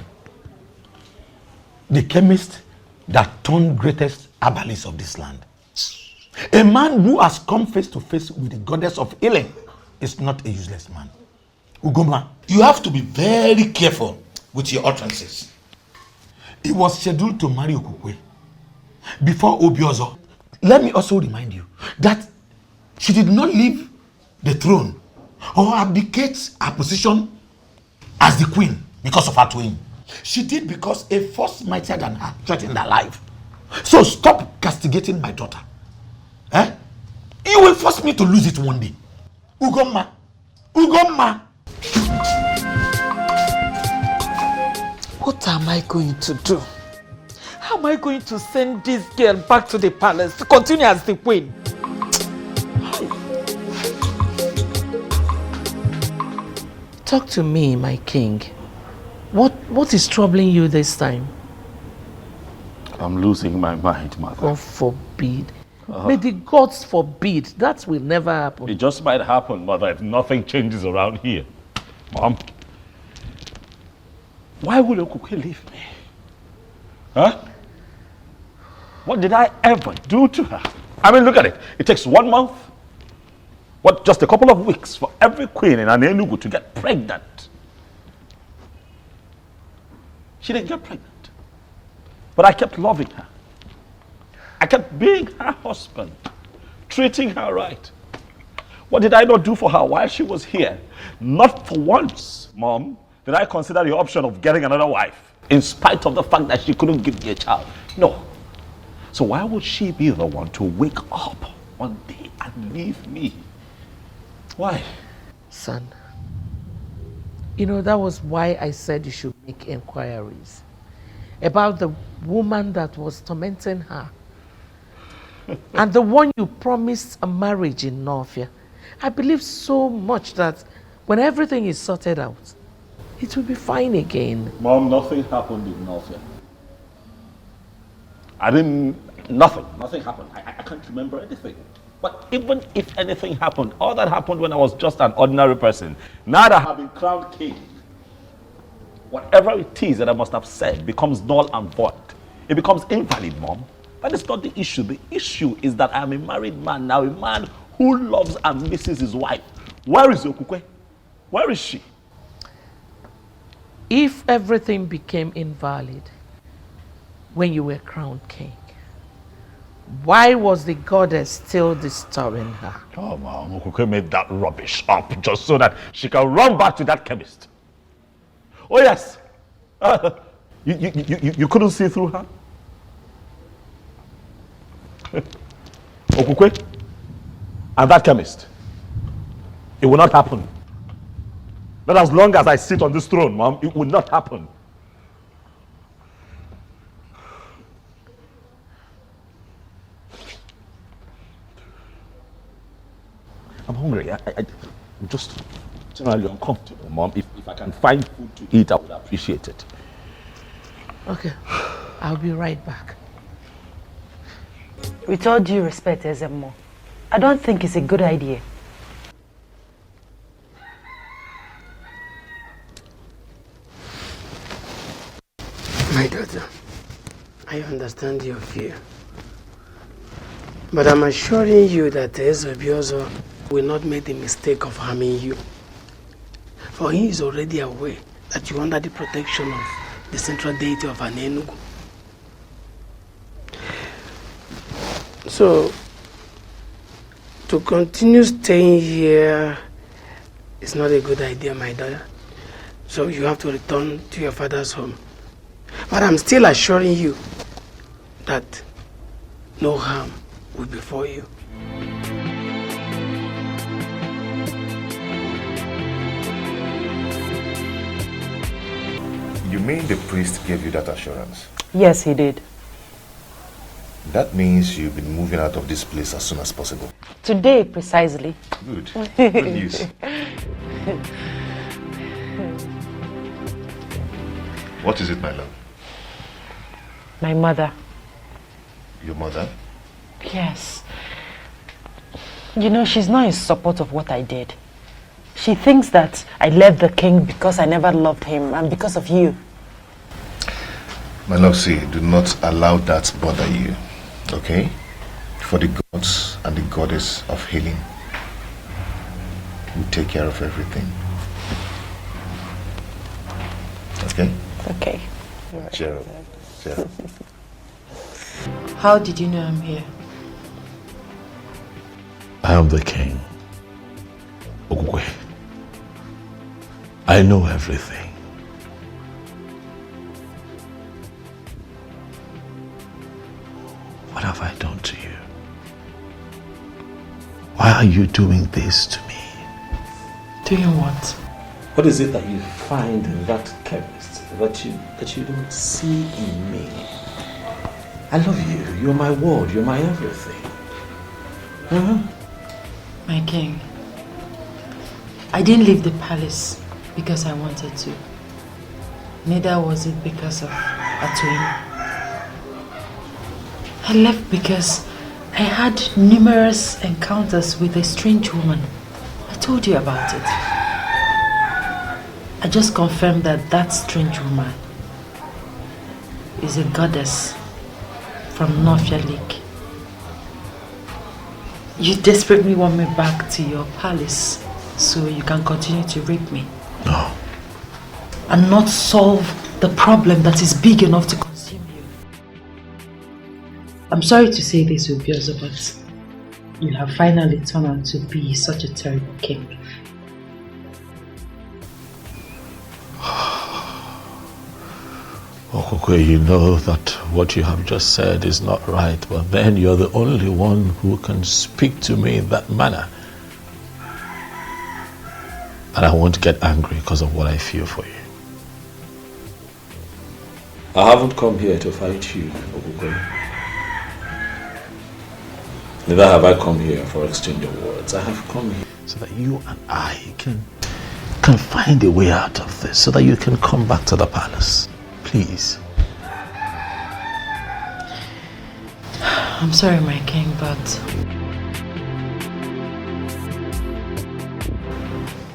The chemist that turned greatest herbalist of this land. A man who has come face to face with the goddess of healing is not a useless man. Ugoma, you have to be very careful with your utterances. He was scheduled to marry Okukwe before Obiozo. Let me also remind you that she did not leave the throne or abdicate her position as the queen because of her twin. She did because a force mightier than her threatened her life. So stop castigating my daughter. Eh? You will force me to lose it one day. Ugoma. Ugoma. What am I going to do? How am I going to send this girl back to the palace to continue as the queen? Talk to me, my king. What is troubling you this time? I'm losing my mind, mother. God forbid. May the gods forbid. That will never happen. It just might happen, mother, if nothing changes around here. Mom, why would Okukwe leave me? Huh? What did I ever do to her? I mean, look at it. It takes 1 month, just a couple of weeks for every queen in Enugu to get pregnant. She didn't get pregnant. But I kept loving her. I kept being her husband, treating her right. What did I not do for her while she was here? Not for once, Mom, did I consider the option of getting another wife, in spite of the fact that she couldn't give me a child. No. So why would she be the one to wake up one day and leave me? Why? Son, you know, that was why I said you should make inquiries about the woman that was tormenting her and the one you promised a marriage in Northia. I believe so much that when everything is sorted out, it will be fine again. Mom, nothing happened in Northia. Nothing happened. I can't remember anything. But even if anything happened, all that happened when I was just an ordinary person. Now that I have been crowned king, whatever it is that I must have said becomes null and void. It becomes invalid, Mom. That is not the issue. The issue is that I am a married man now, a man who loves and misses his wife. Where is Okukwe? Where is she? If everything became invalid when you were crowned king, why was the goddess still disturbing her? Oh, Mom, Okukwe made that rubbish up just so that she can run back to that chemist. Oh, yes. You couldn't see through her? Okukwe and that chemist. It will not happen. Not as long as I sit on this throne, Mom, it will not happen. I'm hungry. I'm just generally uncomfortable, Mom. If I can find food to eat, I would appreciate it. Okay, I'll be right back. With all due respect, Ezemo, I don't think it's a good idea. My daughter, I understand your fear. But I'm assuring you that Ezebiozo will not make the mistake of harming you. For he is already aware that you are under the protection of the central deity of Enugu. So, to continue staying here is not a good idea, my daughter. So you have to return to your father's home. But I'm still assuring you that no harm will befall you. You mean the priest gave you that assurance? Yes, he did. That means you'll be moving out of this place as soon as possible. Today, precisely. Good. Good news. What is it, my love? My mother. Your mother? Yes. You know, she's not in support of what I did. She thinks that I left the king because I never loved him and because of you. My love, see, do not allow that bother you, okay? For the gods and the goddess of healing will take care of everything. Okay? Okay. Gerald. Gerald. How did you know I'm here? I am the king. Ogwe. I know everything. What have I done to you? Why are you doing this to me? Doing what? What is it that you find in that chemist that you don't see in me? I love you. You're my world. You're my everything. My king, I didn't leave the palace because I wanted to. Neither was it because of Atwin. I left because I had numerous encounters with a strange woman. I told you about it. I just confirmed that that strange woman is a goddess from Nofia Lake. You desperately want me back to your palace so you can continue to rape me. No. And not solve the problem that is big enough to consume you. I'm sorry to say this, Ubiozo, but you have finally turned out to be such a terrible king. Okokwe, you know that what you have just said is not right, but then you're the only one who can speak to me in that manner. And I won't get angry because of what I feel for you. I haven't come here to fight you, Okokwe. Neither have I come here for exchange of words. I have come here so that you and I can find a way out of this, so that you can come back to the palace. Please. I'm sorry, my king, but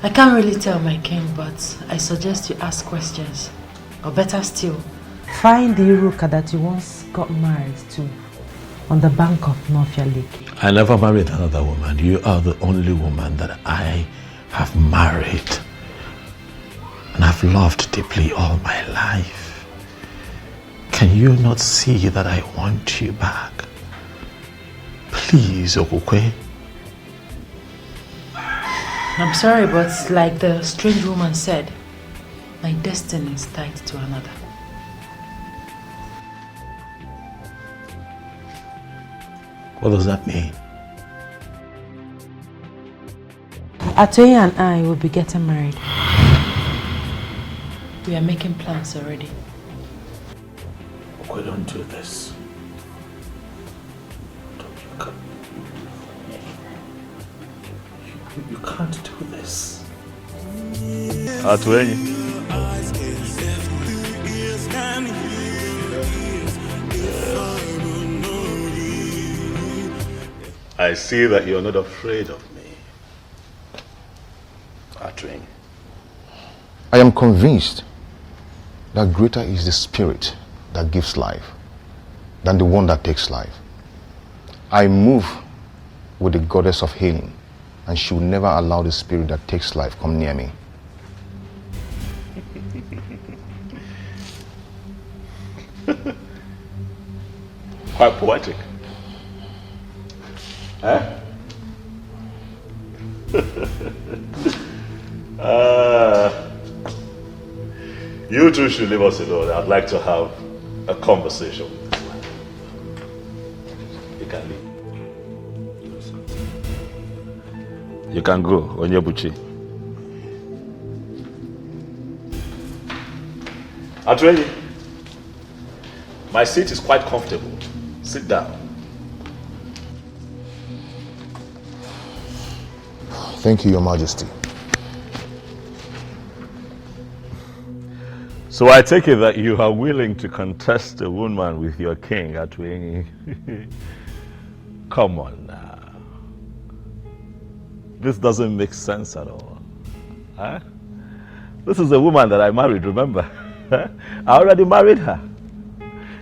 I can't really tell, my king, but I suggest you ask questions. Or better still, find the Iruka that you once got married to on the bank of Nofia Lake. I never married another woman. You are the only woman that I have married and I've loved deeply all my life. Can you not see that I want you back? Please, Okokwe. I'm sorry, but like the strange woman said, my destiny is tied to another. What does that mean? Atoye and I will be getting married. We are making plans already. Okay, don't do this. You can't do this. Atoye. I see that you're not afraid of me. Atoye. I am convinced that greater is the spirit that gives life than the one that takes life. I move with the goddess of healing, and she will never allow the spirit that takes life come near me. Quite poetic. Huh? You two should leave us alone. I'd like to have a conversation with this man. You can leave. You can go, Onyebuchi. Atoye, my seat is quite comfortable. Sit down. Thank you, Your Majesty. So I take it that you are willing to contest a woman with your king at Wengi. Come on now. This doesn't make sense at all. Huh? This is a woman that I married, remember? I already married her.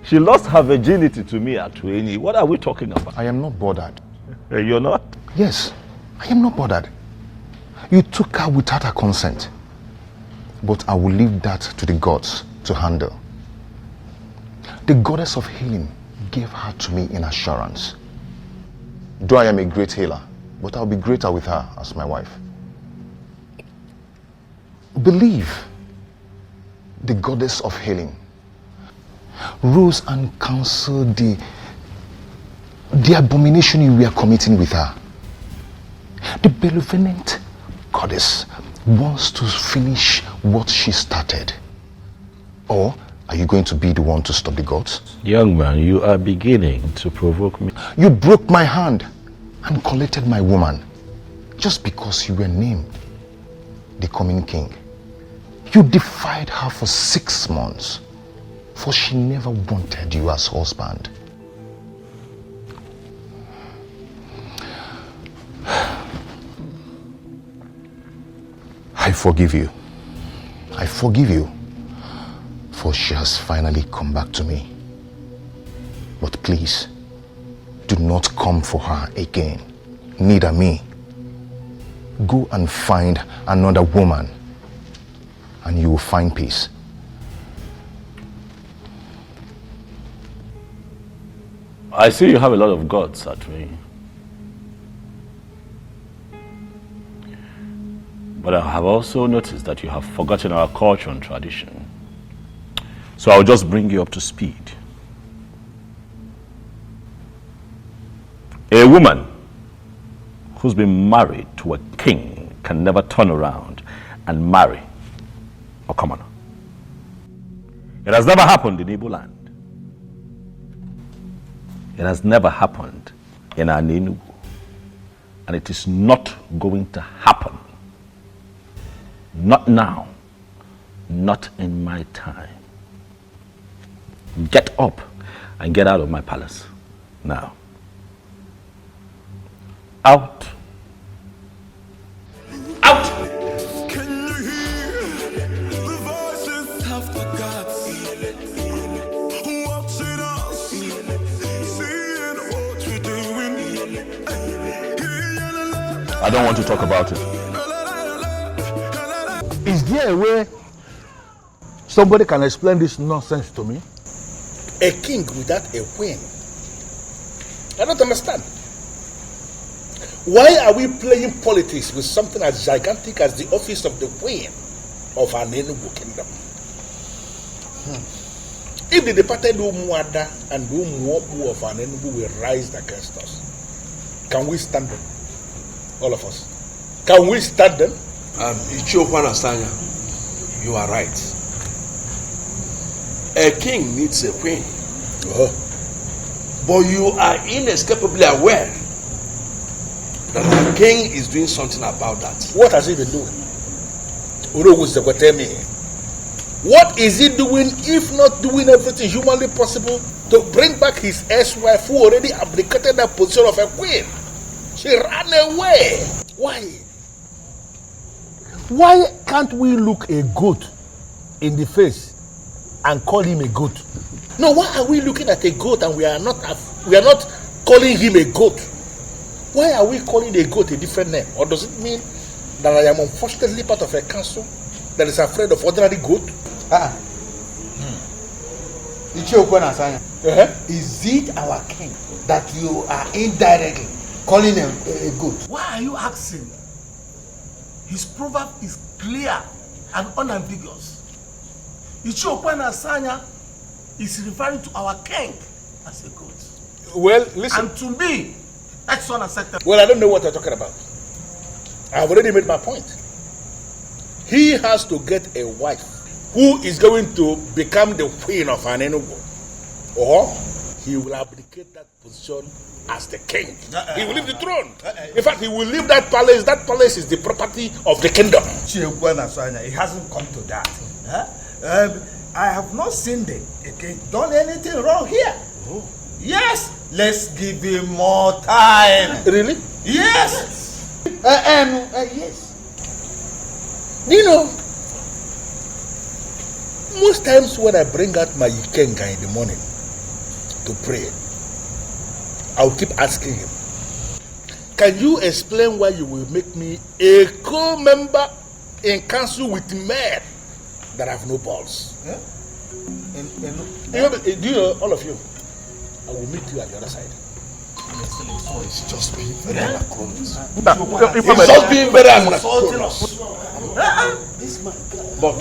She lost her virginity to me at Wengi. What are we talking about? I am not bothered. You're not? Yes, I am not bothered. You took her without her consent. But I will leave that to the gods to handle. The goddess of healing gave her to me in assurance. Though I am a great healer, but I'll be greater with her as my wife. Believe the goddess of healing rose and counseled the abomination you were committing with her. The benevolent goddess wants to finish what she started. Or are you going to be the one to stop the gods? Young man, you are beginning to provoke me. You broke my hand and collected my woman just because you were named the coming king. You defied her for 6 months, for she never wanted you as husband. I forgive you. I forgive you, for she has finally come back to me. But please, do not come for her again, neither me. Go and find another woman, and you will find peace. I see you have a lot of gods at me. But I have also noticed that you have forgotten our culture and tradition. So I'll just bring you up to speed. A woman who's been married to a king can never turn around and marry a commoner. It has never happened in Igbo land. It has never happened in Enugu. And it is not going to happen. Not now. Not in my time. Get up and get out of my palace now. Out. Out. Can you hear the voices of the gods watching us, seeing what we're doing? I don't want to talk about it. Is there a way somebody can explain this nonsense to me? A king without a queen? I don't understand. Why are we playing politics with something as gigantic as the office of the queen of an Enugu kingdom? If the departed Umuada and the Umuobu of an Enugu will rise against us, can we stand them? All of us. Can we stand them? Ichokwana Sanya, you are right. A king needs a queen. But you are inescapably aware that the king is doing something about that. What has he been doing? What is he doing if not doing everything humanly possible to bring back his ex-wife who already abdicated the position of a queen? She ran away. Why? Why can't we look a goat in the face and call him a goat? No, why are we looking at a goat and we are not calling him a goat? Why are we calling a goat a different name? Or does it mean that I am unfortunately part of a council that is afraid of ordinary goat? Is it our king that you are indirectly calling a goat? Why are you asking? His proverb is clear and unambiguous. Ichiokwana Sanya is referring to our king as a goat. Well, listen. And to me, that's unacceptable. Well, I don't know what you're talking about. I've already made my point. He has to get a wife who is going to become the queen of an Enugu. Or he will abdicate that position as the king. He will leave the throne. In fact, he will leave that palace. That palace is the property of the kingdom. It hasn't come to that. I have not seen the king done anything wrong here. Oh. Yes, let's give him more time. Really? Yes. Yes. You know, most times when I bring out my Ikenga in the morning to pray, I'll keep asking him, can you explain why you will make me a co-member in council with men that have no balls? Yeah? Do you know, all of you, I will meet you at the other side. It's just being very anachronous. It's just being very anachronous. But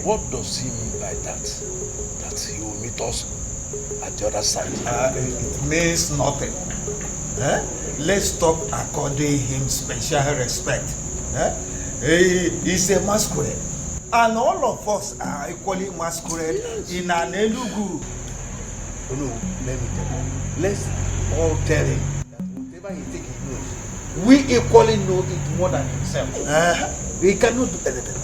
what does he mean by that? That he will meet us at the other side? It means nothing. Let's stop according him special respect. He's a masquerade. And all of us are equally masquerade in an Enugu. Oh no, let me tell you. Let's all tell him that whatever he thinks he knows, we equally know it more than himself. We cannot do anything.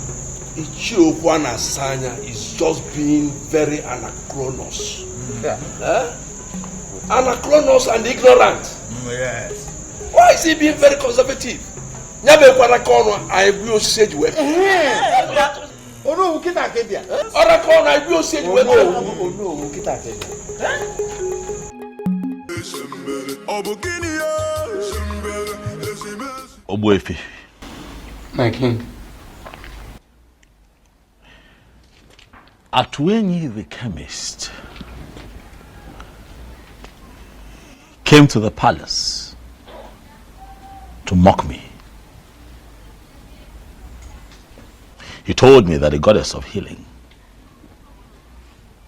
Ichiokwana Sanya is just being very anachronous. Anachronous and ignorant. Yes. Why is he being very conservative? I will say you. Oh no, kita kedia. Ora kon I will say you. Oh no, kita kedia. Obuefi. My king. Atwenyi the chemist came to the palace to mock me. He told me that the goddess of healing,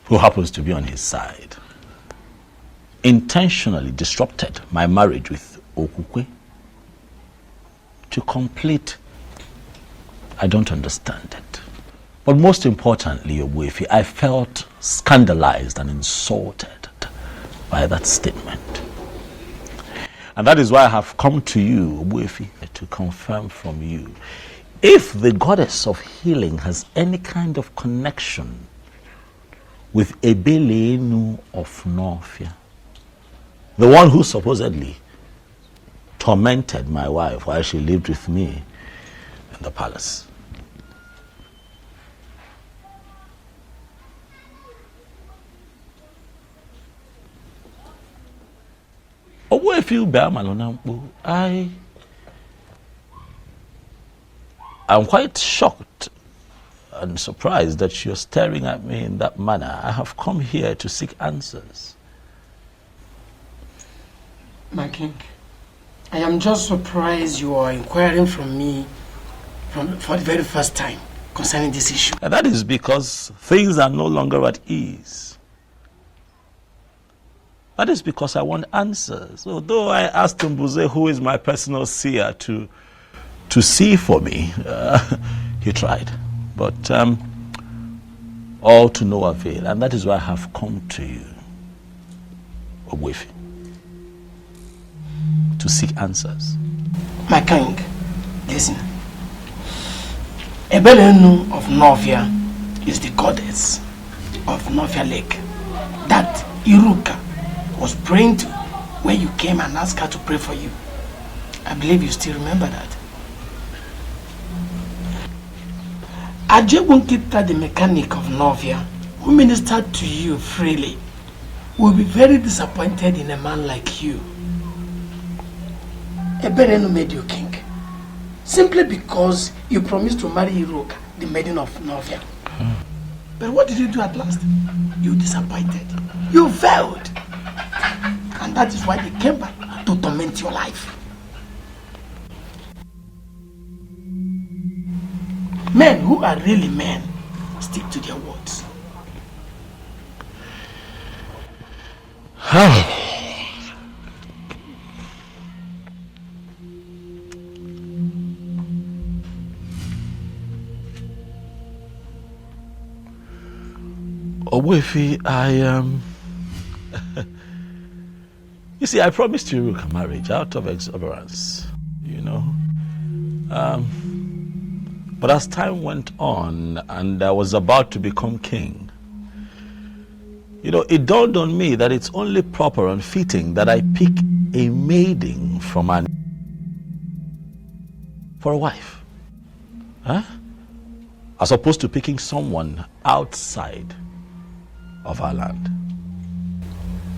who happens to be on his side, intentionally disrupted my marriage with Okukwe to complete. I don't understand it. But most importantly, Obuefi, I felt scandalized and insulted by that statement. And that is why I have come to you, Obuefi, to confirm from you if the goddess of healing has any kind of connection with Ebelenu of Norfia, the one who supposedly tormented my wife while she lived with me in the palace. I'm quite shocked and surprised that you're staring at me in that manner. I have come here to seek answers. My king, I am just surprised you are inquiring from me for the very first time concerning this issue. And that is because things are no longer at ease. That is because I want answers. Although I asked Mbuze, who is my personal seer, to see for me, he tried. But all to no avail. And that is why I have come to you, Obuefi, to seek answers. My king, listen. Ebelenu of Norfia is the goddess of Norfia Lake that Iruka was praying to when you came and asked her to pray for you. I believe you still remember that. Ajebunkita, the mechanic of Norfia, who ministered to you freely, will be very disappointed in a man like you. Ebelenu made you king simply because you promised to marry Iruka, the maiden of Norfia. But what did you do at last? You disappointed. You failed. And that is why they came back to torment your life. Men who are really men stick to their words. Obuefi, I am You see, I promised you a marriage out of exuberance, you know. But as time went on and I was about to become king, you know, it dawned on me that it's only proper and fitting that I pick a maiden from an for a wife. Huh? As opposed to picking someone outside of our land.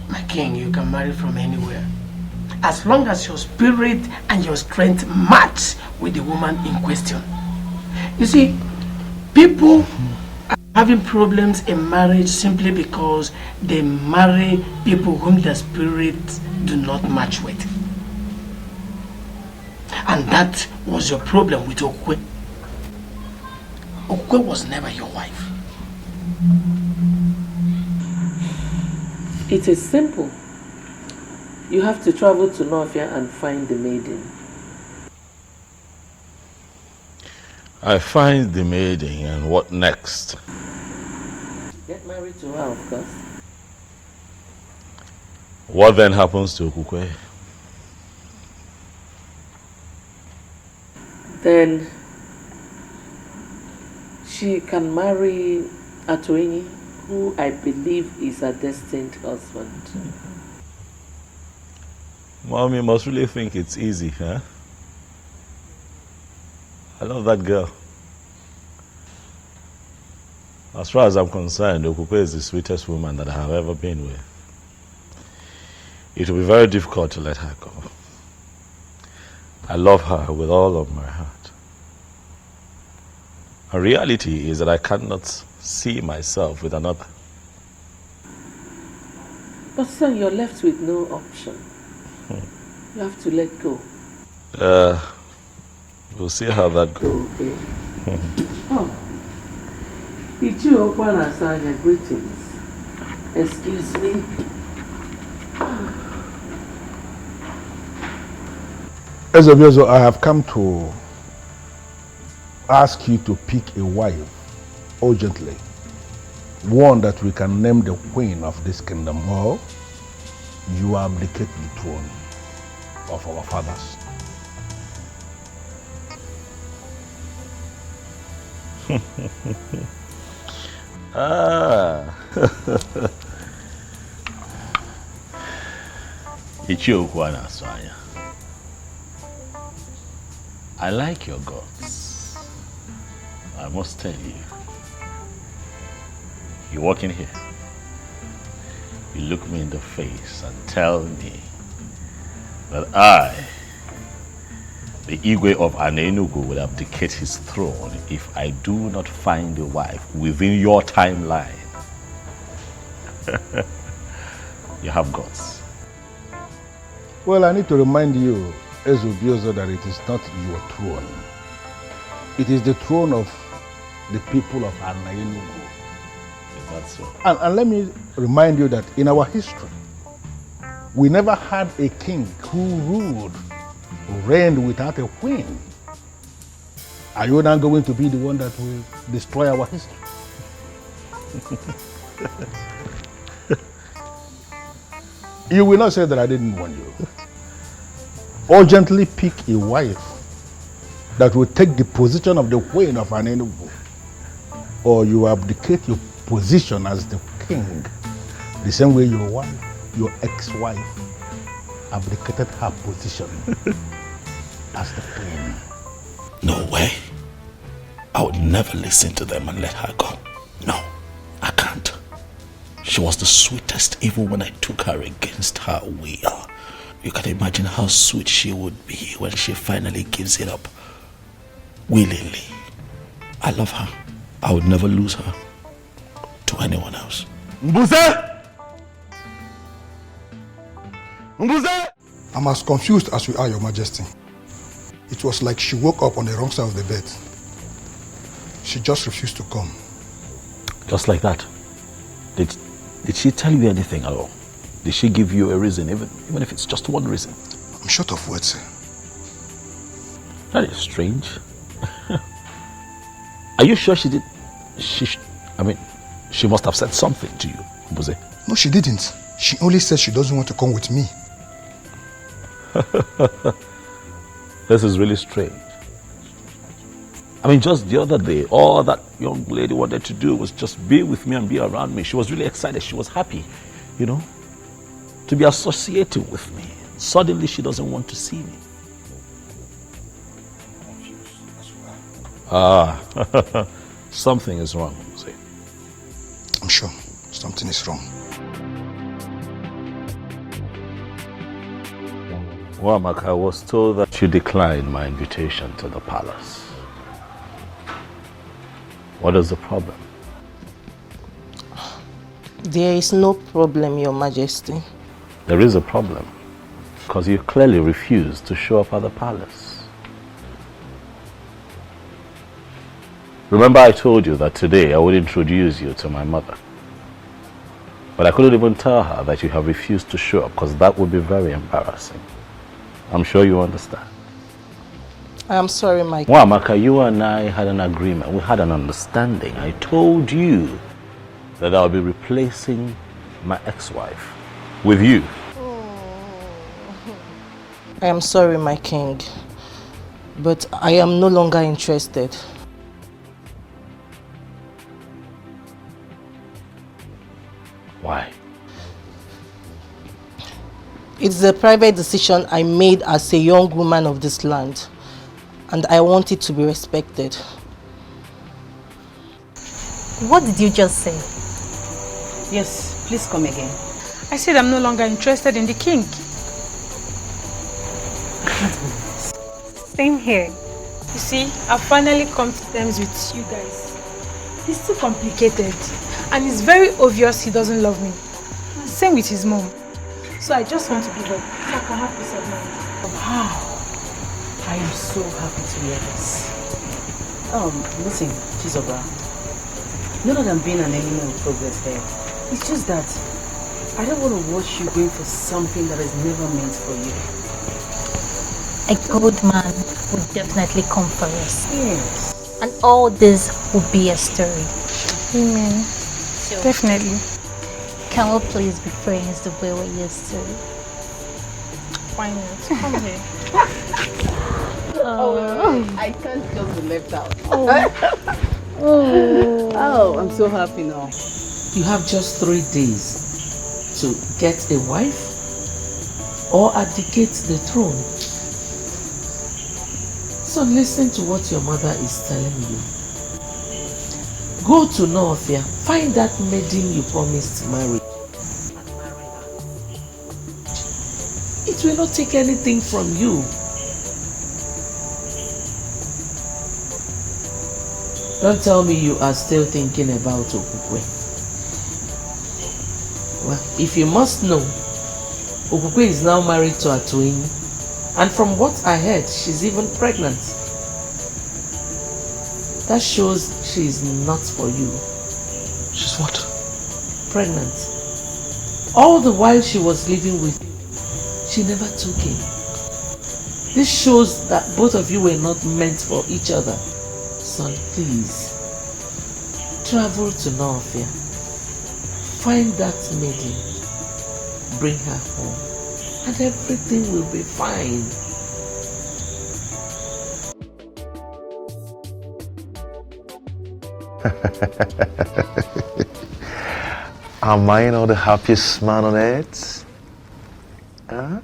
My king, you can marry from anywhere. As long as your spirit and your strength match with the woman in question. You see, people are having problems in marriage simply because they marry people whom their spirits do not match with. And that was your problem with Okwe. Okwe was never your wife. It is simple. You have to travel to Northia and find the maiden. I find the maiden, and what next? Get married to her, of course. What then happens to Okukwe? Then she can marry Atoini, who I believe is her destined husband. Mommy must really think it's easy, huh? I love that girl. As far as I'm concerned, Okukwe is the sweetest woman that I have ever been with. It will be very difficult to let her go. I love her with all of my heart. The reality is that I cannot see myself with another. But son, you're left with no option. You have to let go. We'll see how that goes. Okay. Oh. Ichio Okwana Sanya, greetings. Excuse me. Ezobiozo, I have come to ask you to pick a wife urgently. One that we can name the queen of this kingdom, or you abdicate the throne of our fathers. Ichiokwana Swanya. I like your guts. I must tell you. You walk in here. You look me in the face and tell me that I, the Igwe of Anenugu, will abdicate his throne if I do not find a wife within your timeline. You have guts. Well, I need to remind you, Ezobiozo, that it is not your throne. It is the throne of the people of Anenugu. Is that so? And let me remind you that in our history, we never had a king who ruled or reigned without a queen. Are you now going to be the one that will destroy our history? You will not say that I didn't warn you. Urgently pick a wife that will take the position of the queen of Anenugu, or you abdicate your position as the king, the same way your wife, your ex-wife, abdicated her position as the queen. No way. I would never listen to them and let her go. No, I can't. She was the sweetest even when I took her against her will. You can imagine how sweet she would be when she finally gives it up willingly. I love her. I would never lose her to anyone else. Mbuze! Mbuze! I'm as confused as you are, Your Majesty. It was like she woke up on the wrong side of the bed. She just refused to come. Just like that? Did she tell you anything at all? Did she give you a reason, even if it's just one reason? I'm short of words, sir. That is strange. Are you sure she did? She must have said something to you, Mbuze. No, she didn't. She only said she doesn't want to come with me. This is really strange. I mean, just the other day, all that young lady wanted to do was just be with me and be around me. She was really excited. She was happy, you know, to be associated with me. Suddenly, she doesn't want to see me. Something is wrong, see. I'm sure something is wrong. Well, Mark, I was told that you declined my invitation to the palace. What is the problem? There is no problem, Your Majesty. There is a problem, because you clearly refused to show up at the palace. Remember I told you that today I would introduce you to my mother. But I couldn't even tell her that you have refused to show up, because that would be very embarrassing. I'm sure you understand. I am sorry, my king. Well, Amaka, you and I had an agreement. We had an understanding. I told you that I'll be replacing my ex-wife with you. I am sorry, my king. But I am no longer interested. Why? It's a private decision I made as a young woman of this land, and I want it to be respected. What did you just say? Yes, please come again. I said I'm no longer interested in the king. Same here. You see, I've finally come to terms with you guys. He's too complicated, and it's very obvious he doesn't love me. Same with his mom. So I just want to give up, so I can have peace of mind. Wow. I am so happy to hear this. Listen, Chizobra. Not that I'm being an enemy of progress here. It's just that I don't want to watch you going for something that is never meant for you. A good man would definitely come for us. Yes. And all this will be a story. Amen. So, Definitely. can we please be friends the way we used to? Why not? Come here. I can't just be left out. Oh, I'm so happy now. You have just 3 days to get a wife or abdicate the throne. So listen to what your mother is telling you. Go to Northia, find that maiden you promised to marry. It will not take anything from you. Don't tell me you are still thinking about Okukwe. Well, if you must know, Okukwe is now married to Atuini, and from what I heard, she's even pregnant. That shows she is not for you. She's what? Pregnant. All the while she was living with you, she never took him. This shows that both of you were not meant for each other. Son, please, travel to Northia. Find that maiden. Bring her home. And everything will be fine. Am I not the happiest man on earth? Huh?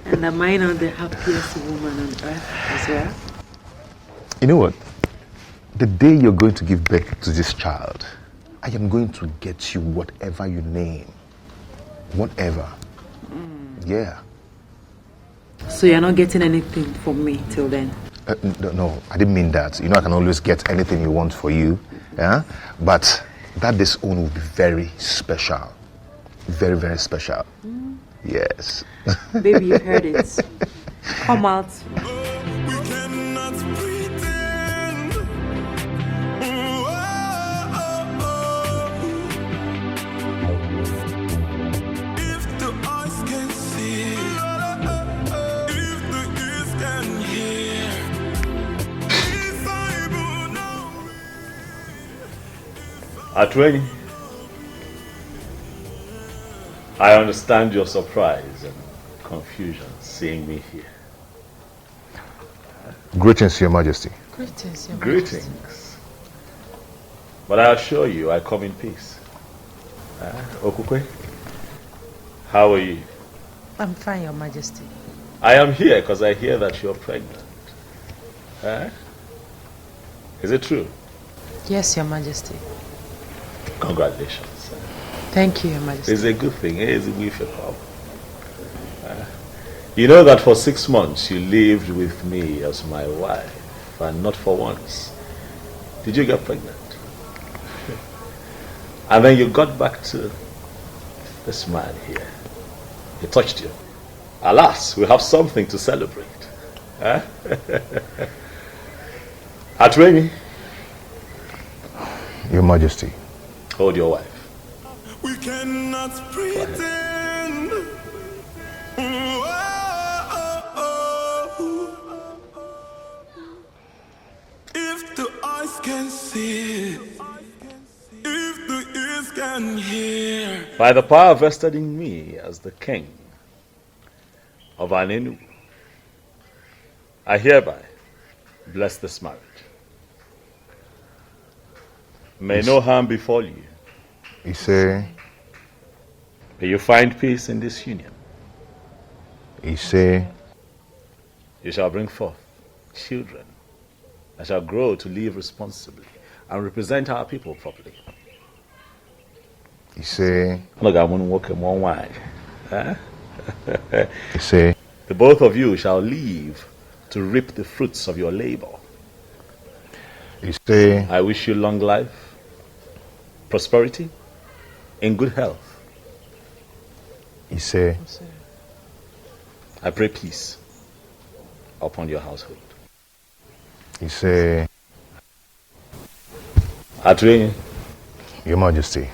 And am I not the happiest woman on earth as well? You know what? The day you're going to give birth to this child, I am going to get you whatever you name. Whatever. Yeah. So you're not getting anything from me till then? No, I didn't mean that. You know, I can always get anything you want for you. Yeah? But that this own will be very special. Very, very special. Yes. Baby, you heard it. Come out. Atweni, I understand your surprise and confusion seeing me here. Greetings, Your Majesty. Greetings, Your Greetings. Majesty. But I assure you, I come in peace. Okukwe, how are you? I'm fine, Your Majesty. I am here because I hear that you're pregnant. Is it true? Yes, Your Majesty. Congratulations. Thank you, Your Majesty. It's a good thing. It's a good thing. You know that for 6 months you lived with me as my wife, and not for once did you get pregnant. And then you got back to this man here. He touched you. Alas, we have something to celebrate. Atwemi. Your Majesty. Hold your wife. We cannot pretend. If the eyes can see, if the ears can hear. By the power vested in me as the king of Anenu, I hereby bless this marriage. May no harm befall you. He say. May you find peace in this union. He say. You shall bring forth children that shall grow to live responsibly and represent our people properly. He say. Look, I'm going to walk in one way. He say. The both of you shall live to reap the fruits of your labor. He say. I wish you long life, prosperity, in good health. He say. I pray peace upon your household. He say. Atwini. Your Majesty.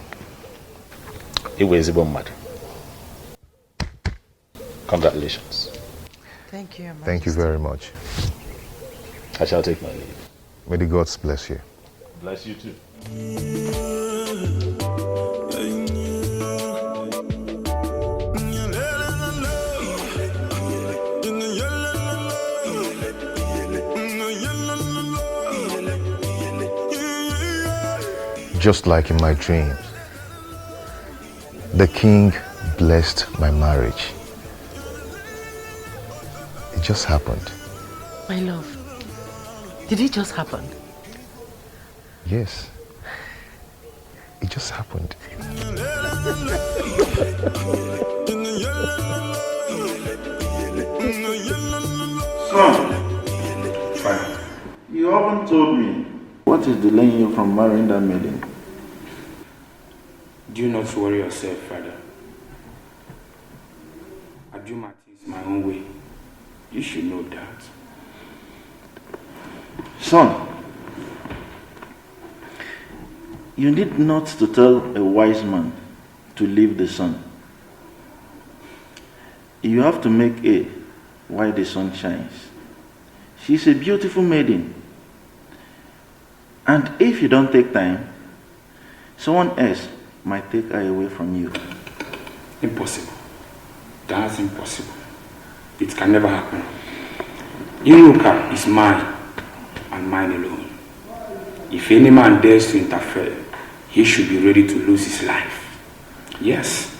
Mad. Congratulations. Thank you, Your Majesty. Thank you very much. I shall take my leave. May the gods bless you. Bless you too. Just like in my dreams, the king blessed my marriage. It just happened. My love, did it just happen? Yes. It just happened. Son, you haven't told me what is delaying you from marrying that maiden. Do not worry yourself, Father. I do my things my own way. You should know that. Son, you need not to tell a wise man to leave the sun. You have to make hay while the sun shines. She's a beautiful maiden. And if you don't take time, someone else might take her away from you. Impossible. That's impossible. It can never happen. Inuka is mine and mine alone. If any man dares to interfere, he should be ready to lose his life. Yes.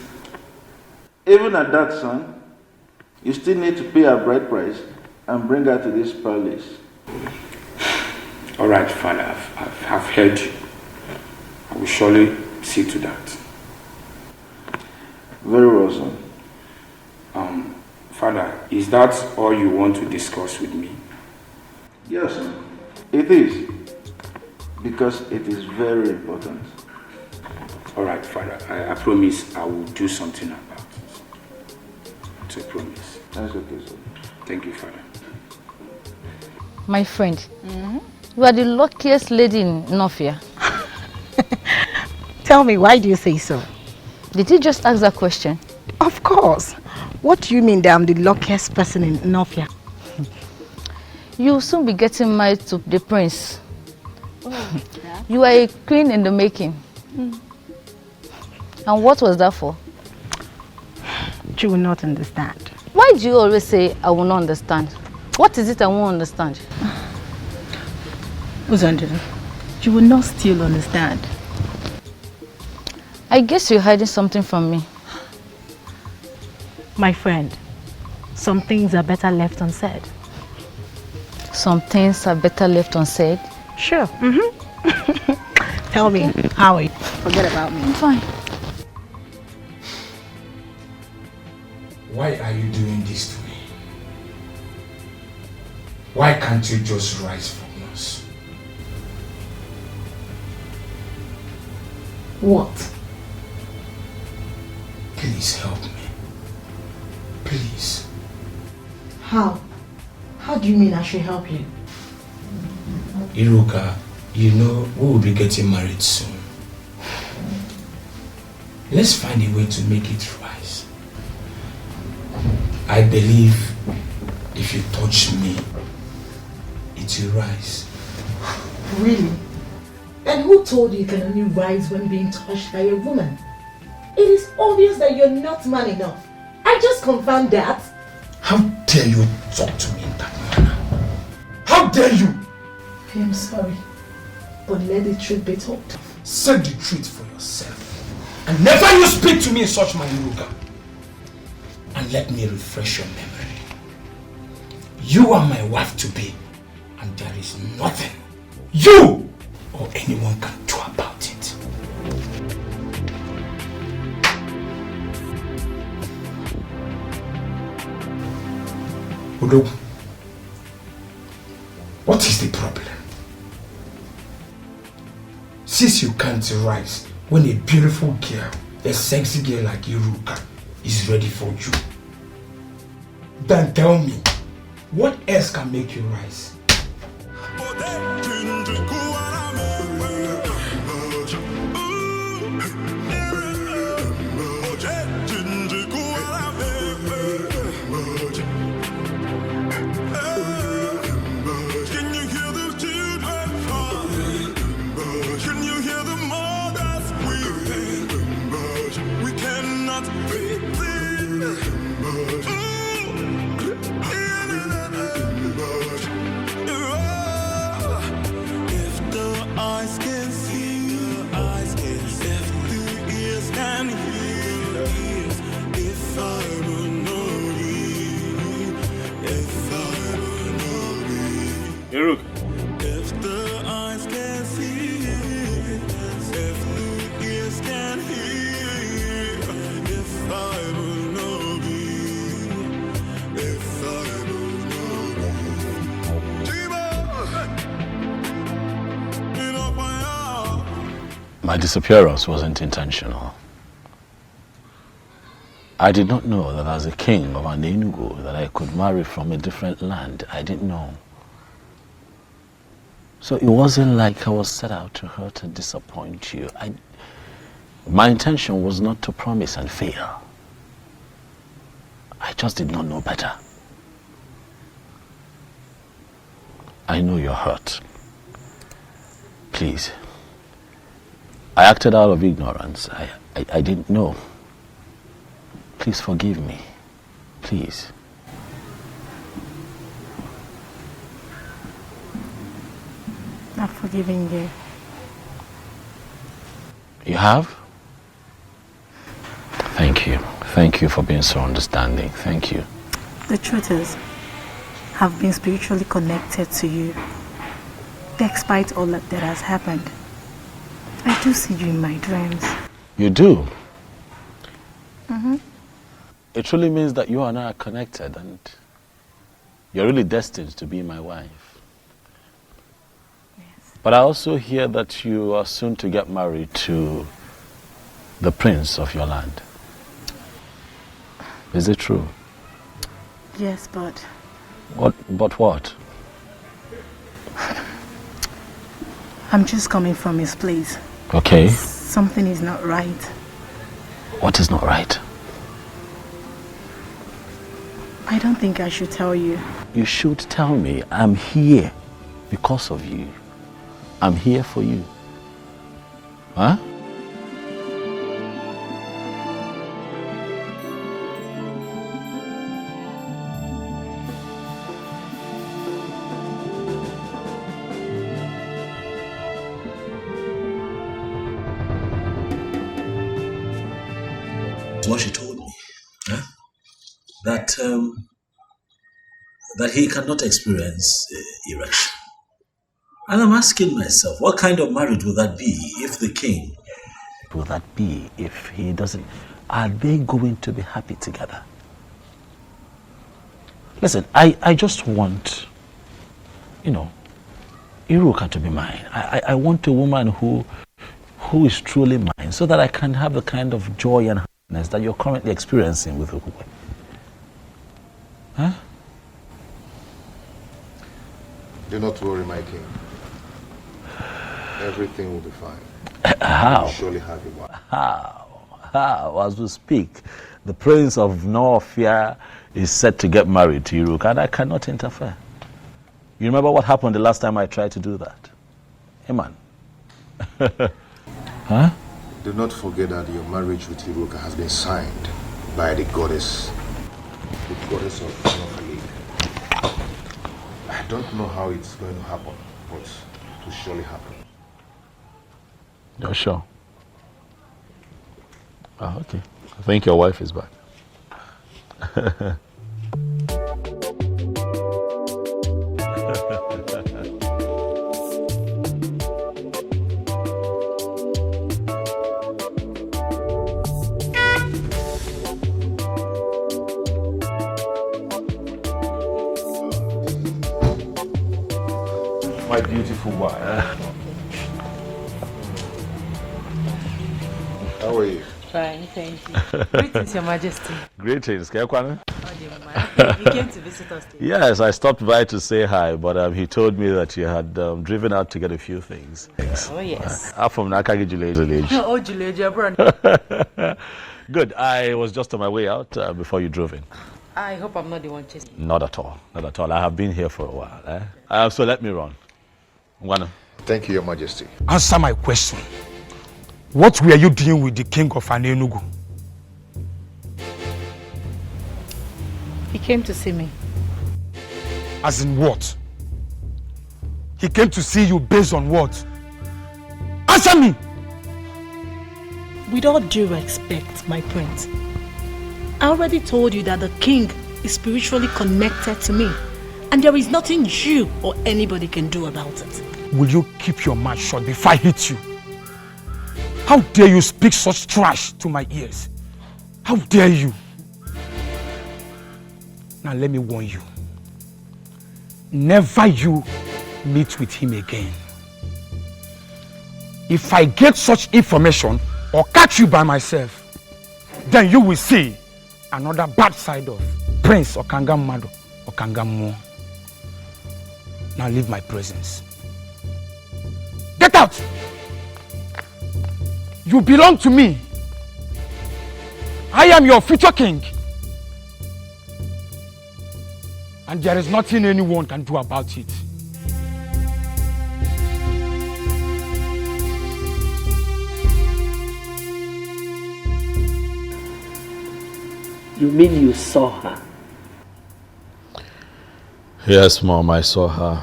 Even at that, son, you still need to pay her bride price and bring her to this palace. All right, Father, I've heard you. I will surely see to that. Very well, son. Father, is that all you want to discuss with me? Yes, son. It is. Because it is very important. All right, Father, I promise I will do something about it. It's a promise. That's okay, sir. Thank you, Father. My friend, you are the luckiest lady in Nofia. Tell me, why do you say so? Did you just ask that question? Of course. What do you mean that I'm the luckiest person in Nofia? You will soon be getting married to the prince. You are a queen in the making. And what was that for? You will not understand. Why do you always say I will not understand? What is it I won't understand? Uzandra, you will not still understand. I guess you're hiding something from me. My friend, some things are better left unsaid. Some things are better left unsaid? Sure. Tell me, how are you? Forget about me. I'm fine. Why are you doing this to me? Why can't you just rise from us? What? Please help me. Please. How? How do you mean I should help you? Iruka, you know we will be getting married soon. Let's find a way to make it rise. I believe if you touch me, it will rise. Really? And who told you can only rise when being touched by a woman? It is obvious that you're not man enough. I just confirmed that. How dare you talk to me in that manner? How dare you? I am sorry, but let the truth be told. Say the truth for yourself. And never you speak to me in such manner, Iruka. And let me refresh your memory. You are my wife to be, and there is nothing you or anyone can do about it. Udo, what is the problem? Since you can't rise when a beautiful girl, a sexy girl like Iruka is ready for you, then tell me, what else can make you rise? If the eyes can see, if the ears can hear, if I will not be, if I will not be. My disappearance wasn't intentional. I did not know that as a king of an Enugu that I could marry from a different land. I didn't know. So it wasn't like I was set out to hurt and disappoint you. My intention was not to promise and fail. I just did not know better. I know you're hurt. Please. I acted out of ignorance. I didn't know. Please forgive me. Please. I've forgiven you. You have? Thank you. Thank you for being so understanding. Thank you. The truth is, I've been spiritually connected to you. Despite all that has happened, I do see you in my dreams. You do? Mm-hmm. It truly means that you and I are connected and you're really destined to be my wife. Yes. But I also hear that you are soon to get married to the prince of your land. Is it true? Yes, but... But what? I'm just coming from his place. Okay. Something is not right. What is not right? I don't think I should tell you. You should tell me. I'm here because of you. I'm here for you. Huh? what she told me. Huh? That he cannot experience erection. And I'm asking myself, what kind of marriage would that be if the king... Will that be if he doesn't... Are they going to be happy together? Listen, I just want, Iruka to be mine. I want a woman who is truly mine, so that I can have the kind of joy and happiness that you're currently experiencing with Ukwe. Huh? Do not worry, my king. Everything will be fine. How? You surely have your wife. How? As we speak, the prince of Norfia is set to get married to Iruka, and I cannot interfere. You remember what happened the last time I tried to do that? Hey, man. Huh? Do not forget that your marriage with Iruka has been signed by the goddess of Norfolk. I don't know how it's going to happen, but it will surely happen. You're sure? Oh, okay. I think your wife is back. My beautiful wife. How are you? Fine, thank you. Greetings, Your Majesty. Greetings. Can you come? He came to visit us today. Yes, I stopped by to say hi, but he told me that you had driven out to get a few things. Oh, yes. I'm from Nakagi Village. Oh, Juleja, Good. I was just on my way out before you drove in. I hope I'm not the one chasing. Not at all. Not at all. I have been here for a while. So let me run. Ngwana. Thank you, Your Majesty. Answer my question. What were you doing with the king of Anenugu? He came to see me. As in what? He came to see you based on what? Answer me! With all due respect, my prince, I already told you that the king is spiritually connected to me, and there is nothing you or anybody can do about it. Will you keep your mouth shut before I hit you? How dare you speak such trash to my ears? How dare you? Now let me warn you. Never you meet with him again. If I get such information or catch you by myself, then you will see another bad side of Prince Okangamado Okangamu. Now leave my presence. Get out! You belong to me. I am your future king. And there is nothing anyone can do about it. You mean you saw her? Yes, Mom, I saw her.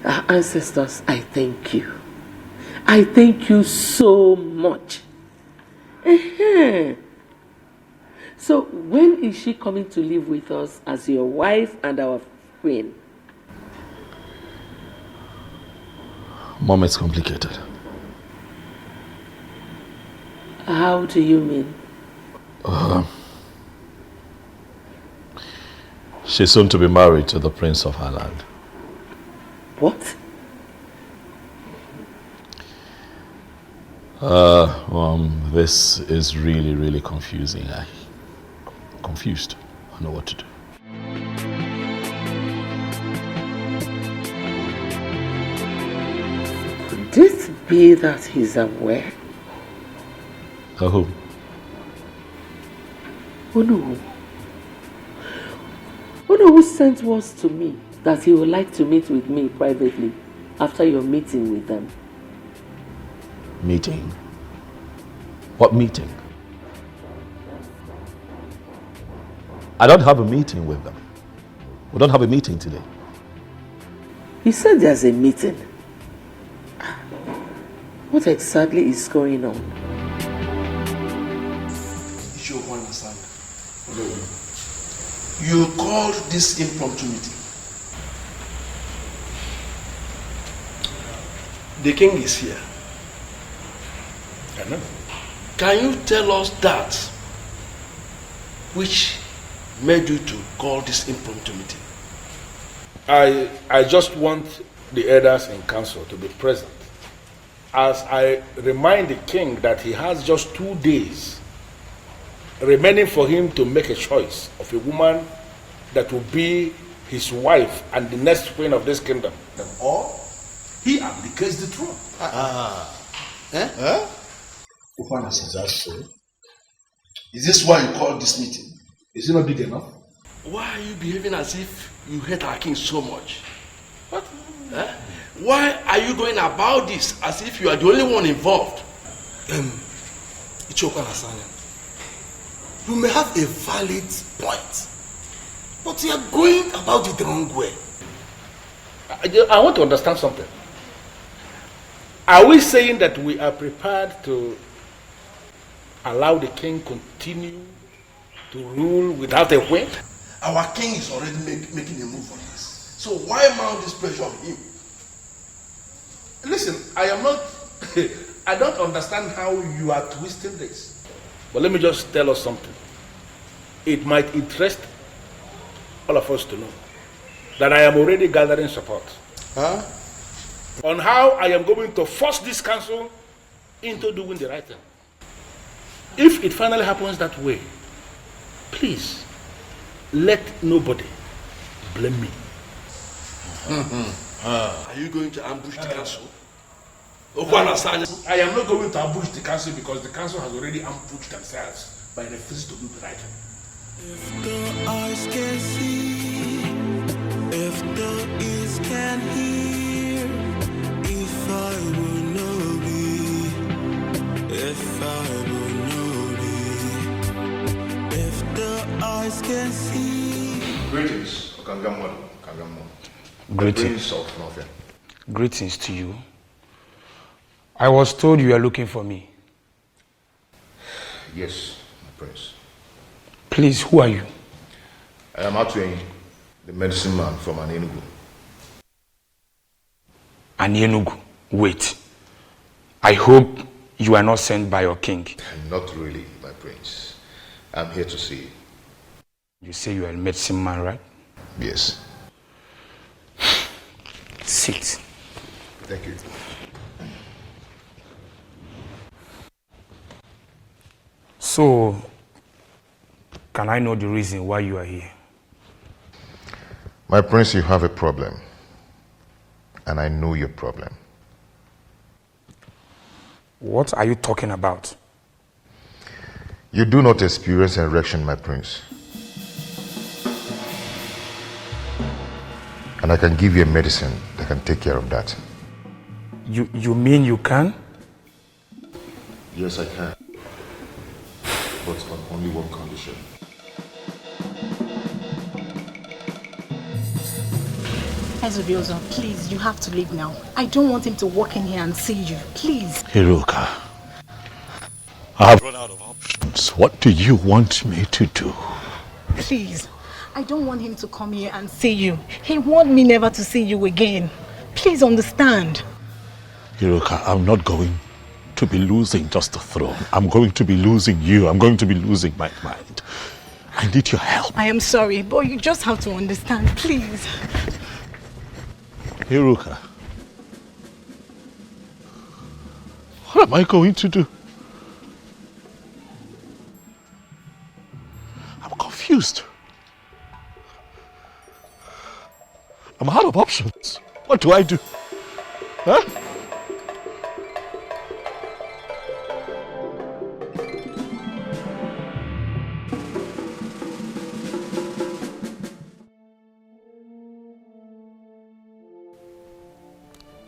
Our ancestors, I thank you. I thank you so much. So when is she coming to live with us as your wife and our queen? Mom, it's complicated. How do you mean? She's soon to be married to the prince of her land. What? This is really, really confusing. I'm confused. I don't know what to do. Could it be that he's aware? Who? Onny. Onny who sent words to me that he would like to meet with me privately after your meeting with them. Meeting? What meeting? I don't have a meeting with them. We don't have a meeting today. He said there's a meeting. What exactly is going on? You called this impromptu meeting. The king is here. I know. Can you tell us that which made you to call this impromptu meeting? I just want the elders in council to be present as I remind the king that he has just 2 days remaining for him to make a choice of a woman that will be his wife and the next queen of this kingdom. Or he abdicates the throne. Is that so? Is this why you called this meeting? Is it not big enough? Why are you behaving as if you hate our king so much? What? Why are you going about this as if you are the only one involved? Etiko and Asanya, you may have a valid point, but you are going about it the wrong way. I want to understand something. Are we saying that we are prepared to allow the king continue to rule without a whim? Our king is already making a move on this. So why mount this pressure on him? Listen, I am not... I don't understand how you are twisting this. But let me just tell us something. It might interest all of us to know that I am already gathering support. On how I am going to force this council into doing the right thing. If it finally happens that way, please, let nobody blame me. Are you going to ambush the council? I am not going to ambush the council because the council has already ambushed themselves by refusing to do the right thing. If the eyes can see, if the ears can hear, if I will know be, if I will know be, if the eyes can see. Greetings. Greetings. Greetings to you. I was told you are looking for me. Yes, my prince. Please, who are you? I am Atwin, the medicine man from Enugu. Enugu? Wait. I hope you are not sent by your king. Not really, my prince. I'm here to see you. You say you are a medicine man, right? Yes. Sit. Thank you. So, can I know the reason why you are here? My prince, you have a problem. And I know your problem. What are you talking about? You do not experience erection, my prince. And I can give you a medicine that can take care of that. You mean you can? Yes, I can. But on only one condition. Ezobiozo, please, you have to leave now. I don't want him to walk in here and see you. Please. Hiruka, I have run out of options. What do you want me to do? Please. I don't want him to come here and see you. He wants me never to see you again. Please understand. Hiruka, I'm not going to be losing just the throne. I'm going to be losing you. I'm going to be losing my mind. I need your help. I am sorry, but you just have to understand, please. Hiruka, what am I going to do? I'm confused. I'm out of options. What do I do? Huh?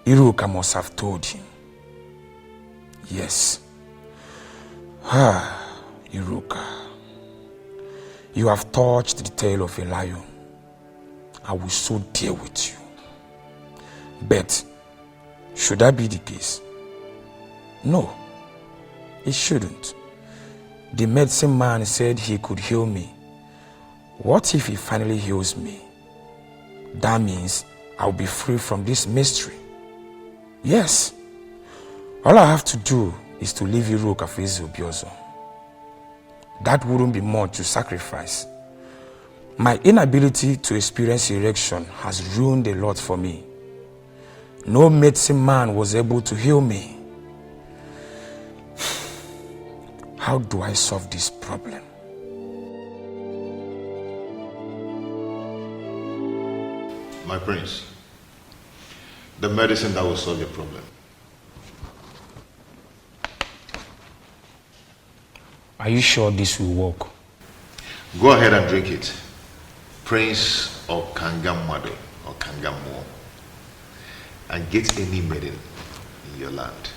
Iruka must have told him. Yes. Iruka. You have touched the tail of a lion. I will so deal with you. But should that be the case? No, it shouldn't. The medicine man said he could heal me What if he finally heals me? That means I'll be free from this mystery. Yes. All I have to do is to leave Iruka for Obiozo. That wouldn't be much to sacrifice. My inability to experience erection has ruined a lot for me. No medicine man was able to heal me. How do I solve this problem? My prince, the medicine that will solve your problem. Are you sure this will work? Go ahead and drink it. Prince of Kangamado or Kangamo. And get any maiden in your land.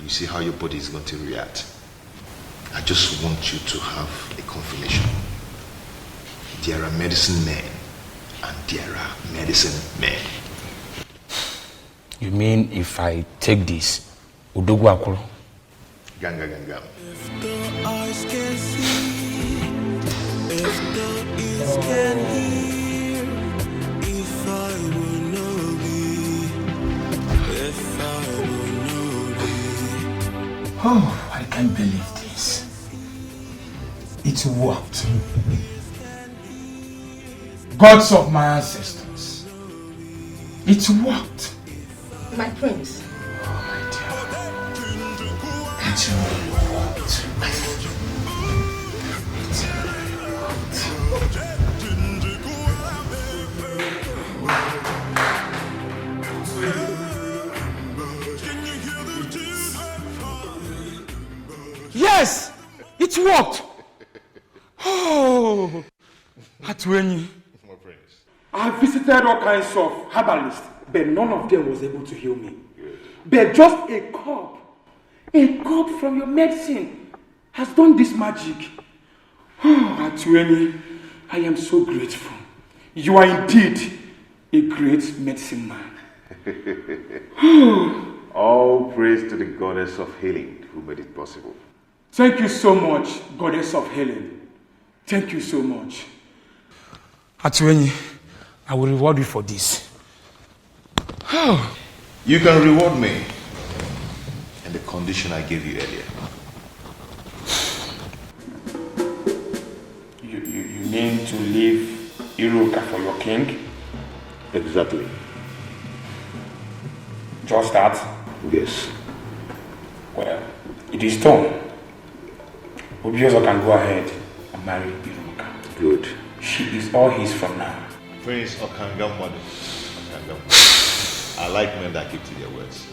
You see how your body is going to react. I just want you to have a confirmation. There are medicine men and there are medicine men. You mean if I take this, Udogu Akuro? Ganga Ganga. If the eyes can see, if the ears can hear, if I will know thee, if I will know thee. Oh, I can't believe this. It worked. Gods of my ancestors. It worked. My prince. Oh, my dear. It really worked. Yes! It worked! Oh! Atwenyi. I visited all kinds of herbalists, but none of them was able to heal me. But just a cup from your medicine has done this magic. Oh, Atwenyi, I am so grateful. You are indeed a great medicine man. All praise to the goddess of healing who made it possible. Thank you so much, goddess of healing. Thank you so much. Atwenyi, I will reward you for this. You can reward me in the condition I gave you earlier. You mean to leave Iruka for your king? Exactly. Just that? Yes. Well, it is done. Obiozo can go ahead and marry Iruka. Good. She is all his from now. Prince of Kangamwado. I like men that keep to their words.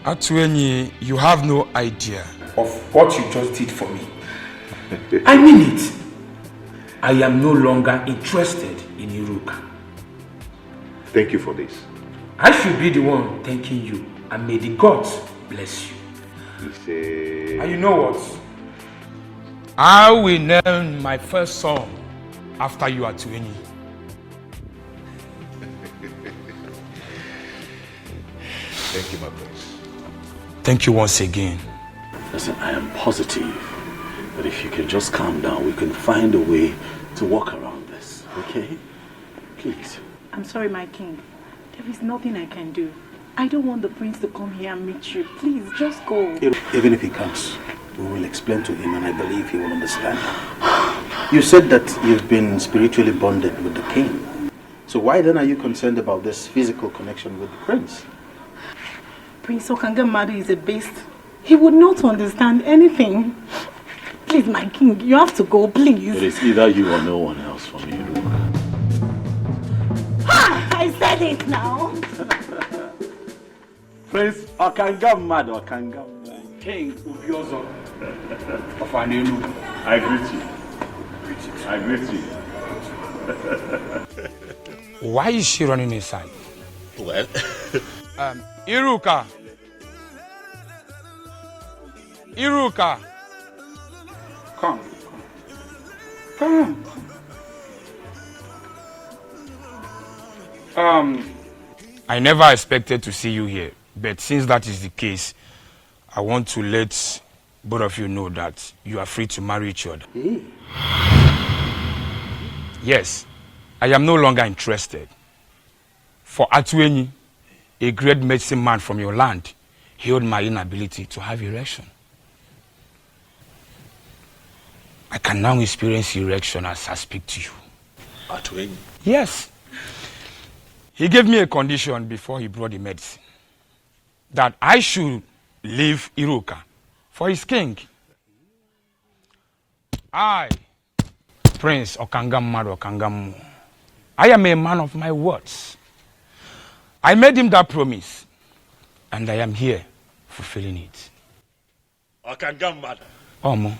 Atwenyi, you have no idea of what you just did for me. I mean it. I am no longer interested in Iruka. Thank you for this. I should be the one thanking you, and may the gods bless you. And you know what? I will name my first son after you, Atwenyi. Thank you, my prince. Thank you once again. Listen, I am positive that if you can just calm down, we can find a way to work around this, okay? Please. I'm sorry, my king. There is nothing I can do. I don't want the prince to come here and meet you. Please, just go. Even if he comes, we will explain to him and I believe he will understand. You said that you've been spiritually bonded with the king. So why then are you concerned about this physical connection with the prince? Prince Okangamadu is a beast. He would not understand anything. Please, my king, you have to go, please. It is either you or no one else for me. I said it now. Prince Okangamadu, Okangamadu. King Obiozo of Anelu. I greet you. I greet you. Why is she running inside? Well, Iruka. Iruka. Come. I never expected to see you here, but since that is the case, I want to let both of you know that you are free to marry each other. Hey. Yes, I am no longer interested. For Atuenyi, a great medicine man from your land, healed my inability to have erection. I can now experience erection as I speak to you. Atuenyi? Yes. He gave me a condition before he brought the medicine. That I should leave Iruka for his king. I, Prince Okangam Okangamu, I am a man of my words. I made him that promise, and I am here fulfilling it. Okangam. Omo.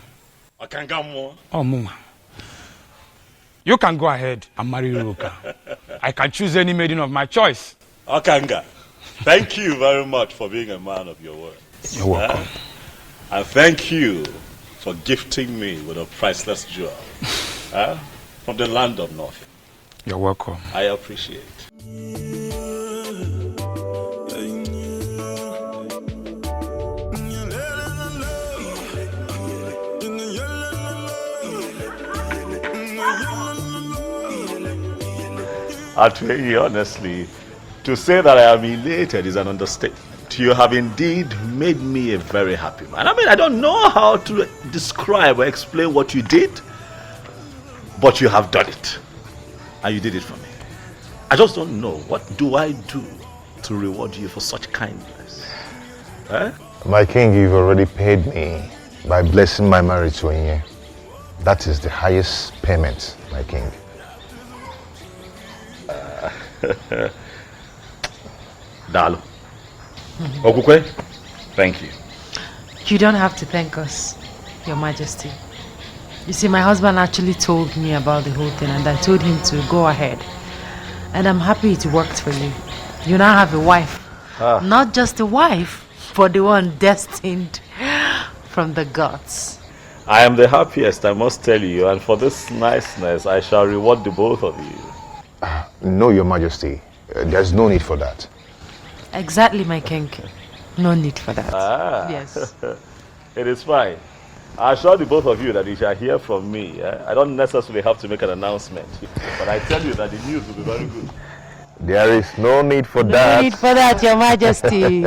Okangam. Omo. You can go ahead and marry Iruka. I can choose any maiden of my choice. Okanga, thank you very much for being a man of your word. You're welcome. And thank you for gifting me with a priceless jewel from the land of North. You're welcome. I appreciate. Atuenyi, honestly, to say that I am elated is an understatement. You have indeed made me a very happy man. I mean, I don't know how to describe or explain what you did, but you have done it. And you did it for me. I just don't know, what do I do to reward you for such kindness? My king, you've already paid me by blessing my marriage to Onye. That is the highest payment, my king. Dalo. Okukwe, thank you. You don't have to thank us, Your Majesty. You see, my husband actually told me about the whole thing, and I told him to go ahead. And I'm happy it worked for you. You now have a wife. Not just a wife, but the one destined from the gods. I am the happiest, I must tell you, and for this niceness, I shall reward the both of you. No, Your Majesty. There's no need for that. Exactly, my king. No need for that. Yes. It is fine. I assure the both of you that you shall hear from me. I don't necessarily have to make an announcement, but I tell you that the news will be very good. There is no need for that. No need for that, Your Majesty.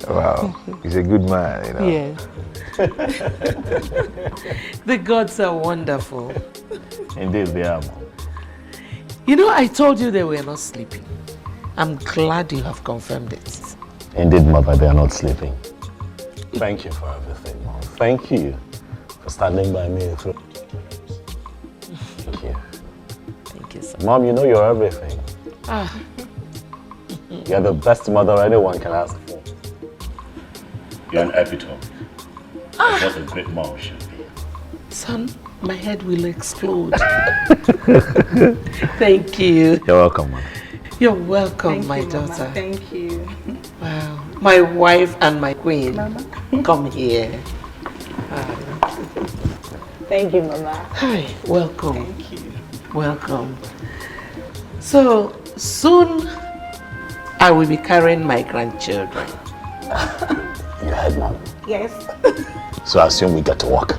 Wow, he's a good man, you know. Yes. The gods are wonderful. Indeed, they are. You know, I told you they were not sleeping. I'm glad you have confirmed it. Indeed, Mother, they are not sleeping. Thank you for everything, Mom. Thank you for standing by me through. Thank you. Thank you, sir. Mom, you know you're everything. You're the best mother anyone can ask for. You're an epitome. What a great mom should be. Son, my head will explode. Thank you. You're welcome, Mom. You're welcome, Thank my you, daughter. Mama. Thank you. Wow. My wife and my queen. Mama. Come here. Thank you, Mama. Hi, welcome. Thank you. Welcome. So, soon I will be carrying my grandchildren. You heard, Mom. Yes. So I assume we get to work.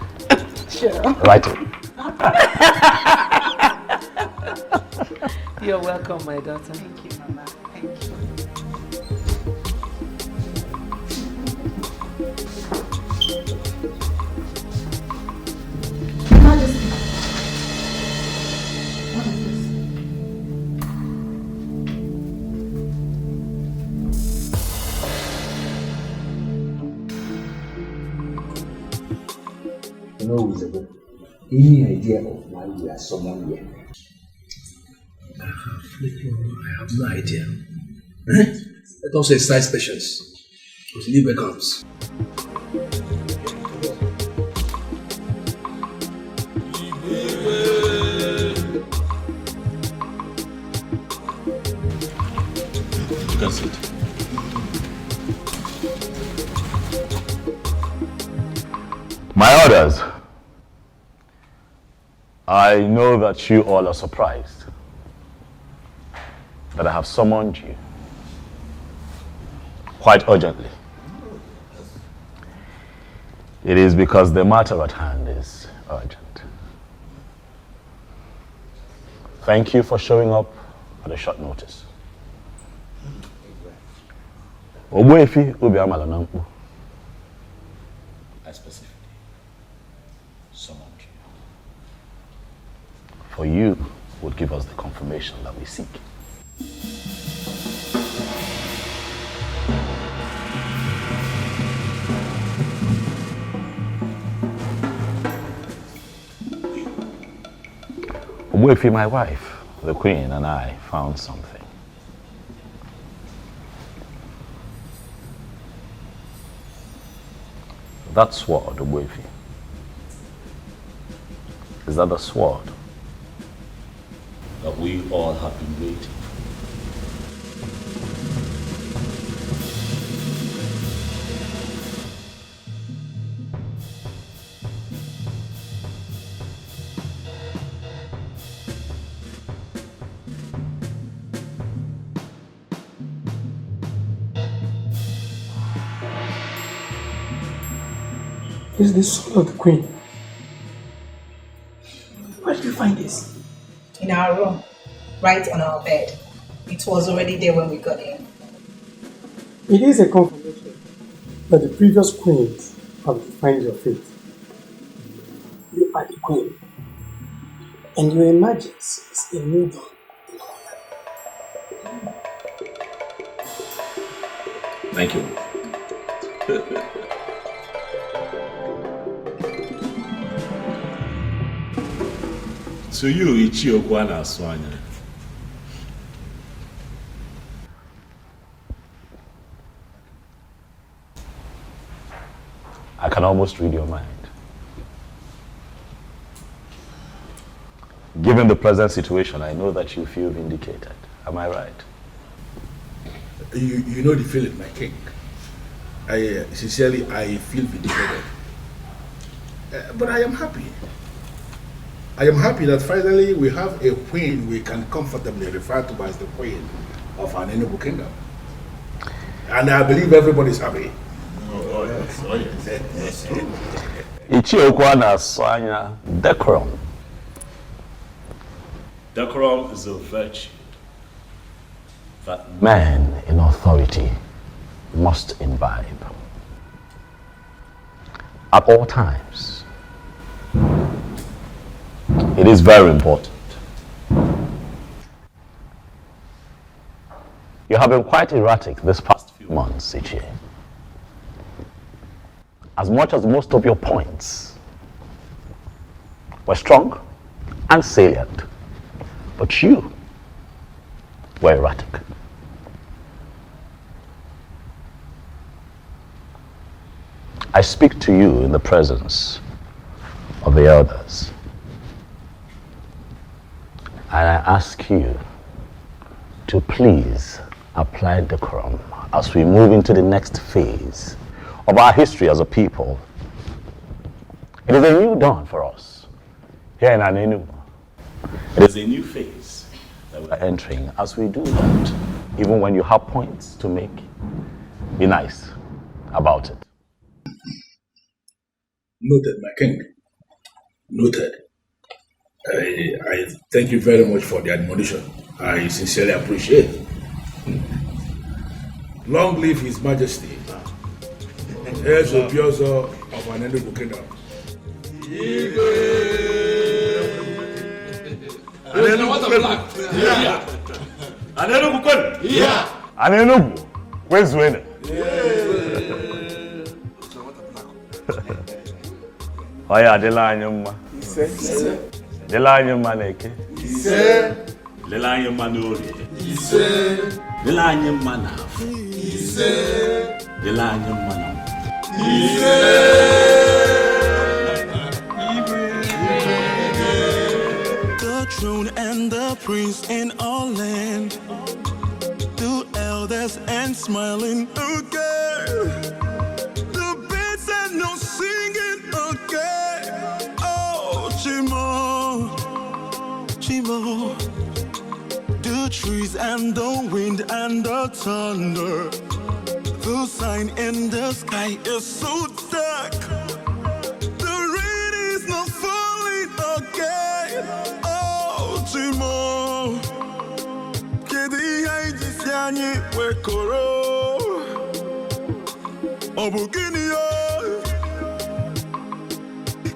Sure. Right? You're welcome, my daughter. Thank you, Mama. Thank you. Majesty. What is this? No, Isabel. Any idea of why we are summoned here? I have no idea. Let us exercise patience. Until Libre comes. You can sit. My orders. I know that you all are surprised that I have summoned you quite urgently. It is because the matter at hand is urgent. Thank you for showing up at a short notice. Ogbuefi Obi Amala na Nkpu. I specifically summoned you. For you would give us the confirmation that we seek. Ogbuefi, my wife, the Queen, and I found something. That sword, Ogbuefi, is that the sword that we all have been waiting. This is the soul of the Queen. Where did you find this? In our room, right on our bed. It was already there when we got in. It is a confirmation that the previous queens have defined your fate. You are the Queen, and your emergence is a new dawn. Thank you. To you, Ichiokwa na Swanya. I can almost read your mind. Given the present situation, I know that you feel vindicated. Am I right? You know the feeling, my king. I sincerely feel vindicated. But I am happy. I am happy that finally we have a queen we can comfortably refer to as the queen of an Enugu kingdom. And I believe everybody is happy. Oh yes, oh yes. Ichiokwa na Swanya, decorum. Decorum is a virtue that Man in authority must imbibe. At all times. It is very important. You have been quite erratic this past few months, Ichie. As much as most of your points were strong and salient, but you were erratic. I speak to you in the presence of the elders. And I ask you to please apply decorum as we move into the next phase of our history as a people. It is a new dawn for us here in Anenu. It is a new phase that we are entering. As we do that, even when you have points to make, be nice about it. Noted, my king. Noted. I thank you very much for the admonition. I sincerely appreciate it. Long live His Majesty, heirs of Biozo of an Enugu kingdom. Anenugu, where's winning? Oya, adela anyuma. Adela anyuma neke. Adela anyuma n'ori. Adela anyuma n'afọ. Adela anyuma n'afọ. The throne and the prince in all land, the elders and smiling again. The birds and no singing again. Oh, Chimo, Chimo. The trees and the wind and the thunder. The sign in the sky is so dark. The rain is not falling again. Oh, Chimo. anyị wekọrọ ọ bụ gịnị ya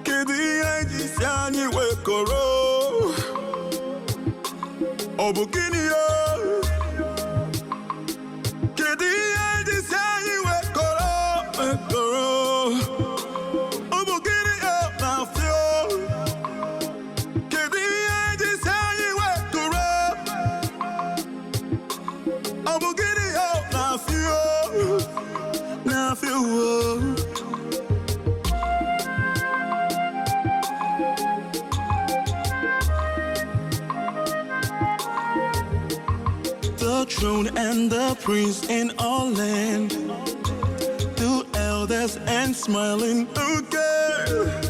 kedu ihe anyị si anyị wekọrọ ọ bụ gịnị ya kedu ihe anyị si anyị wekọrọ ọ bụ gịnị ya na-afịọ kedu ihe anyị si anyị wekọrọ ọ bụ gịnị ya na-afịọ The throne and the prince in all land, the elders and smiling again.